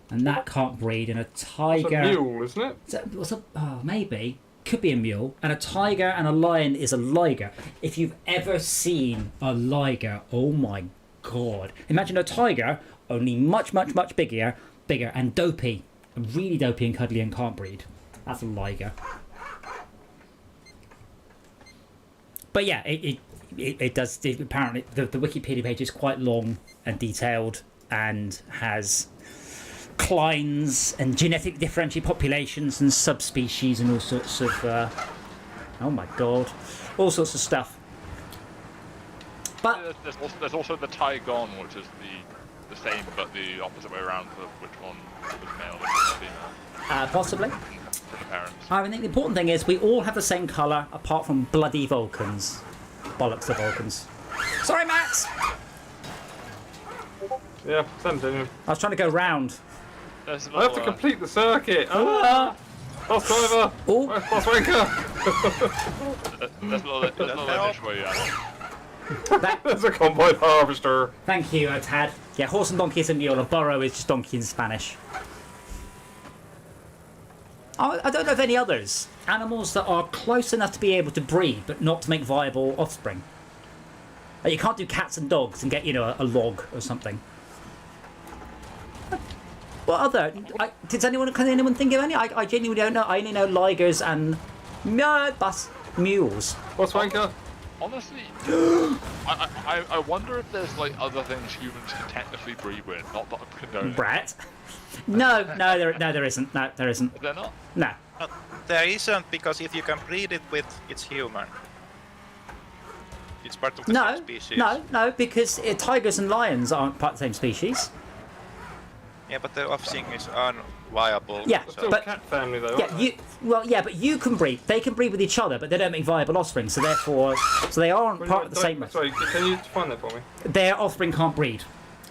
and that can't breed. And a tiger. It's a mule, isn't it? Oh, maybe. could be a mule, and a tiger and a lion is a liger. If you've ever seen a liger, oh my god! Imagine a tiger, only much bigger, and dopey, really dopey and cuddly and can't breed. That's a liger. But yeah, it does. Apparently, the Wikipedia page is quite long and detailed and has clines and genetic differentiated populations and subspecies and all sorts of oh my god, all sorts of stuff. But there's also the Tygon, which is the same but the opposite way around for which one was male and which was female. Possibly. For the parents. I think the important thing is we all have the same colour apart from bloody Vulcans. Bollocks the Vulcans. Sorry, Max. Yeah, same thing. I was trying to go round. I have to complete the circuit. Boss driver. Oh. Where's Boss Wanker? There's a little image for you. There's a combine harvester. Thank you, Tad. Yeah, horse and donkey is a mule. A burro is just donkey in Spanish. I don't know of any others. Animals that are close enough to be able to breed, but not to make viable offspring. Like, you can't do cats and dogs and get, a log or something. What other? Can anyone think of any? I genuinely don't know. I only know ligers and mules. Boss Wanker. Honestly, I wonder if there's like other things humans can technically breed with, not that I'm condoning. Brett? No, there isn't. No, there isn't. Is there not? No. There isn't, because if you can breed it with its human, it's part of the same species. No, because tigers and lions aren't part of the same species. Yeah, but the offspring is unviable. Yeah, so. but Cat family though. yeah, but you can breed. They can breed with each other, but they don't make viable offspring. So therefore, they aren't part of the same. Sorry, can you define that for me? Their offspring can't breed,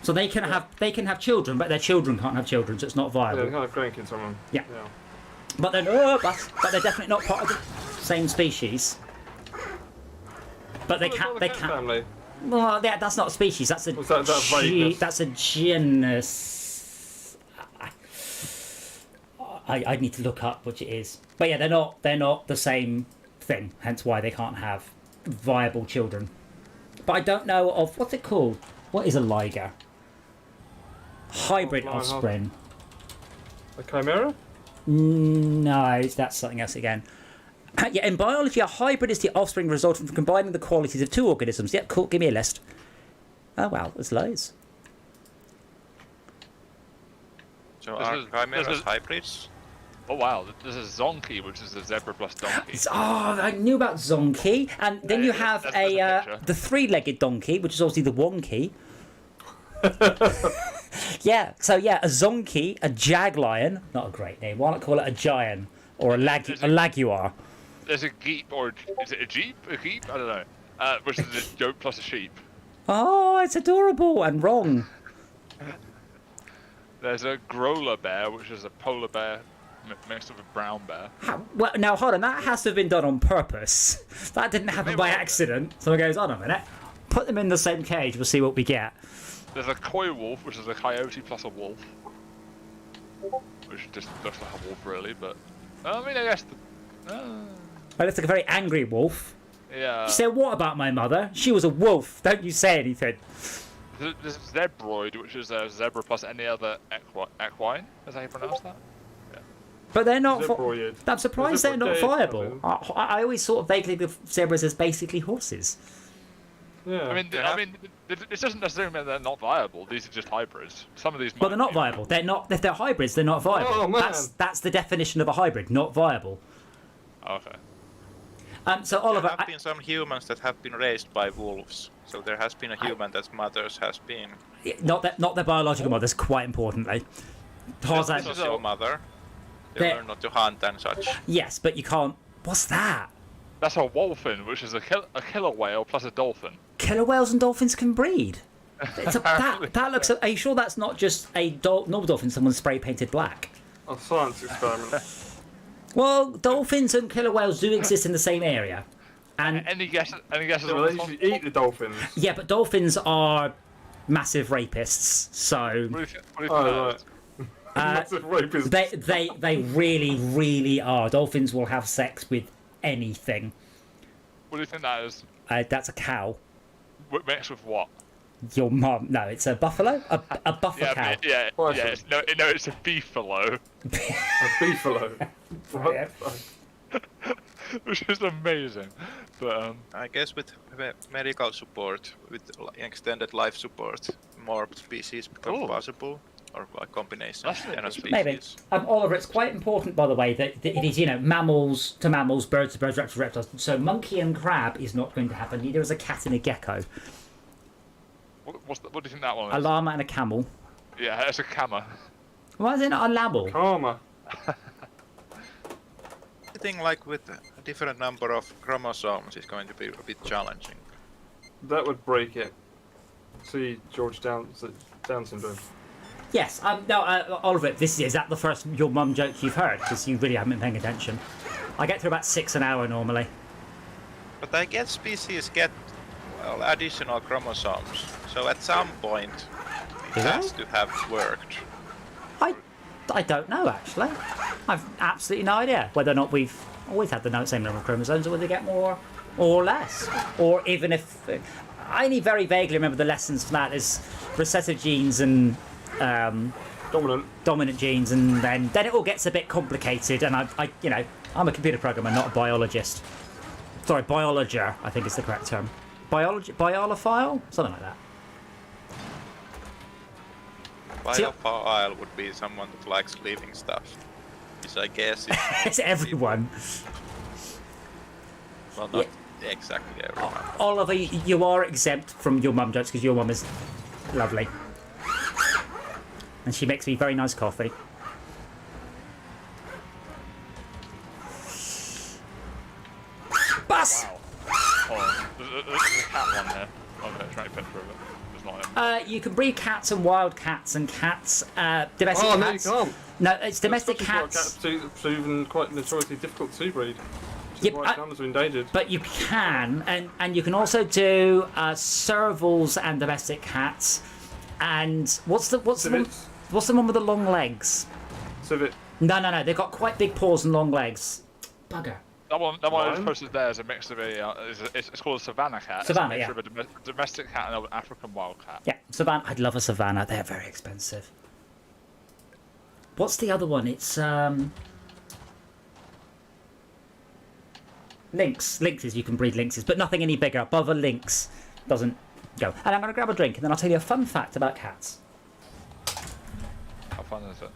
so they can have children, but their children can't have children, so it's not Yeah, viable. they can't have grandkids from them. Yeah. But they're definitely not part of the same species. But they can't. Cat family. Well, that's not a species. That's a vagueness? that's a genus. I need to look up which it is. But yeah, they're not the same thing. Hence why they can't have viable children. But I don't know of what's it called. What is a liger? Hybrid offspring. A chimera? No, that's something else again. Yeah, in biology, a hybrid is the offspring resulting from combining the qualities of two organisms. Yep, cool. Give me a list. Oh wow, there's loads. So are chimeras hybrids? Oh wow, there's a zonkey, which is a zebra plus donkey. Oh, I knew about zonkey. And then you have the three-legged donkey, which is obviously the wonky. Yeah, so yeah, a zonkey, a jag lion. Not a great name. Why not call it a giant or a laguar? There's a geep, or is it a jeep? A geep? I don't know. Which is a goat plus a sheep. Oh, it's adorable and wrong. There's a growler bear, which is a polar bear mixed with a brown bear. Well, now hold on, that has to have been done on purpose. That didn't happen by accident. Someone goes, hold on a minute, put them in the same cage, we'll see what we get. There's a coy wolf, which is a coyote plus a wolf. Which just looks like a wolf, really, but... I mean, I guess... Well, it's like a very angry wolf. Yeah. You say, what about my mother? She was a wolf, don't you say anything. There's zebroid, which is a zebra plus any other equine. Is that how you pronounce that? Yeah. But they're not... Zebroid. I'm surprised they're not viable. I always sort of vaguely think of zebras as basically horses. Yeah. I mean, it doesn't necessarily mean they're not viable. These are just hybrids. Some of these. Well, they're not viable. They're not. If they're hybrids, they're not viable. Oh, man. That's the definition of a hybrid, not viable. Okay. So Oliver, There have been some humans that have been raised by wolves. So there has been a human that's mothers has been. not their biological mothers. Quite importantly, Tarzan. This is your mother. They learn not to hunt and such. Yes, but you can't. What's that? That's a wolfin, which is a killer whale plus a dolphin. Killer whales and dolphins can breed. That looks. Are you sure that's not just a normal dolphin someone spray painted black? A science experiment. Well, dolphins and killer whales do exist in the same area. And Any guesses Yeah, on well, they this one? usually eat the dolphins. yeah, but dolphins are massive rapists, so What do you think? Oh, right. Massive rapist. They really, really are. Dolphins will have sex with anything. What do you think that is? That's a cow. Mixed with what? Your mum? No, it's a buffalo. A buffer Yeah, cow. yeah, Bison. yeah. No, it's a beefalo, A beefalo. Yeah. which is amazing. But I guess with medical support, with extended life support, more species become Ooh. possible, or like combinations That's of interesting. species. Maybe. Oliver, it's quite important, by the way, that it is, mammals to mammals, birds to birds, reptiles to reptiles. So monkey and crab is not going to happen. Neither is a cat and a gecko. what do you think that one is? A llama and a camel. Yeah, it's a camel. Why is it not a lamel? Karma. I think like with a different number of chromosomes is going to be a bit challenging. That would break it. See George Down syndrome. Yes. No, Oliver, is that the first your mum joke you've heard? Because you really haven't been paying attention. I get through about 6 an hour normally. But I guess species get additional chromosomes, so at some point it Do has they? to have worked. I don't know, actually. I've absolutely no idea whether or not we've always had the same number of chromosomes, or whether they get more or less. Or even if... I only very vaguely remember the lessons from that as recessive genes and dominant genes, and then it all gets a bit complicated, and I'm a computer programmer, not a biologist. Sorry, biologer, I think is the correct term. Biolophile? Something like that. Biophile would be someone that likes living stuff, which I guess is It's everyone. well, not exactly everyone. Oliver, you are exempt from your mum jokes because your mum is lovely. And she makes me very nice coffee. Bus! Wow. Oh, there's a cat one here. I'm going to try a picture of it. There's not him. You can breed cats and wild cats and cats, domestic Oh, no, you cats. can't. No, it's domestic Scottish cats. wild cats proven quite notoriously difficult to breed. Which Yep, is why cats are endangered. But you can, and you can also do servals and domestic cats. And what's the one? Civets. What's the one with the long legs? Civet. No. They've got quite big paws and long legs. Bugger. That one Lion? is posted there is a mix of it's called a savannah cat. Savannah, it's a mixture of a domestic cat and an African wild cat. Yeah, savannah. I'd love a savannah. They're very expensive. What's the other one? It's lynx. Lynxes. You can breed lynxes, but nothing any bigger. Above a lynx doesn't go. And I'm going to grab a drink, and then I'll tell you a fun fact about cats. How fun is it?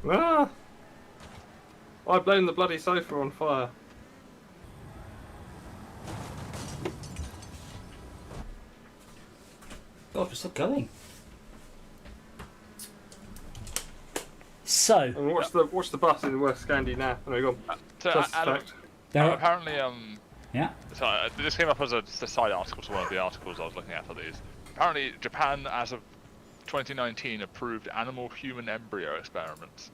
Ah! I blame the bloody sofa on fire. God, we're still going. So, And watch the bus in West Scandi now. There you go. So, Just Adam, fact. apparently, yeah. so this came up as a side article to one of the articles I was looking at for these. Apparently, Japan, as of 2019, approved animal-human embryo experiments.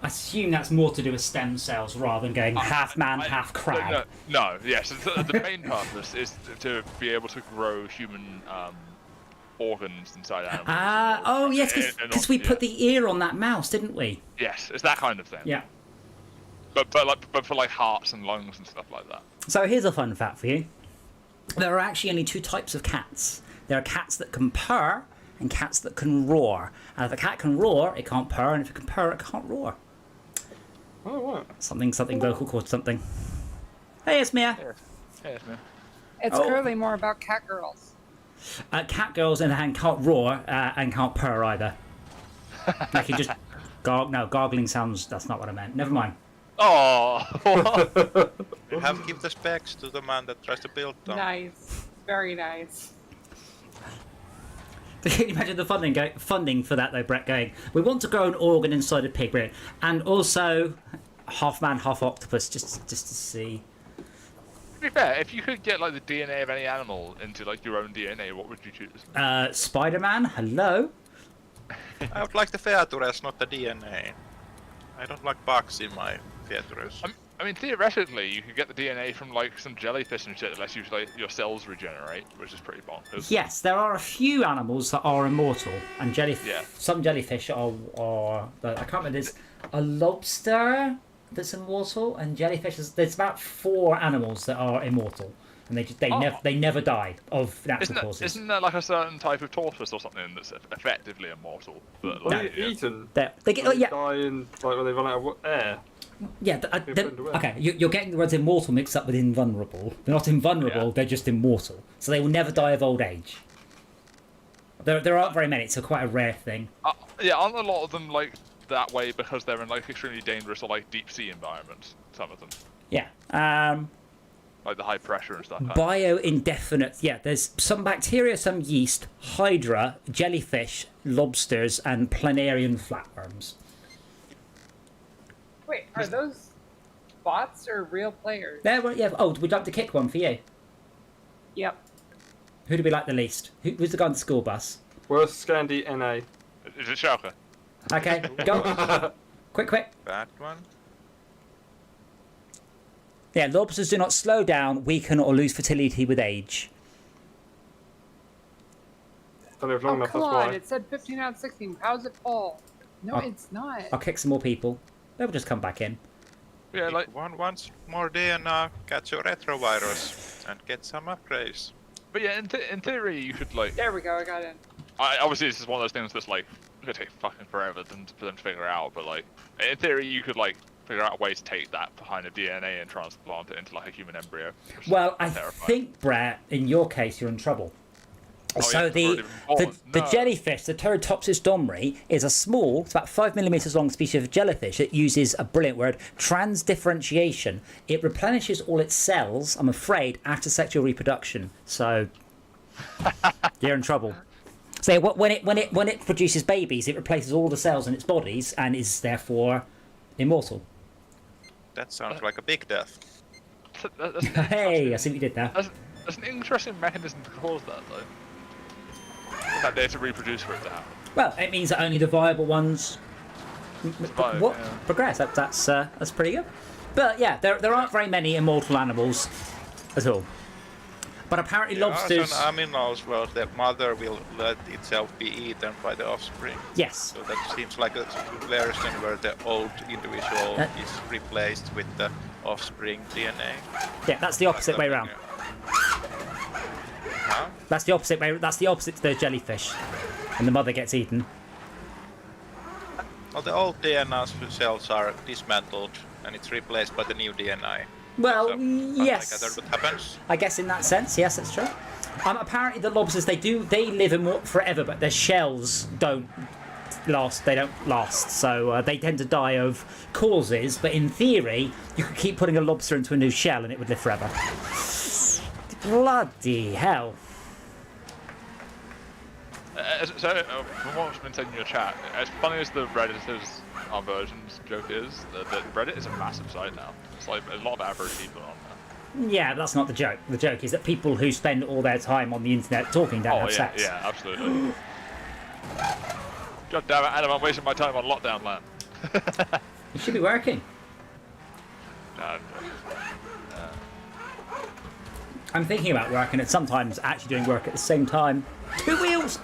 I assume that's more to do with stem cells rather than going half man, half crab. No, yes. The main purpose is to be able to grow human organs inside animals. Oh yes, because we put yeah. the ear on that mouse, didn't we? Yes, it's that kind of thing. Yeah. But for like hearts and lungs and stuff like that. So here's a fun fact for you. There are actually only two types of cats. There are cats that can purr and cats that can roar. And if a cat can roar, it can't purr, and if it can purr, it can't roar. Oh, what? Something vocal cord something. Hey, it's Mia. Yes, man. It's clearly more about cat girls. Cat girls in the hand can't roar and can't purr either. They can just gargling sounds. That's not what I meant. Never mind. Oh. You have to give the specs to the man that tries to build them. Nice. Very nice. Can you imagine the funding for that though, Brett? Going, we want to grow an organ inside a pig, Brett, and also half man, half octopus, just to see. To be fair, if you could get like the DNA of any animal into like your own DNA, what would you choose? Spider-Man. Hello. I would like the features, not the DNA. I don't like bugs in my features. I mean, theoretically, you could get the DNA from like some jellyfish and shit that lets you like your cells regenerate, which is pretty bonkers. Yes, there are a few animals that are immortal, and some jellyfish are. I can't remember. There's a lobster that's immortal, and jellyfish. There's about 4 animals that are immortal, and they never die of natural causes. Isn't there like a certain type of tortoise or something that's effectively immortal? But like, eaten. They get Die in, like when they run out of air. Yeah, okay, you're getting the words immortal mixed up with invulnerable. They're not invulnerable, they're just immortal. So they will never die of old age. There aren't very many, it's quite a rare thing. Yeah, aren't a lot of them like that way because they're in like extremely dangerous or like deep sea environments? Some of them. Yeah. Like the high pressure and stuff. Bio-indefinite. Yeah, there's some bacteria, some yeast, hydra, jellyfish, lobsters, and planarian flatworms. Wait, are those bots or real players? Yeah. Oh, we'd like to kick one for you. Yep. Who do we like the least? Who's the guy on the school bus? Worst Scandi NA. Is it Schalke? Okay, go. Quick. That one. Yeah, lobsters do not slow down, weaken, or lose fertility with age. Don't live long enough, come that's on, why. it said 15 out of 16. How's it fall? No, it's not. I'll kick some more people. They'll just come back in. Yeah, like If once more DNA, catch your retrovirus and get some upgrades. But yeah, in theory, you could like. There we go, I got in. Obviously, this is one of those things that's like gonna take fucking forever for them to figure out. But like, in theory, you could like figure out a way to take that behind the DNA and transplant it into like a human embryo. Well, I think, Brett, in your case, you're in trouble. So the jellyfish, the Turritopsis domri, is a small, it's about 5 millimeters long species of jellyfish that uses a brilliant word, transdifferentiation. It replenishes all its cells, I'm afraid, after sexual reproduction. So you're in trouble. So when it produces babies, it replaces all the cells in its bodies and is therefore immortal. That sounds like a big death. Hey, I see what you did there. That's an interesting mechanism to cause that, though. That they have to reproduce for it to happen. Well, it means that only the viable ones progress. That's pretty good. But yeah, there aren't very many immortal animals at all. But apparently lobsters. Some aminals, well, the mother will let itself be eaten by the offspring. Yes. So that seems like a version where the old individual is replaced with the offspring DNA. Yeah, that's the opposite way around. Huh? That's the opposite way. That's the opposite to the jellyfish, and the mother gets eaten. Well, the old DNA cells are dismantled, and it's replaced by the new DNA. Well, So, yes. Like that's what happens. I guess in that sense, yes, that's true. Apparently, the lobsters they live forever, but their shells don't last. They don't last, so they tend to die of causes. But in theory, you could keep putting a lobster into a new shell, and it would live forever. Bloody hell. From what's been said in your chat, as funny as the Redditors our versions joke is, that Reddit is a massive site now. It's like a lot of average people on there. Yeah, that's not the joke. The joke is that people who spend all their time on the internet talking don't have sex. Yeah, absolutely. God damn it, Adam, I'm wasting my time on LockDown LAN. You should be working. No, I'm thinking about working and sometimes actually doing work at the same time. 2 wheels!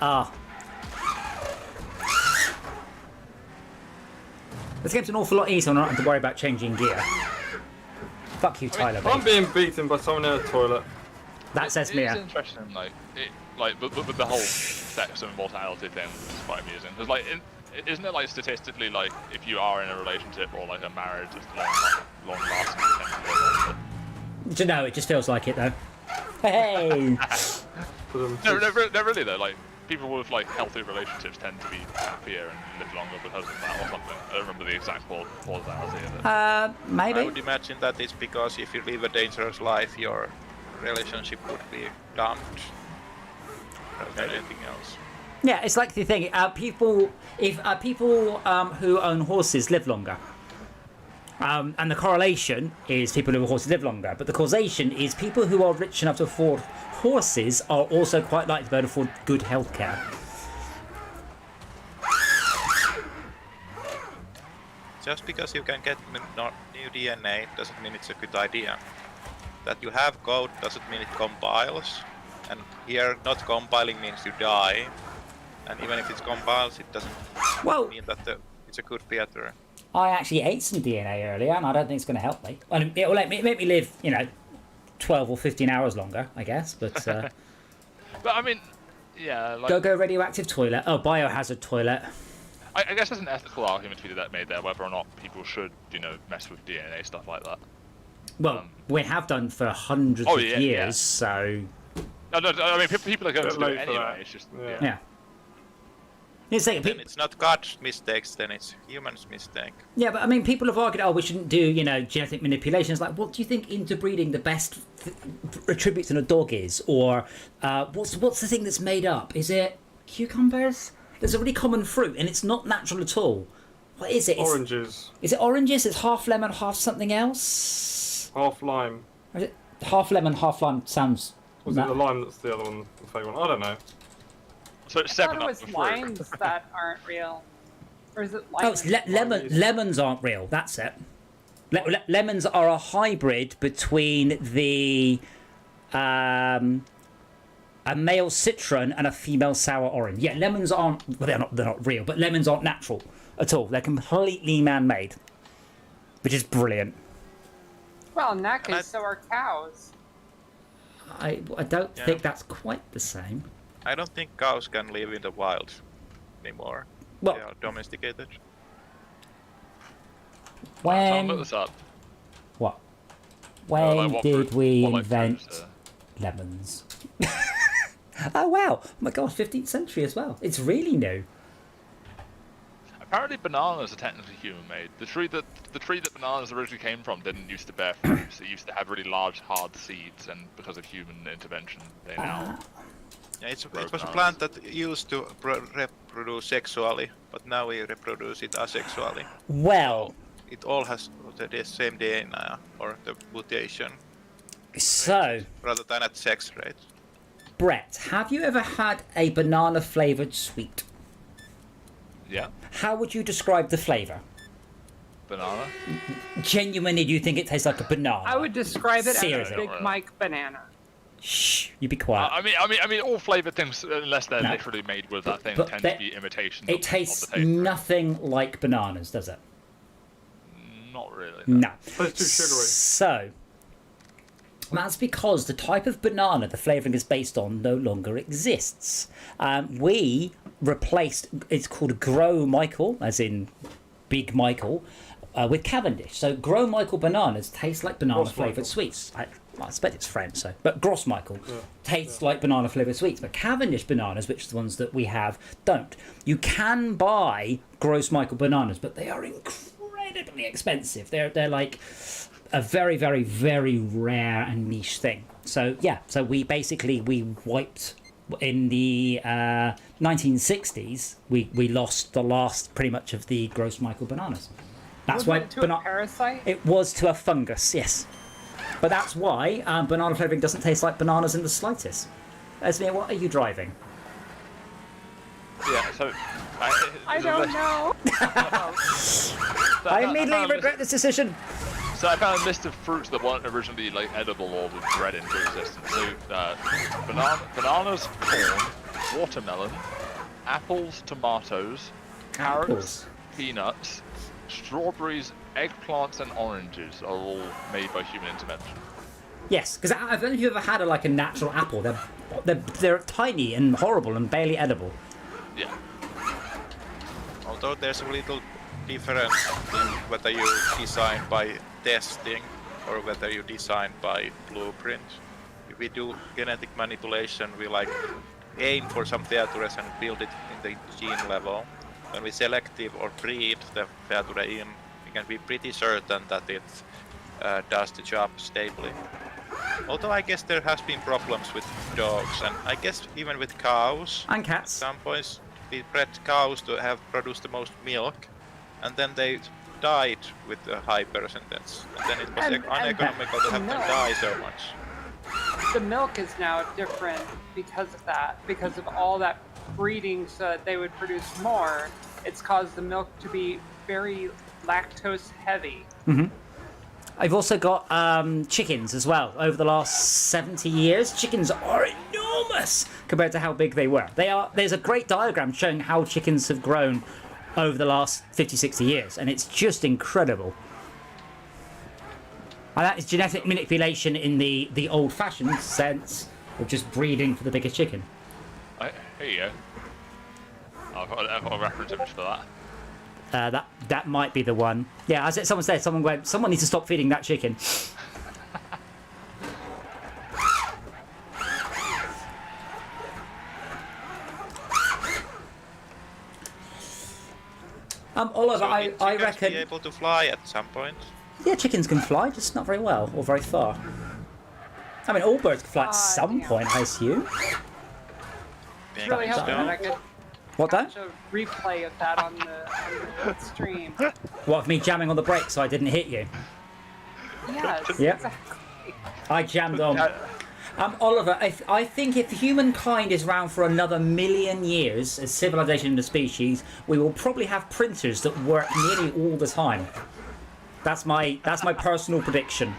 This game's an awful lot easier when I don't have to worry about changing gear. Fuck you, Tyler. I'm being beaten by someone in a toilet. That says me. It's interesting, with the whole sex and mortality thing, it's quite amusing. Because, isn't it, statistically, if you are in a relationship or, a marriage that's long-lasting, Do you know, it just feels like it, though. Hey! No, really, though. People with, healthy relationships tend to be happier and live longer because of that or something. don't remember the exact causality of it. I Maybe. would imagine that it's because if you live a dangerous life, your relationship would be dumped rather than anything else. Yeah, it's like the thing. People who own horses live longer. And the correlation is people who own horses live longer, but the causation is people who are rich enough to afford horses are also quite likely to be able to afford good healthcare. Just because you can get new DNA doesn't mean it's a good idea. That you have code doesn't mean it compiles, and here not compiling means you die. And even if it compiles, it doesn't mean that it's a good theater. I actually ate some DNA earlier, and I don't think it's going to help me. And it will make me live, 12 or 15 hours longer, I guess. But But I mean, yeah. Like, go radioactive toilet. Oh, biohazard toilet. I guess there's an ethical argument to be made there, whether or not people should, mess with DNA stuff like that. Well, we have done for hundreds of years, so. No, I mean people are going to do it anyway. that. It's just Yeah. Then it's not God's mistakes, then it's humans' mistake. Yeah, but I mean, people have argued, we shouldn't do, genetic manipulation. It's like, what do you think interbreeding the best attributes in a dog is? Or what's the thing that's made up? Is it cucumbers? There's a really common fruit, and it's not natural at all. What is it? Oranges. Is it oranges? It's half lemon, half something else? Half lime. Or is it half lemon, half lime sounds... Was it the lime that's the other one, the fake one? I don't know. So it's I thought 7 it up was for fruit. limes that aren't real. Or is it Oh, limes? it's lemons aren't real. That's it. Lemons are a hybrid between a male citron and a female sour orange. Yeah, lemons aren't. Well, they're not real, but lemons aren't natural at all. They're completely man-made, which is brilliant. Well, in that case, so are cows. I don't think that's quite the same. I don't think cows can live in the wild anymore. Well, They are domesticated. when Look this up. what? When what did fruit- we what, like, invent fruits, lemons? Oh wow! Oh my god, 15th century as well. It's really new. Apparently bananas are technically human-made. The tree that bananas originally came from didn't used to bear fruits. It used to have really large, hard seeds, and because of human intervention, they now. Yeah, it was bananas. a plant that used to reproduce sexually, but now we reproduce it asexually. Well, It all has the same DNA or the mutation so rather than at sex rate. Brett, have you ever had a banana-flavored sweet? Yeah, How would you describe the flavour? banana. Genuinely, do you think it tastes like a banana? I would describe it Seriously. as a Big Mike banana. Shh, you be quiet. I mean, all flavored things, unless they're No. literally made with that thing, But tend they- to be imitations. It tastes of the taste. nothing like bananas, does it? Not really. No. So it's too sugary. So, that's because the type of banana the flavouring is based on no longer exists. We replaced, it's called Grow Michael, as in Big Michael, with Cavendish. So Grow Michael bananas taste like banana flavoured Michael. sweets. I expect it's French, so. But Gross Michael tastes like banana flavoured sweets. But Cavendish bananas, which are the ones that we have, don't. You can buy Gross Michael bananas, but they are incredibly expensive. They're like a very, very, very rare and niche thing. So yeah, so we wiped in the 1960s. We lost the last pretty much of the Gross Michael bananas. That's why Was it to a parasite? it was to a fungus, yes. But that's why banana flavouring doesn't taste like bananas in the slightest. Esme, what are you driving? Yeah, so. I don't know. I immediately regret this decision. So I found a list of fruits that weren't originally like edible or were bred into existence. So bananas, corn, watermelon, apples, tomatoes, carrots, Apples. peanuts, strawberries, eggplants, and oranges are all made by human intervention. Yes, because I don't know if you've ever had a natural apple. They're tiny and horrible and barely edible. Yeah. Although there's a little difference in whether you design by testing or whether you design by blueprint. If we do genetic manipulation, we aim for some features and build it in the gene level. when we selective or breed the feature in, we can be pretty certain that it does the job stably. Although I guess there has been problems with dogs, and I guess even with cows. And At cats. some points, we bred cows to have produced the most milk, and then they died with a high percentage. And then it was uneconomical to have them die so much. The milk is now different because of that, because of all that breeding so that they would produce more. It's caused the milk to be very lactose heavy. I've also got chickens as well. Over the last 70 years, chickens are enormous compared to how big they were. There's a great diagram showing how chickens have grown over the last 50, 60 years, and it's just incredible. And that is genetic manipulation in the old-fashioned sense of just breeding for the biggest chicken. Here you go. I've got a reference image for that. That might be the one. Yeah, as someone said, someone needs to stop feeding that chicken. Oliver, So I chickens reckon. be able to fly at some point. Yeah, chickens can fly, just not very well or very far. I mean, all birds can fly at some point, I assume. It's really helpful that I could What, Dan? catch a replay of that on the stream. What, of me jamming on the brake so I didn't hit you? Yes, Yeah. exactly. I jammed on. Oliver, I think if humankind is around for another 1,000,000 years as civilization and a species, we will probably have printers that work nearly all the time. That's my personal prediction.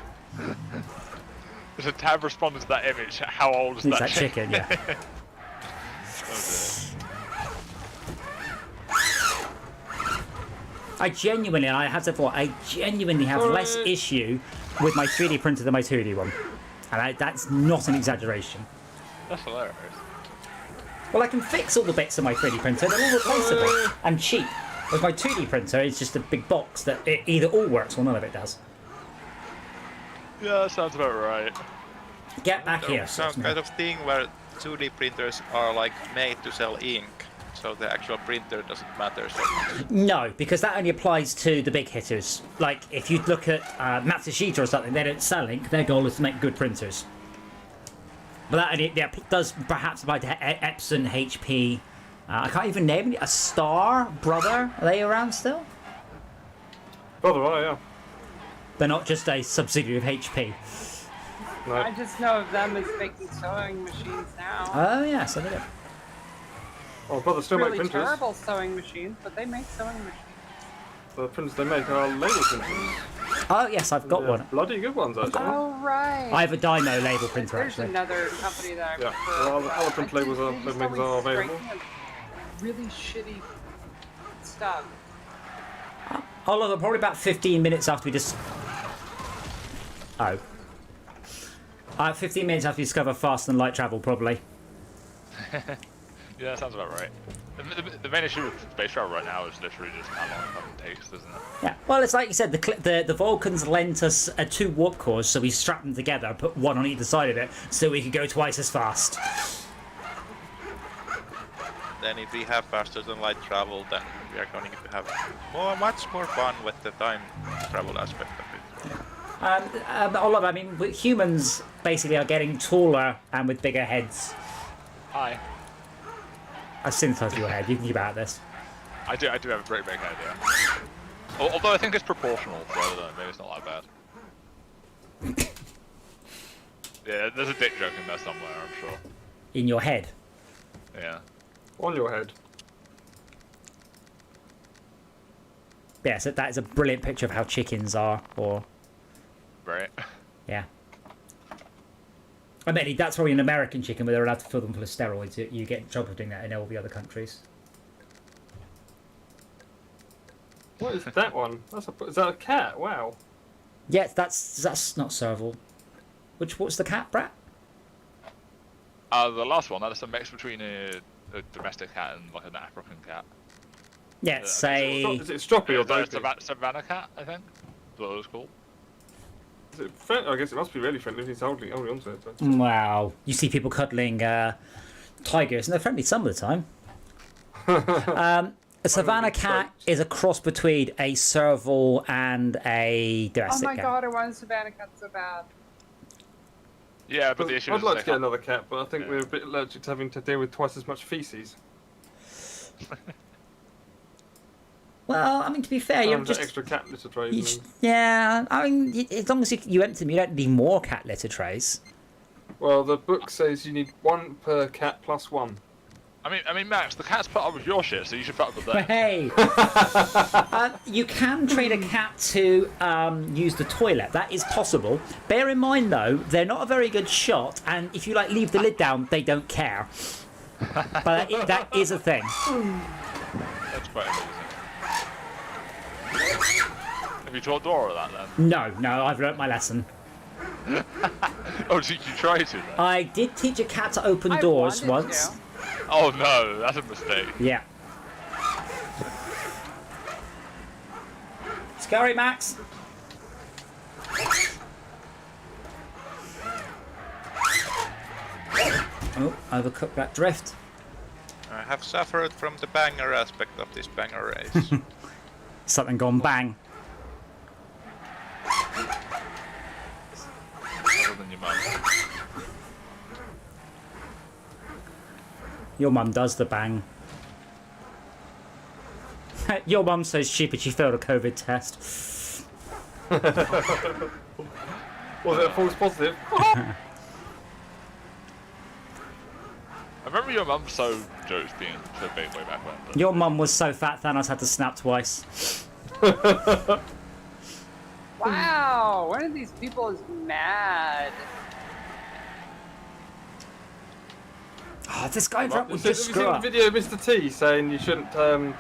So Tab responded to that image. How old is It's that that chicken, yeah. I genuinely have less issue with my 3D printer than my 2D one. And that's not an exaggeration. That's hilarious. Well, I can fix all the bits of my 3D printer. They're all replaceable and cheap. With my 2D printer, it's just a big box that it either all works or none of it does. Yeah, that sounds about right. Get back here. Some kind of thing where 2D printers are like made to sell ink, so the actual printer doesn't matter so much. No, because that only applies to the big hitters. Like, if you look at Matsushita or something, they don't sell ink. Their goal is to make good printers. But that only does perhaps apply to Epson, HP. I can't even name it. A Star Brother? Are they around still? Brother, right, yeah. They're not just a subsidiary of HP. No. I just know of them as making sewing machines now. Oh, yeah, so they do. Oh, brother, still Really make printers. terrible sewing machines, but they make sewing machines. The printers they make are label printers. Oh, yes, I've got They're one. bloody good ones, actually. Oh, right. I have a Dyno label printer, There's actually. another company that I Yeah, prefer. well, other print labels are- They just labels are always available. strike me as really shitty stuff. Oliver, probably about 15 minutes after we just... Oh. 15 minutes after we discover faster than light travel, probably. Yeah, that sounds about right. The main issue with space travel right now is literally just how long it fucking takes, isn't it? Yeah, well, it's like you said, the Vulcans lent us 2 warp cores, so we strapped them together, put one on either side of it, so we could go twice as fast. Then if we have faster than light travel, then we are going to have much more fun with the time travel aspect of it. Oliver, I mean, humans basically are getting taller and with bigger heads. Hi. I've synthesized your head, you can keep out of this. I do have a pretty big head, yeah. Although I think it's proportional, so I don't know, maybe it's not that bad. Yeah, there's a dick joke in there somewhere, I'm sure. In your head. Yeah. On your head. Yeah, so that is a brilliant picture of how chickens are, or... Right. Yeah. I mean, that's probably an American chicken where they're allowed to fill them full of steroids. You get in trouble for doing that in all the other countries. What is that one? Is that a cat? Wow. Yeah, that's not serval. What's the cat, Brat? The last one, that's a mix between a domestic cat and like an African cat. Yeah, it's a... Is it stroppy or It's dopey? a Savannah cat, I think. That's what it was called. Is it friendly? I guess it must be really friendly if he's holding onto it. So. Wow. You see people cuddling tigers, and they're friendly some of the time. A Savannah cat is a cross between a serval and a Oh domestic my cat. god, I want a Savannah cat so bad. Yeah, but the issue I'd is like they to get can't- another cat, but I think we're a bit allergic to having to deal with twice as much feces. Well, I mean, to be fair, you're And just... extra cat litter trays. You and sh- yeah, I mean, as long as you empty them, you don't need more cat litter trays. well, the book says you need 1 per cat plus 1. I mean, Max, the cat's put up with your shit, so you should put up with But theirs. hey, you can train a cat to use the toilet. That is possible. Bear in mind, though, they're not a very good shot, and if you leave the lid down, they don't care. But that is a thing. That's quite amazing. Have you taught Dora that then? No, I've learnt my lesson. Oh, did you try to then? I did teach a cat to open I doors wanted once. to. Oh no, that's a mistake. Yeah. Scary, Max. Oh, overcooked that drift. I have suffered from the banger aspect of this banger race. Something gone bang. Other than your mum. Your mum does the bang. Your mum's so stupid she failed a COVID test. Was it a false positive? I remember your mum's jokes being so big way back when. But... Your mum was so fat Thanos had to snap twice. Wow, one of these people is mad. Oh, this guy in front Have would you just seen screw the up. video of Mr. T saying you shouldn't start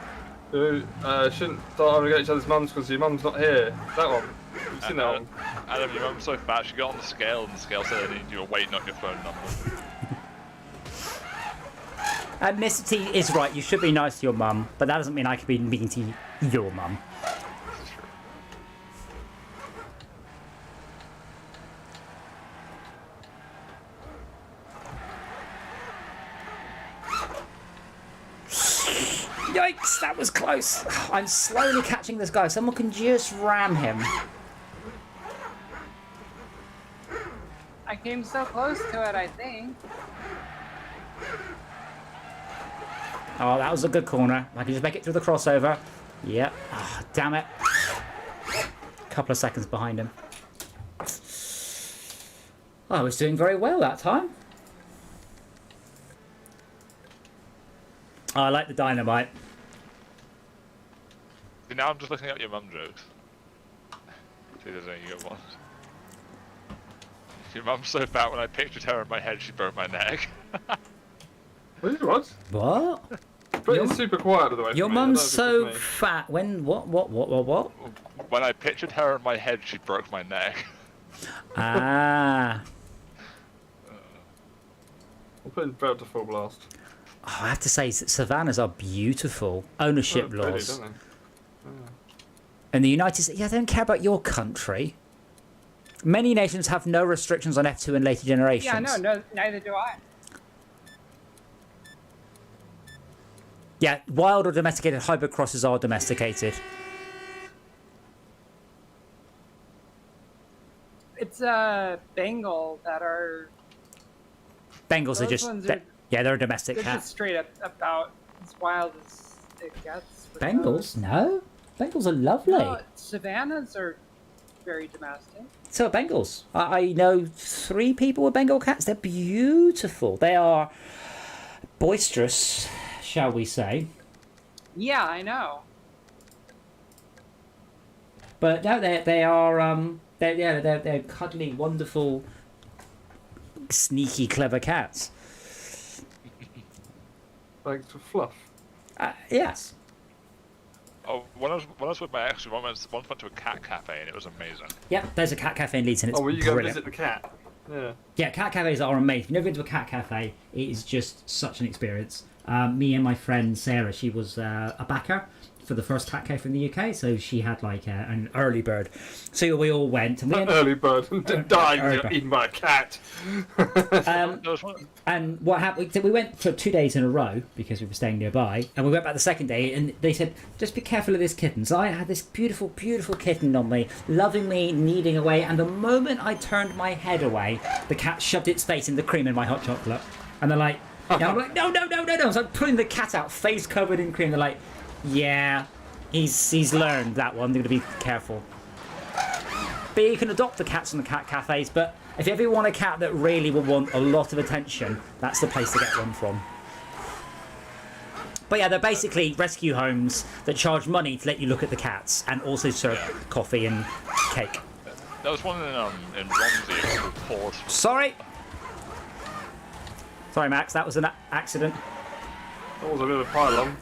arguing at each other's mums because your mum's not here? That one. Have you seen that one? Adam, your mum's so fat, she got on the scale and the scale said I need your weight, not your phone number. And Mr. T is right, you should be nice to your mum, but that doesn't mean I can be mean to your mum. This is true. Yikes, that was close. I'm slowly catching this guy. Someone can just ram him. I came so close to it, I think. Oh, that was a good corner. I can just make it through the crossover. Yep. Ah, damn it. Couple of seconds behind him. I was doing very well that time. Oh, I like the dynamite. See, now I'm just looking at your mum jokes. See if there's any good ones. Your mum's so fat when I pictured her in my head she broke my neck. What? What? But Your- it's super quiet, by the way. Your for me. I mum's don't think so it's me. fat. When? What? When I pictured her in my head she broke my neck. Ah. I'll put in Belt to full blast. Oh, I have to say, savannas are beautiful. Ownership Oh, really, laws. don't they? In the United States, yeah, they don't care about your country. Many nations have no restrictions on F2 and later generations. Yeah, no, neither do I. Yeah, wild or domesticated hybrid crosses are domesticated. It's Bengal that are Bengals are Those just... ones they- are- yeah, they're a domestic they're cat. just straight up about as wild as it gets. with Bengals? those. No. Bengals are lovely. No, savannas are very domestic. So are Bengals. I know 3 people with Bengal cats. They're beautiful. They are boisterous, shall we say. Yeah, I know. But no, they're cuddly, wonderful, sneaky, clever cats. Like to fluff. Yes. Oh, when I was with my ex, we once went to a cat cafe and it was amazing. Yep, there's a cat cafe in Leeds and it's Oh, well, you go brilliant. visit the cat. Yeah. Yeah, cat cafes are amazing. If you've never been to a cat cafe, it is just such an experience. Me and my friend Sarah, she was a backer for the first cat cafe in the UK, so she had like an early bird. So we all went, and we ended Early bird dying early bird. eaten by a cat. There was one. And what happened? We went for 2 days in a row because we were staying nearby, and we went back the second day, and they said, "Just be careful of this kitten." So I had this beautiful, beautiful kitten on me, loving me, kneading away, and the moment I turned my head away, the cat shoved its face in the cream in my hot chocolate, and they're like, I'm like, no. So I'm pulling the cat out, face covered in cream. They're like, yeah, he's learned that one. They're going to be careful. But you can adopt the cats from the cat cafes, but if you ever want a cat that really will want a lot of attention, that's the place to get one from. But yeah, they're basically rescue homes that charge money to let you look at the cats and also serve coffee and cake. There was one in Romsey called Port. Sorry, Max, that was an accident. That was a bit of a pylon.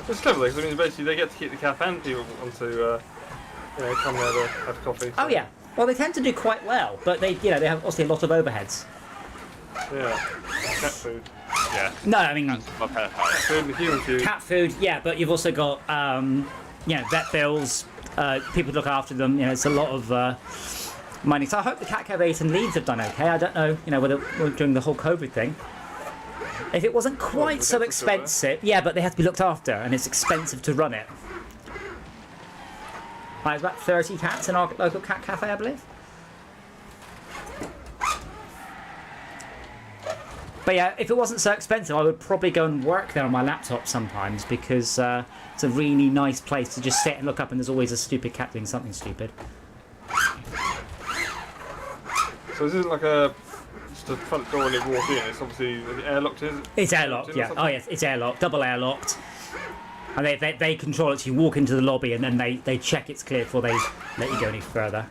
It's clever though, because I mean, basically they get to keep the cafe and people want to, come there to have coffee. So. Oh yeah, well they tend to do quite well, but they have obviously a lot of overheads. Yeah. Cat food. Yeah. No, I mean My pet Cat food and human food. cat food, yeah, but you've also got vet bills, people look after them. It's a lot of money. So I hope the cat cafes in Leeds have done okay. I don't know, whether during the whole COVID thing. If it wasn't quite so expensive, yeah, but they have to be looked after, and it's expensive to run it. There's about 30 cats in our local cat cafe, I believe. But yeah, if it wasn't so expensive, I would probably go and work there on my laptop sometimes, because it's a really nice place to just sit and look up, and there's always a stupid cat doing something stupid. So this isn't like just a front door when you walk in. It's obviously airlocked, is it? It's airlocked, yeah. Oh yes, it's airlocked, double airlocked. And they control it, so you walk into the lobby and then they check it's clear before they let you go any further.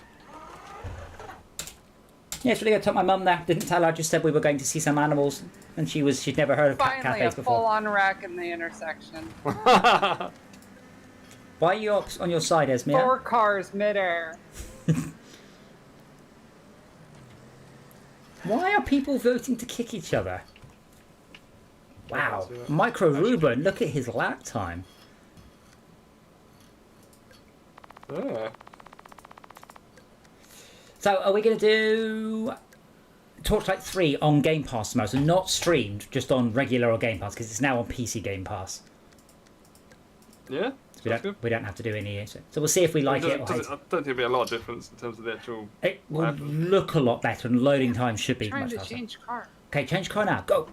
Yeah, it's really good. I took my mum there. Didn't tell her, just said we were going to see some animals, and she'd never heard of cat Finally, cafes a before. full-on rack in the intersection. Why are you up on your side, Esmea? 4 cars midair. Why are people voting to kick each other? Wow. Micro Ruben, look at his lap time. Yeah. So are we going to do Torchlight 3 on Game Pass tomorrow? So not streamed, just on regular or Game Pass, because it's now on PC Game Pass. Yeah. So we don't have to do any. So we'll see if we like it or hate it. I don't think it'll be a lot of difference in terms of the actual. It will look a lot better, and loading time should be Trying much to faster. change car. Okay, change car now. Go.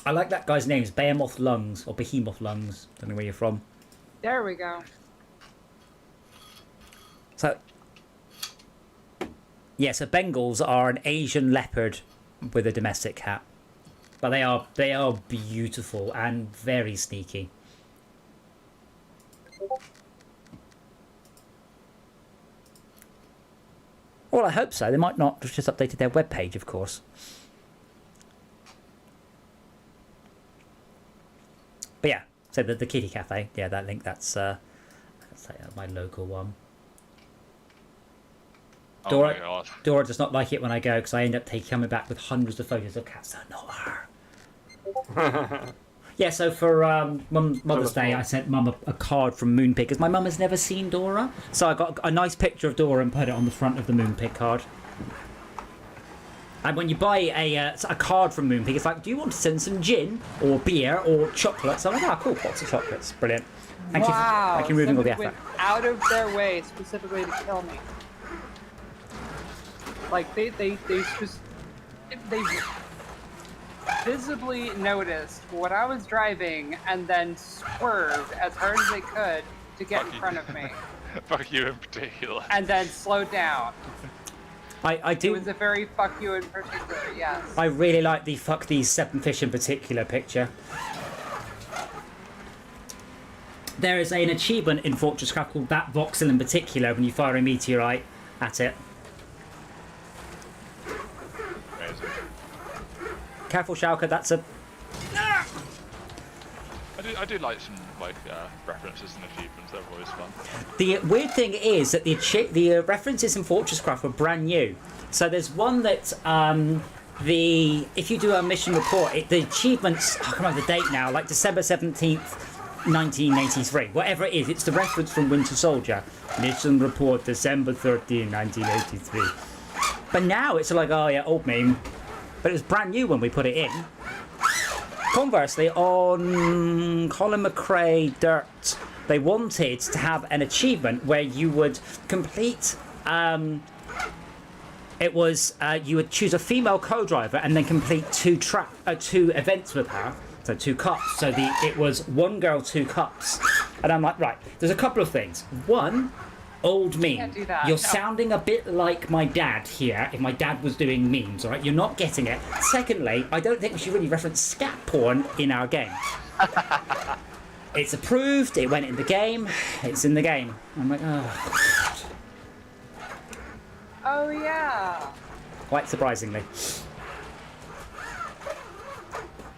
I like that guy's name. It's Behemoth Lungs or Behemoth Lungs. Don't know where you're from. There we go. So, yeah. So Bengals are an Asian leopard with a domestic cat, but they are beautiful and very sneaky. Well, I hope so. They might not have just updated their webpage, of course. But yeah, so the Kitty Cafe, yeah, that link, that's my local one. Oh my god. Dora does not like it when I go, because I end up coming back with hundreds of photos of cats that are not her. Yeah, so for Mother's Day, I sent Mum a card from Moonpig, because my mum has never seen Dora. So I got a nice picture of Dora and put it on the front of the Moonpig card. And when you buy a card from Moonpig, it's like, do you want to send some gin or beer or chocolates? I'm like, ah, cool, lots of chocolates. Brilliant. Thank you for removing all the effort. Went out of their way specifically to kill me. Like, they visibly noticed what I was driving and then swerved as hard as they could to get in front of me. Fuck you in particular. And then slowed down. I do. It was a very fuck you in particular, yes. I really like the fuck these 7 fish in particular picture. There is an achievement in Fortress Craft called that voxel in particular when you fire a meteorite at it. Amazing. Careful, Shauka, that's a... I do like some references and achievements. They're always fun. The weird thing is that the references in Fortress Craft were brand new. So there's one that if you do a mission report, the achievements, I can't remember the date now, like December 17th, 1983, whatever it is, it's the reference from Winter Soldier. Mission report December 13, 1983. But now it's like, oh yeah, old meme. But it was brand new when we put it in. Conversely, on Colin McRae Dirt, they wanted to have an achievement where you would complete. It was you would choose a female co-driver and then complete two events with her, so 2 cups. So it was 1 girl, 2 cups, and I'm like, right. There's a couple of things. One, old meme. Can't do that, You're no. sounding a bit like my dad here. If my dad was doing memes, all right, you're not getting it. Secondly, I don't think we should really reference scat porn in our game. It's approved. It went in the game. It's in the game. I'm like, oh. Oh yeah. Quite surprisingly.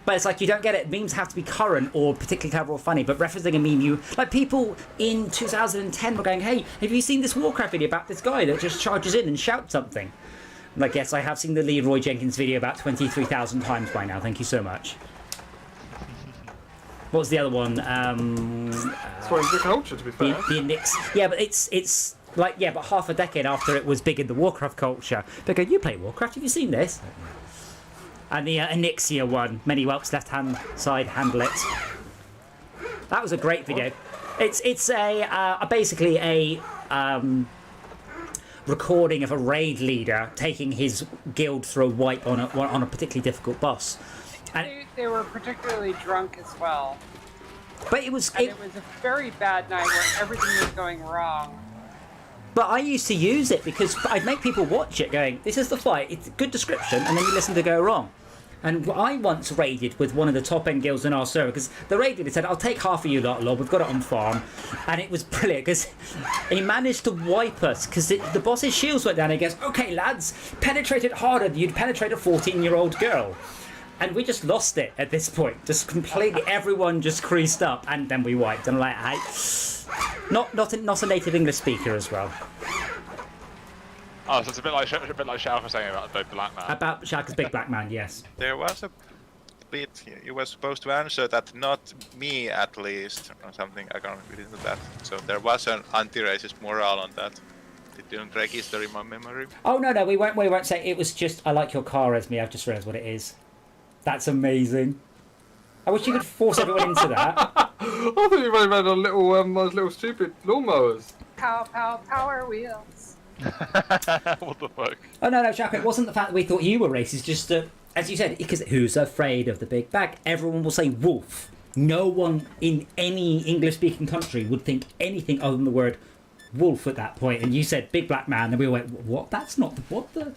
But it's like you don't get it. Memes have to be current or particularly clever or funny. But referencing a meme, like people in 2010 were going, "Hey, have you seen this Warcraft video about this guy that just charges in and shouts something?" I'm like, yes, I have seen the Leroy Jenkins video about 23,000 times by now. Thank you so much. What was the other one? It's one of the culture, to be fair. The Nix. Yeah, but it's like, yeah, but half a decade after it was big in the Warcraft culture. They go, you play Warcraft? Have you seen this? And the Anixia one, many whelps left hand side handle it. That was a great video. It's basically a recording of a raid leader taking his guild through a wipe on a particularly difficult boss. And They were particularly drunk as well. but it was And it was a very bad night where everything was going wrong. But I used to use it because I'd make people watch it going, this is the fight, it's a good description, and then you listen to go wrong. And I once raided with one of the top end guilds in our server because the raid leader said, I'll take half of you lot, lol, we've got it on farm. And it was brilliant because he managed to wipe us because the boss's shields went down and he goes, okay lads, penetrate it harder than you'd penetrate a 14-year-old girl. And we just lost it at this point. Just completely, everyone just creased up and then we wiped. And I'm like, hey. Not a native English speaker as well. Oh, so it's a bit like Shao was saying about the black man. About Shaka's big black man, yes. There was a bit you were supposed to answer that, not me at least, or something. I can't read into that. So there was an anti-racist morale on that. It didn't register in my memory. Oh no, we won't say it was just I like your car, Esme. I've just realised what it is. That's amazing. I wish you could force everyone into that. I thought you might have had a little, those little stupid lawnmowers. Pow, pow, power wheels. What the fuck? Oh no, Shaka, it wasn't the fact that we thought you were racist, just that, as you said, because who's afraid of the big bag? Everyone will say wolf. No one in any English-speaking country would think anything other than the word wolf at that point. And you said big black man, and we went, what? That's not the... What the...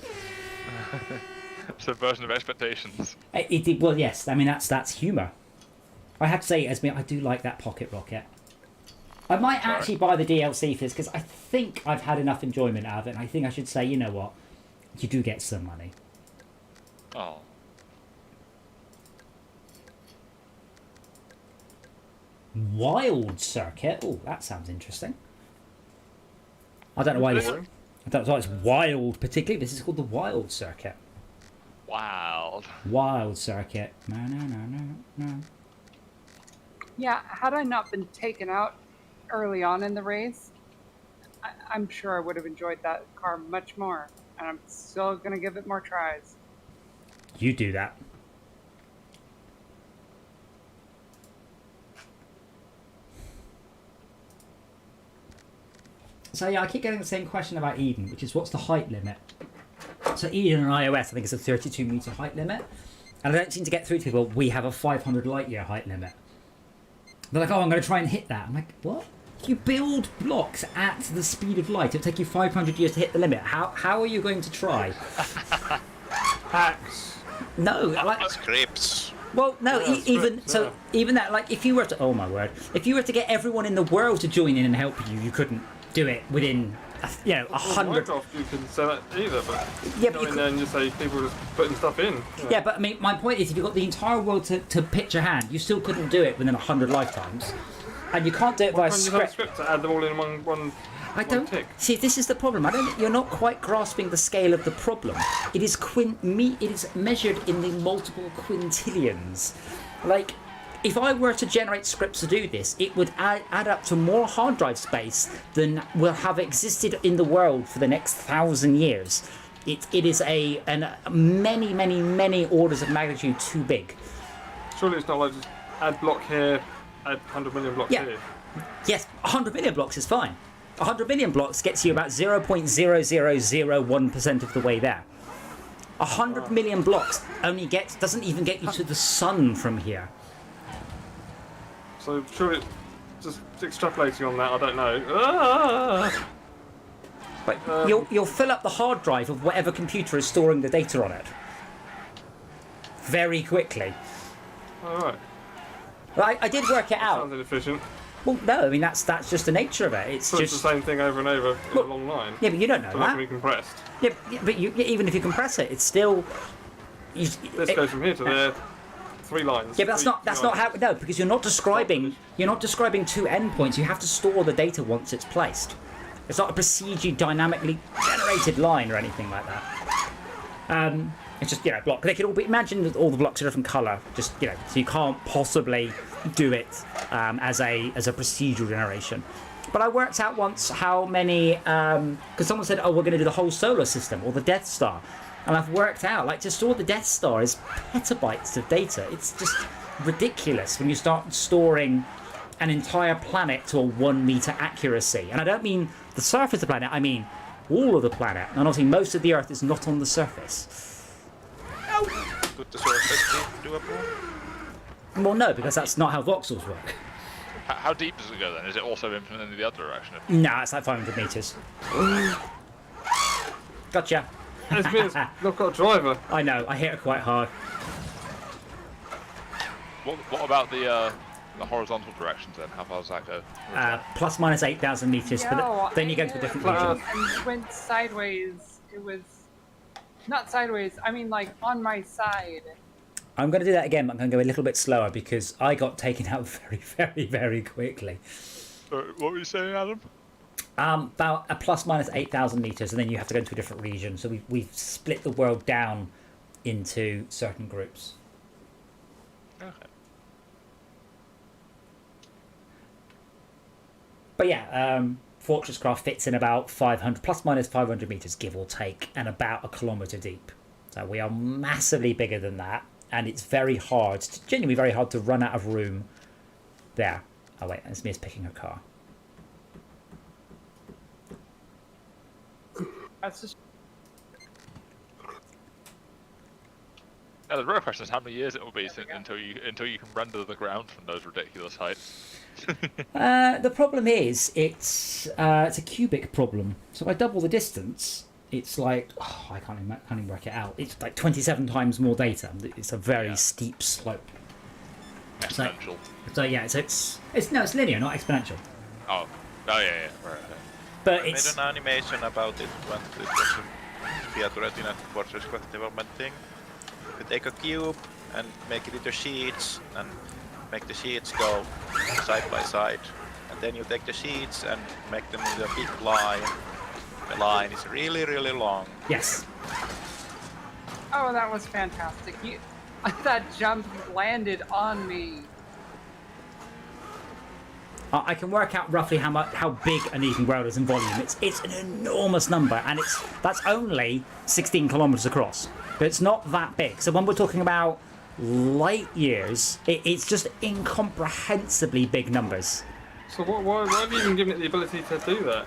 Subversion of expectations. Well, yes. I mean, that's humour. I have to say, Esme, I do like that pocket rocket. I might actually buy the DLC for this because I think I've had enough enjoyment out of it. And I think I should say, you know what? You do get some money. Oh. Wild circuit. Oh, that sounds interesting. I don't know why this. I don't know why it's wild particularly. This is called the Wild Circuit. Wild. Wild Circuit. No. Yeah, had I not been taken out early on in the race, I'm sure I would have enjoyed that car much more. And I'm still going to give it more tries. You do that. So yeah, I keep getting the same question about Eden, which is what's the height limit? So Eden on iOS, I think it's a 32-meter height limit. And I don't seem to get through to people, we have a 500 light year height limit. They're like, oh, I'm going to try and hit that. I'm like, what? You build blocks at the speed of light. It'll take you 500 years to hit the limit. How are you going to try? Hacks. No, like... Scripts. Well, no, Yeah, even scripts, so, yeah. even that, like, if you were to, oh my word, if you were to get everyone in the world to join in and help you, you couldn't do it within you know, 100. Minecraft, you can say that either, but Yeah, you but go you in there and just say people are just putting stuff in. Yeah, but I mean, my point is, if you've got the entire world to pitch a hand, you still couldn't do it within 100 lifetimes, and you can't do it Why via can't you have a script. script to add them all in one I don't tick? see. This is the problem. You're not quite grasping the scale of the problem. It is It is measured in the multiple quintillions. Like, if I were to generate scripts to do this, it would add up to more hard drive space than will have existed in the world for the next 1,000 years. It is many orders of magnitude too big. Surely it's not like just add block here, add 100 million blocks Yeah. here. Yes, 100 million blocks is fine. 100 million blocks gets you about 0.0001% of the way there. 100 million blocks doesn't even get you to the sun from here. So surely it's just extrapolating on that, I don't know. Ah! But you'll fill up the hard drive of whatever computer is storing the data on it very quickly. Alright. I did work it out. Sounds inefficient. Well, no, I mean that's just the nature of it. It's So it's just the same thing over and over in a long line. yeah, but you don't know So that can be that. compressed. Yeah, but even if you compress it, it's still. This goes from here to there, 3 lines. Yeah, but that's not how. No, because you're not describing two endpoints. You have to store the data once it's placed. It's not a procedurally dynamically generated line or anything like that. It's just block. They could all be. Imagine that all the blocks are different color. Just so you can't possibly do it as a procedural generation. But I worked out once how many because someone said, "Oh, we're going to do the whole solar system or the Death Star," and I've worked out like to store the Death Star is petabytes of data. It's just ridiculous when you start storing an entire planet to a 1 meter accuracy. And I don't mean the surface of the planet. I mean all of the planet. And obviously, most of the Earth is not on the surface. Could the surface be doable? Well, no, because that's not how voxels work. How deep does it go then? Is it also infinite in the other direction? No, it's like 500 meters. Gotcha. It's me, it's not got a driver. I know, I hit her quite hard. What about the horizontal directions then? How far does that go? Plus minus 8,000 meters, No, but then you go into a different region. and went sideways. It was not sideways. I mean, like on my side. I'm going to do that again, but I'm going to go a little bit slower because I got taken out very, very quickly. What were you saying, Adam? About a plus minus 8,000 meters, and then you have to go into a different region. So we've split the world down into certain groups. Okay. But yeah, Fortress Craft fits in about 500, plus minus 500 meters, give or take, and about 1 kilometer deep. So we are massively bigger than that, and it's very hard, genuinely very hard to run out of room there. Oh wait, that's Mia's picking her car. That's just Now the real question is how many years it will be until you can render the ground from those ridiculous heights. The problem is it's a cubic problem. So if I double the distance, it's like I can't even work it out. It's like 27 times more data. It's a very steep slope. Exponential. So yeah, it's linear, not exponential. Oh yeah, right. But I made it's an animation about it when it was a featured in a Fortress Craft development thing. You take a cube and make it into sheets and make the sheets go side by side. And then you take the sheets and make them into a big line. The line is really, really long. yes. oh, that was fantastic. That jump landed on me. I can work out roughly how big an even world is in volume. It's an enormous number, and that's only 16 kilometers across. But it's not that big. So when we're talking about light years, it's just incomprehensibly big numbers. So why have you even given it the ability to do that?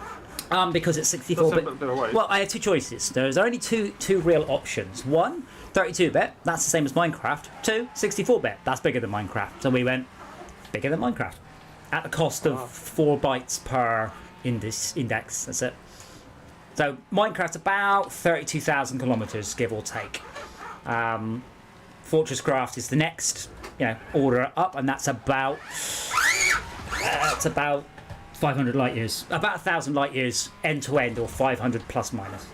Because it's 64 That's a bit. bit away. Well, I had two choices. There's only two real options. One, 32-bit. That's the same as Minecraft. Two, 64-bit. That's bigger than Minecraft. So we went bigger than Minecraft. At the cost of 4 bytes per index. That's it. So Minecraft's about 32,000 kilometers, give or take. Fortress Craft is the next, order up, and that's about 500 light years. About 1,000 light years end to end, or 500 plus minus.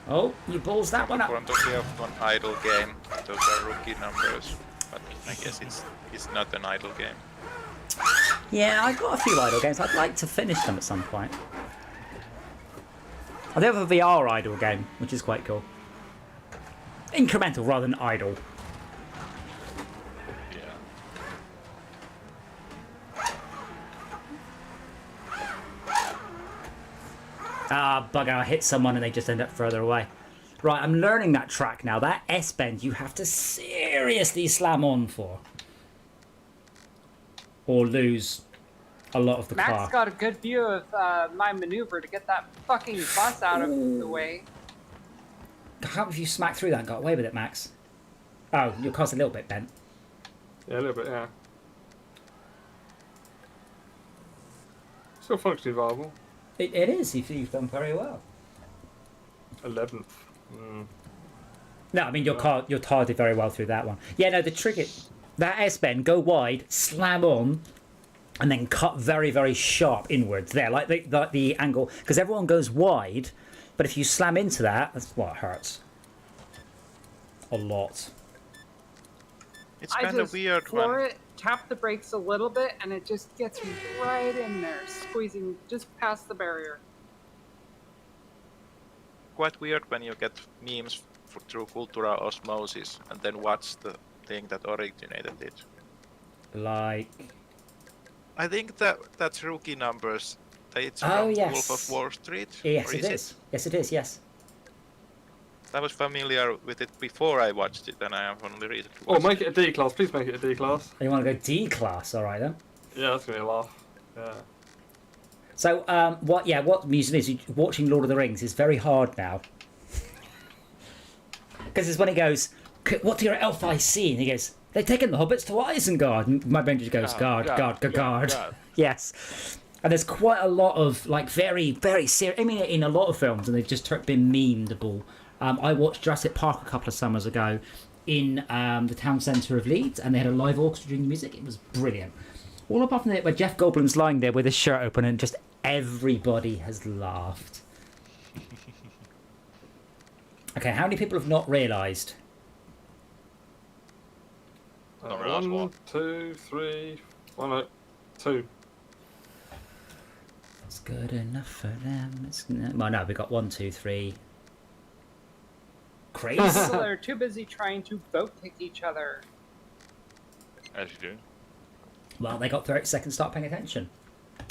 Oh, you balls that one up. Front of one idle game. Those are rookie numbers, but I guess it's not an idle game. Yeah, I've got a few idle games. I'd like to finish them at some point. I do have a VR idle game, which is quite cool. Incremental rather than idle. Yeah. Ah, bugger, I hit someone and they just end up further away. Right, I'm learning that track now. That S-bend you have to seriously slam on for. Or lose a lot of the Max car. got a good view of my maneuver to get that fucking bus out of the way. How have you smacked through that and got away with it, Max? Oh, your car's a little bit bent. Yeah, a little bit, yeah. Still functionally viable. It is, you've done very well. 11th. Mm. No, I mean, your car did very well through that one. Yeah, no, the trick is, that S-bend, go wide, slam on, and then cut very, very sharp inwards there, like the angle, because everyone goes wide, but if you slam into that, that's what hurts. A lot. It's I kind of just weird floor when it, tap the brakes a little bit, and it just gets right in there, squeezing just past the barrier. quite weird when you get memes through cultural osmosis and then watch the thing that originated it. Like... I think that's rookie numbers. It's Oh, from yes. Wolf of Wall Street. Yes, or it is. Yes, it is, yes. I was familiar with it before I watched it, and I have only recently Oh, watched make it a D class. Please make it a D class. You want to go D-class, alright then. Yeah, that's gonna be a laugh. Yeah. So, what music is, watching Lord of the Rings is very hard now. Because it's when he goes, what do your elf eyes see? And he goes, they've taken the hobbits to Isengard. And my brain just goes, guard. Yes. And there's quite a lot of, like, very, very serious, I mean, in a lot of films, and they've just been memeable. I watched Jurassic Park a couple of summers ago in the town centre of Leeds, and they had a live orchestra doing music. It was brilliant. All apart from that, where Jeff Goldblum's lying there with his shirt open and just everybody has laughed. Okay, how many people have not realised? Not realised what? 1, 2, 3, 1, no, 2. It's good enough for them. Well, no, we got 1, 2, 3. Crazy. People are too busy trying to boat kick each other. As you do. Well, they got 30 seconds to start paying attention.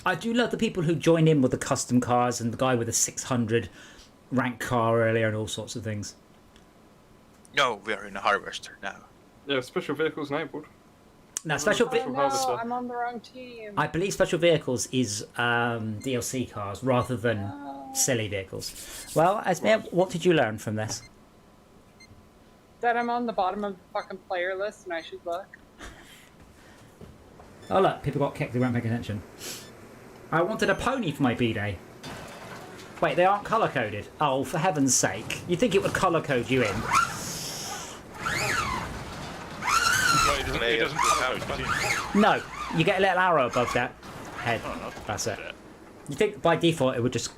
I do love the people who join in with the custom cars and the guy with a 600 rank car earlier and all sorts of things. No, we are in a harvester now. Yeah, special vehicles enabled. Now, special Oh no, harvester. I'm on the wrong team. I believe special vehicles is DLC cars rather than silly vehicles. Well, Esme, what did you learn from this? That I'm on the bottom of the fucking player list and I should look. Oh look, people got kicked, they weren't paying attention. I wanted a pony for my B-Day. Wait, they aren't colour-coded? Oh, for heaven's sake. You'd think it would colour-code you in. Well, it doesn't colour code. No, you get a little arrow above that head. That's it. You think by default it would just...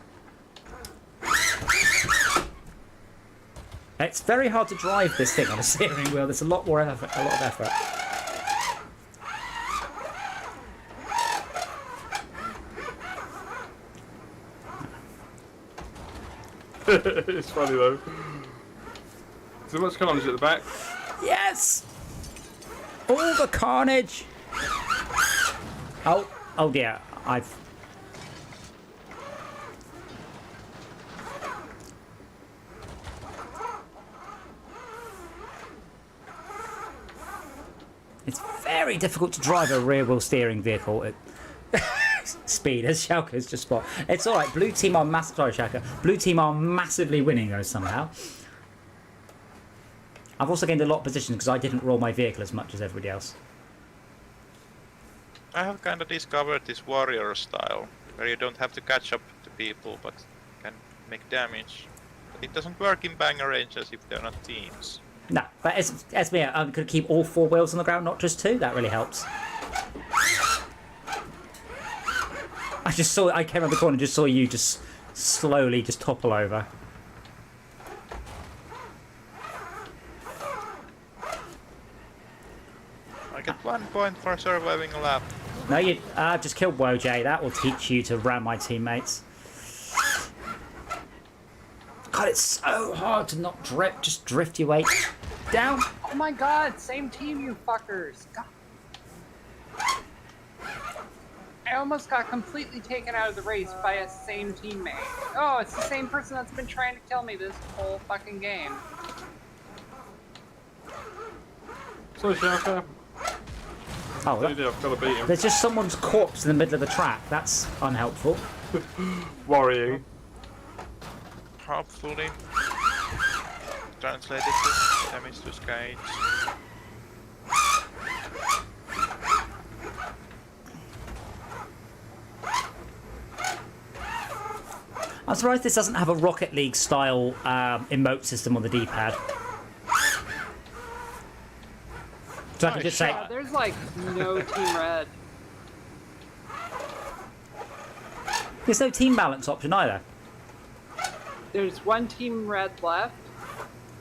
It's very hard to drive this thing on a steering wheel. There's a lot more effort, a lot of effort. It's funny though. So much carnage at the back. Yes! All the carnage! Oh dear, I've... It's very difficult to drive a rear-wheel steering vehicle at speed, as Schalke's just spot. It's alright, blue team are sorry, Schalke. Blue team are massively winning those somehow. I've also gained a lot of position because I didn't roll my vehicle as much as everybody else. I have kind of discovered this warrior style, where you don't have to catch up to people, but can make damage. But it doesn't work in banger ranges if they're not teams. No, but as me, I'm going to keep all 4 wheels on the ground, not just 2. That really helps. I came around the corner and just saw you just slowly just topple over. I get 1 point for surviving a lap. No, you just killed Woj. That will teach you to ram my teammates. God, it's so hard to not drift. Just drift your way down. Oh my god, same team, you fuckers. God. I almost got completely taken out of the race by a same teammate. Oh, it's the same person that's been trying to kill me this whole fucking game. Sorry, Shaka. Oh, I've got to beat him. there's just someone's corpse in the middle of the track. That's unhelpful. Worrying. Hopefully. Translated to damage to skates. I'm surprised this doesn't have a Rocket League style emote system on the D-pad. So I can just say, Yeah, there's like no Team Red. there's no team balance option either. There's 1 Team Red left,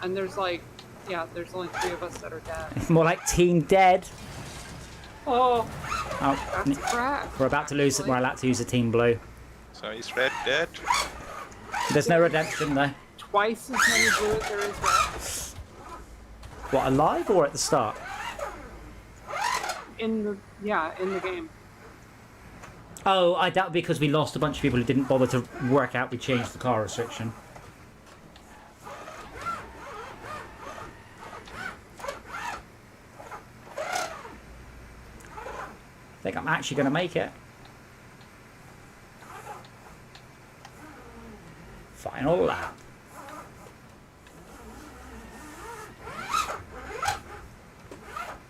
and there's like, yeah, there's only 3 of us that are dead. More like Team Dead. Oh, Oh, that's cracked. we're about to lose it. We're allowed to use a Team Blue. So is Red dead? There's no redemption though. Twice as many blue as there is red. What, alive or at the start? In the game. Oh, I doubt because we lost a bunch of people who didn't bother to work out we changed the car restriction. I think I'm actually going to make it. Final lap.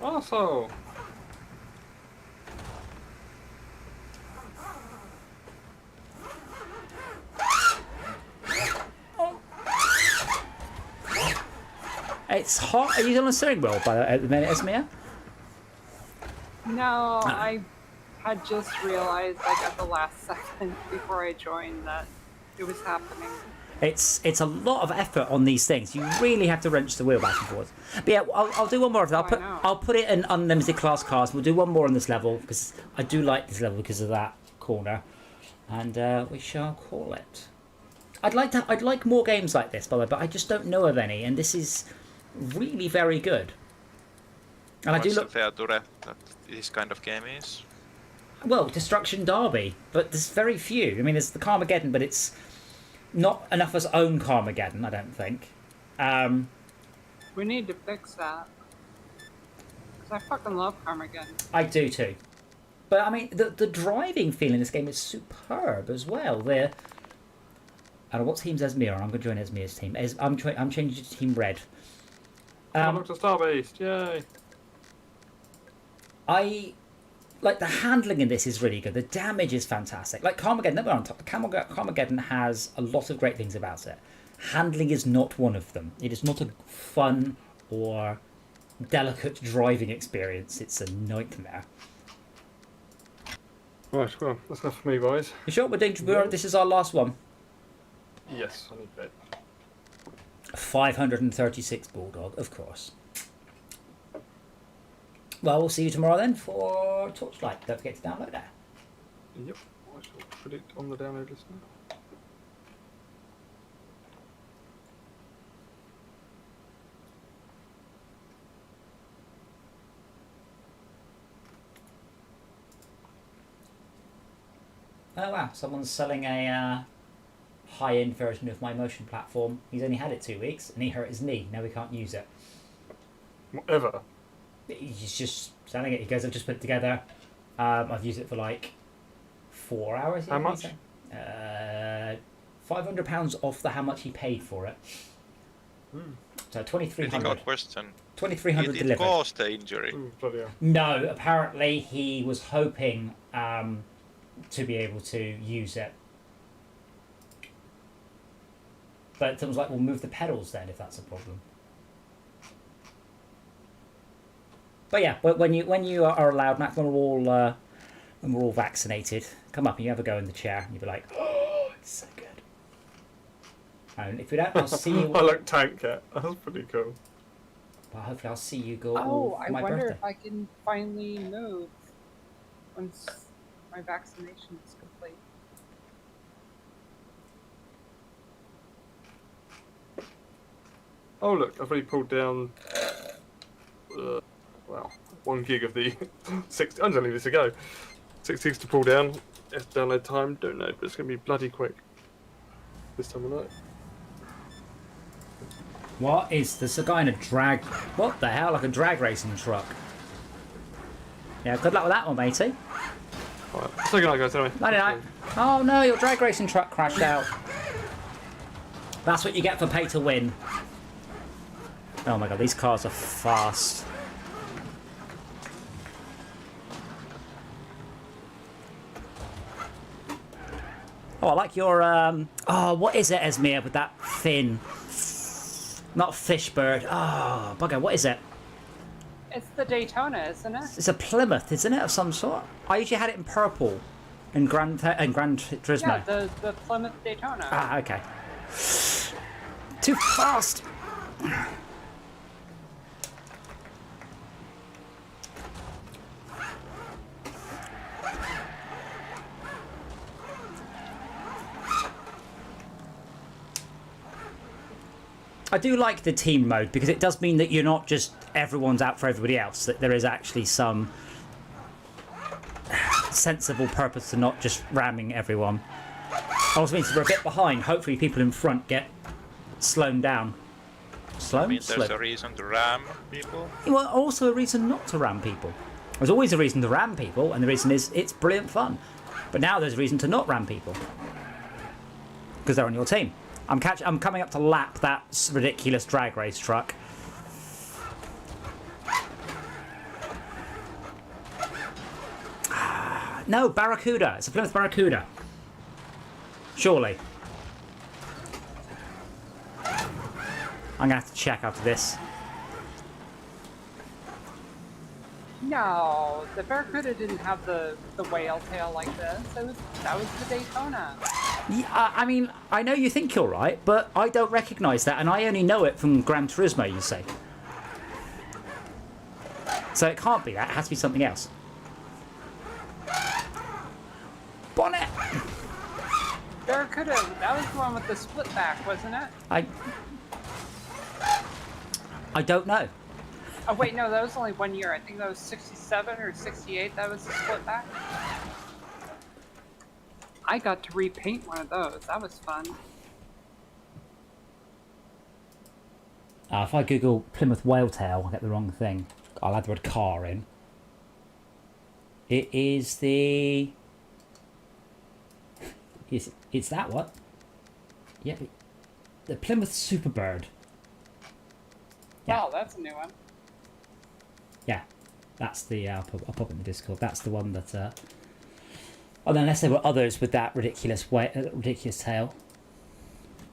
Also. It's hot. Are you on a steering wheel at the minute, Esmia? No, I had just realized like at the last second before I joined that it was happening. It's a lot of effort on these things. You really have to wrench the wheel back and forth. But yeah, I'll do one more of that. I know. I'll put it in unlimited class cars. We'll do one more on this level because I do like this level because of that corner, and we shall call it. I'd like more games like this, by the way, but I just don't know of any, and this is really very good. And I do look. Fair to that this kind of game is. Well, Destruction Derby, but there's very few. I mean, there's the Carmageddon, but it's not enough of its own Carmageddon, I don't think. We need to fix that. Because I fucking love Carmageddon. I do too. But I mean, the driving feel in this game is superb as well. I don't know what team's Esmir on. I'm going to join Esmir's team. I'm changing to Team Red. Dr. Starbeast, yay! I like the handling in this is really good. The damage is fantastic. Like Carmageddon, never on top. Carmageddon has a lot of great things about it. Handling is not one of them. It is not a fun or delicate driving experience. It's a nightmare. Right, well, that's enough for me, boys. You sure this is our last one? Yes, I need bed. 536 Bulldog, of course. Well, we'll see you tomorrow then for Torchlight. Don't forget to download that. Yep, I shall put it on the download list now. Oh wow, someone's selling a high-end version of my motion platform. He's only had it 2 weeks and he hurt his knee. Now we can't use it. Whatever. He's just selling it. He goes, I've just put it together. I've used it for like 4 hours. How much? £500 off how much he paid for it. So 2,300. Critical question. 2,300 Did it delivered. cause the injury? Bloody hell. No, apparently he was hoping to be able to use it. But someone's like, we'll move the pedals then if that's a problem. But yeah, when you are allowed, Mac, when we're all vaccinated, come up and you have a go in the chair, and you'll be like, oh, it's so good. And if we don't, I'll see you. I like Tank Cat. That's pretty cool. Well, hopefully I'll see you go. Oh, for I my wonder birthday. if I can finally move once my vaccination is complete. Oh look, I've already pulled down. Well, 1 gig of the 60. I'm gonna leave this a go. 6 gigs to pull down. If download time, don't know, but it's gonna be bloody quick this time of night. What is this? A guy in a drag? What the hell? Like a drag racing truck? Yeah, good luck with that one, matey. Alright, so good night, guys. Anyway. Nighty night. Oh no, your drag racing truck crashed out. That's what you get for pay to win. Oh my god, these cars are fast. Oh, I like your oh, what is it, Esmir, with that fin? Not fish bird. Oh, bugger, what is it? It's the Daytona, isn't it? It's a Plymouth, isn't it, of some sort? I usually had it in purple in Gran Turismo. Yeah, the Plymouth Daytona. Ah, okay. Too fast! I do like the team mode because it does mean that you're not just everyone's out for everybody else, that there is actually some sensible purpose to not just ramming everyone. Also means we're a bit behind. Hopefully people in front get slowed down. Slow? I mean, there's Slow. a reason to ram people. Well, also a reason not to ram people. There's always a reason to ram people, and the reason is it's brilliant fun. But now there's a reason to not ram people. Because they're on your team. I'm coming up to lap that ridiculous drag race truck. No, Barracuda. It's a Plymouth Barracuda. Surely. I'm gonna have to check after this. No, the Barracuda didn't have the whale tail like this. That was the Daytona. Yeah, I mean, I know you think you're right, but I don't recognise that, and I only know it from Gran Turismo, you say. So it can't be that. It has to be something else. Bonnet! Barracuda, that was the one with the split back, wasn't it? I don't know. Oh wait, no, that was only 1 year. I think that was 67 or 68. That was the split back. I got to repaint one of those. That was fun. If I Google Plymouth Whaletail, I'll get the wrong thing. I'll add the word car in. It is the... It's that one. Yeah, the Plymouth Superbird. Yeah. Wow, that's a new one. Yeah, that's the... I'll pop it in the Discord. That's the one that... Oh, unless there were others with that ridiculous tail.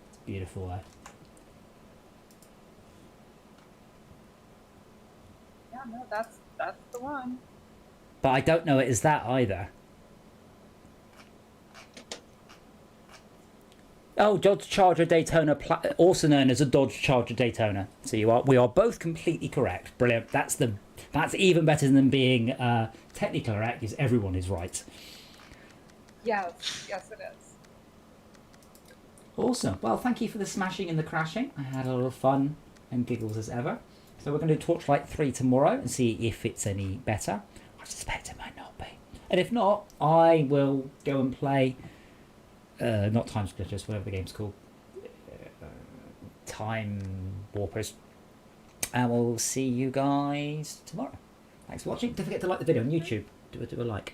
It's beautiful, though. Yeah, no, that's the one. But I don't know it as that either. Oh, Dodge Charger Daytona, also known as a Dodge Charger Daytona. So we are both completely correct. Brilliant. That's even better than being technically correct, because everyone is right. Yes, it is. Awesome. Well, thank you for the smashing and the crashing. I had a lot of fun and giggles as ever. So we're going to do Torchlight 3 tomorrow and see if it's any better. I suspect it might not be. And if not, I will go and play... not Time Splitters, whatever the game's called. Time Warpers. And we'll see you guys tomorrow. Thanks for watching. Don't forget to like the video on YouTube. Do a like.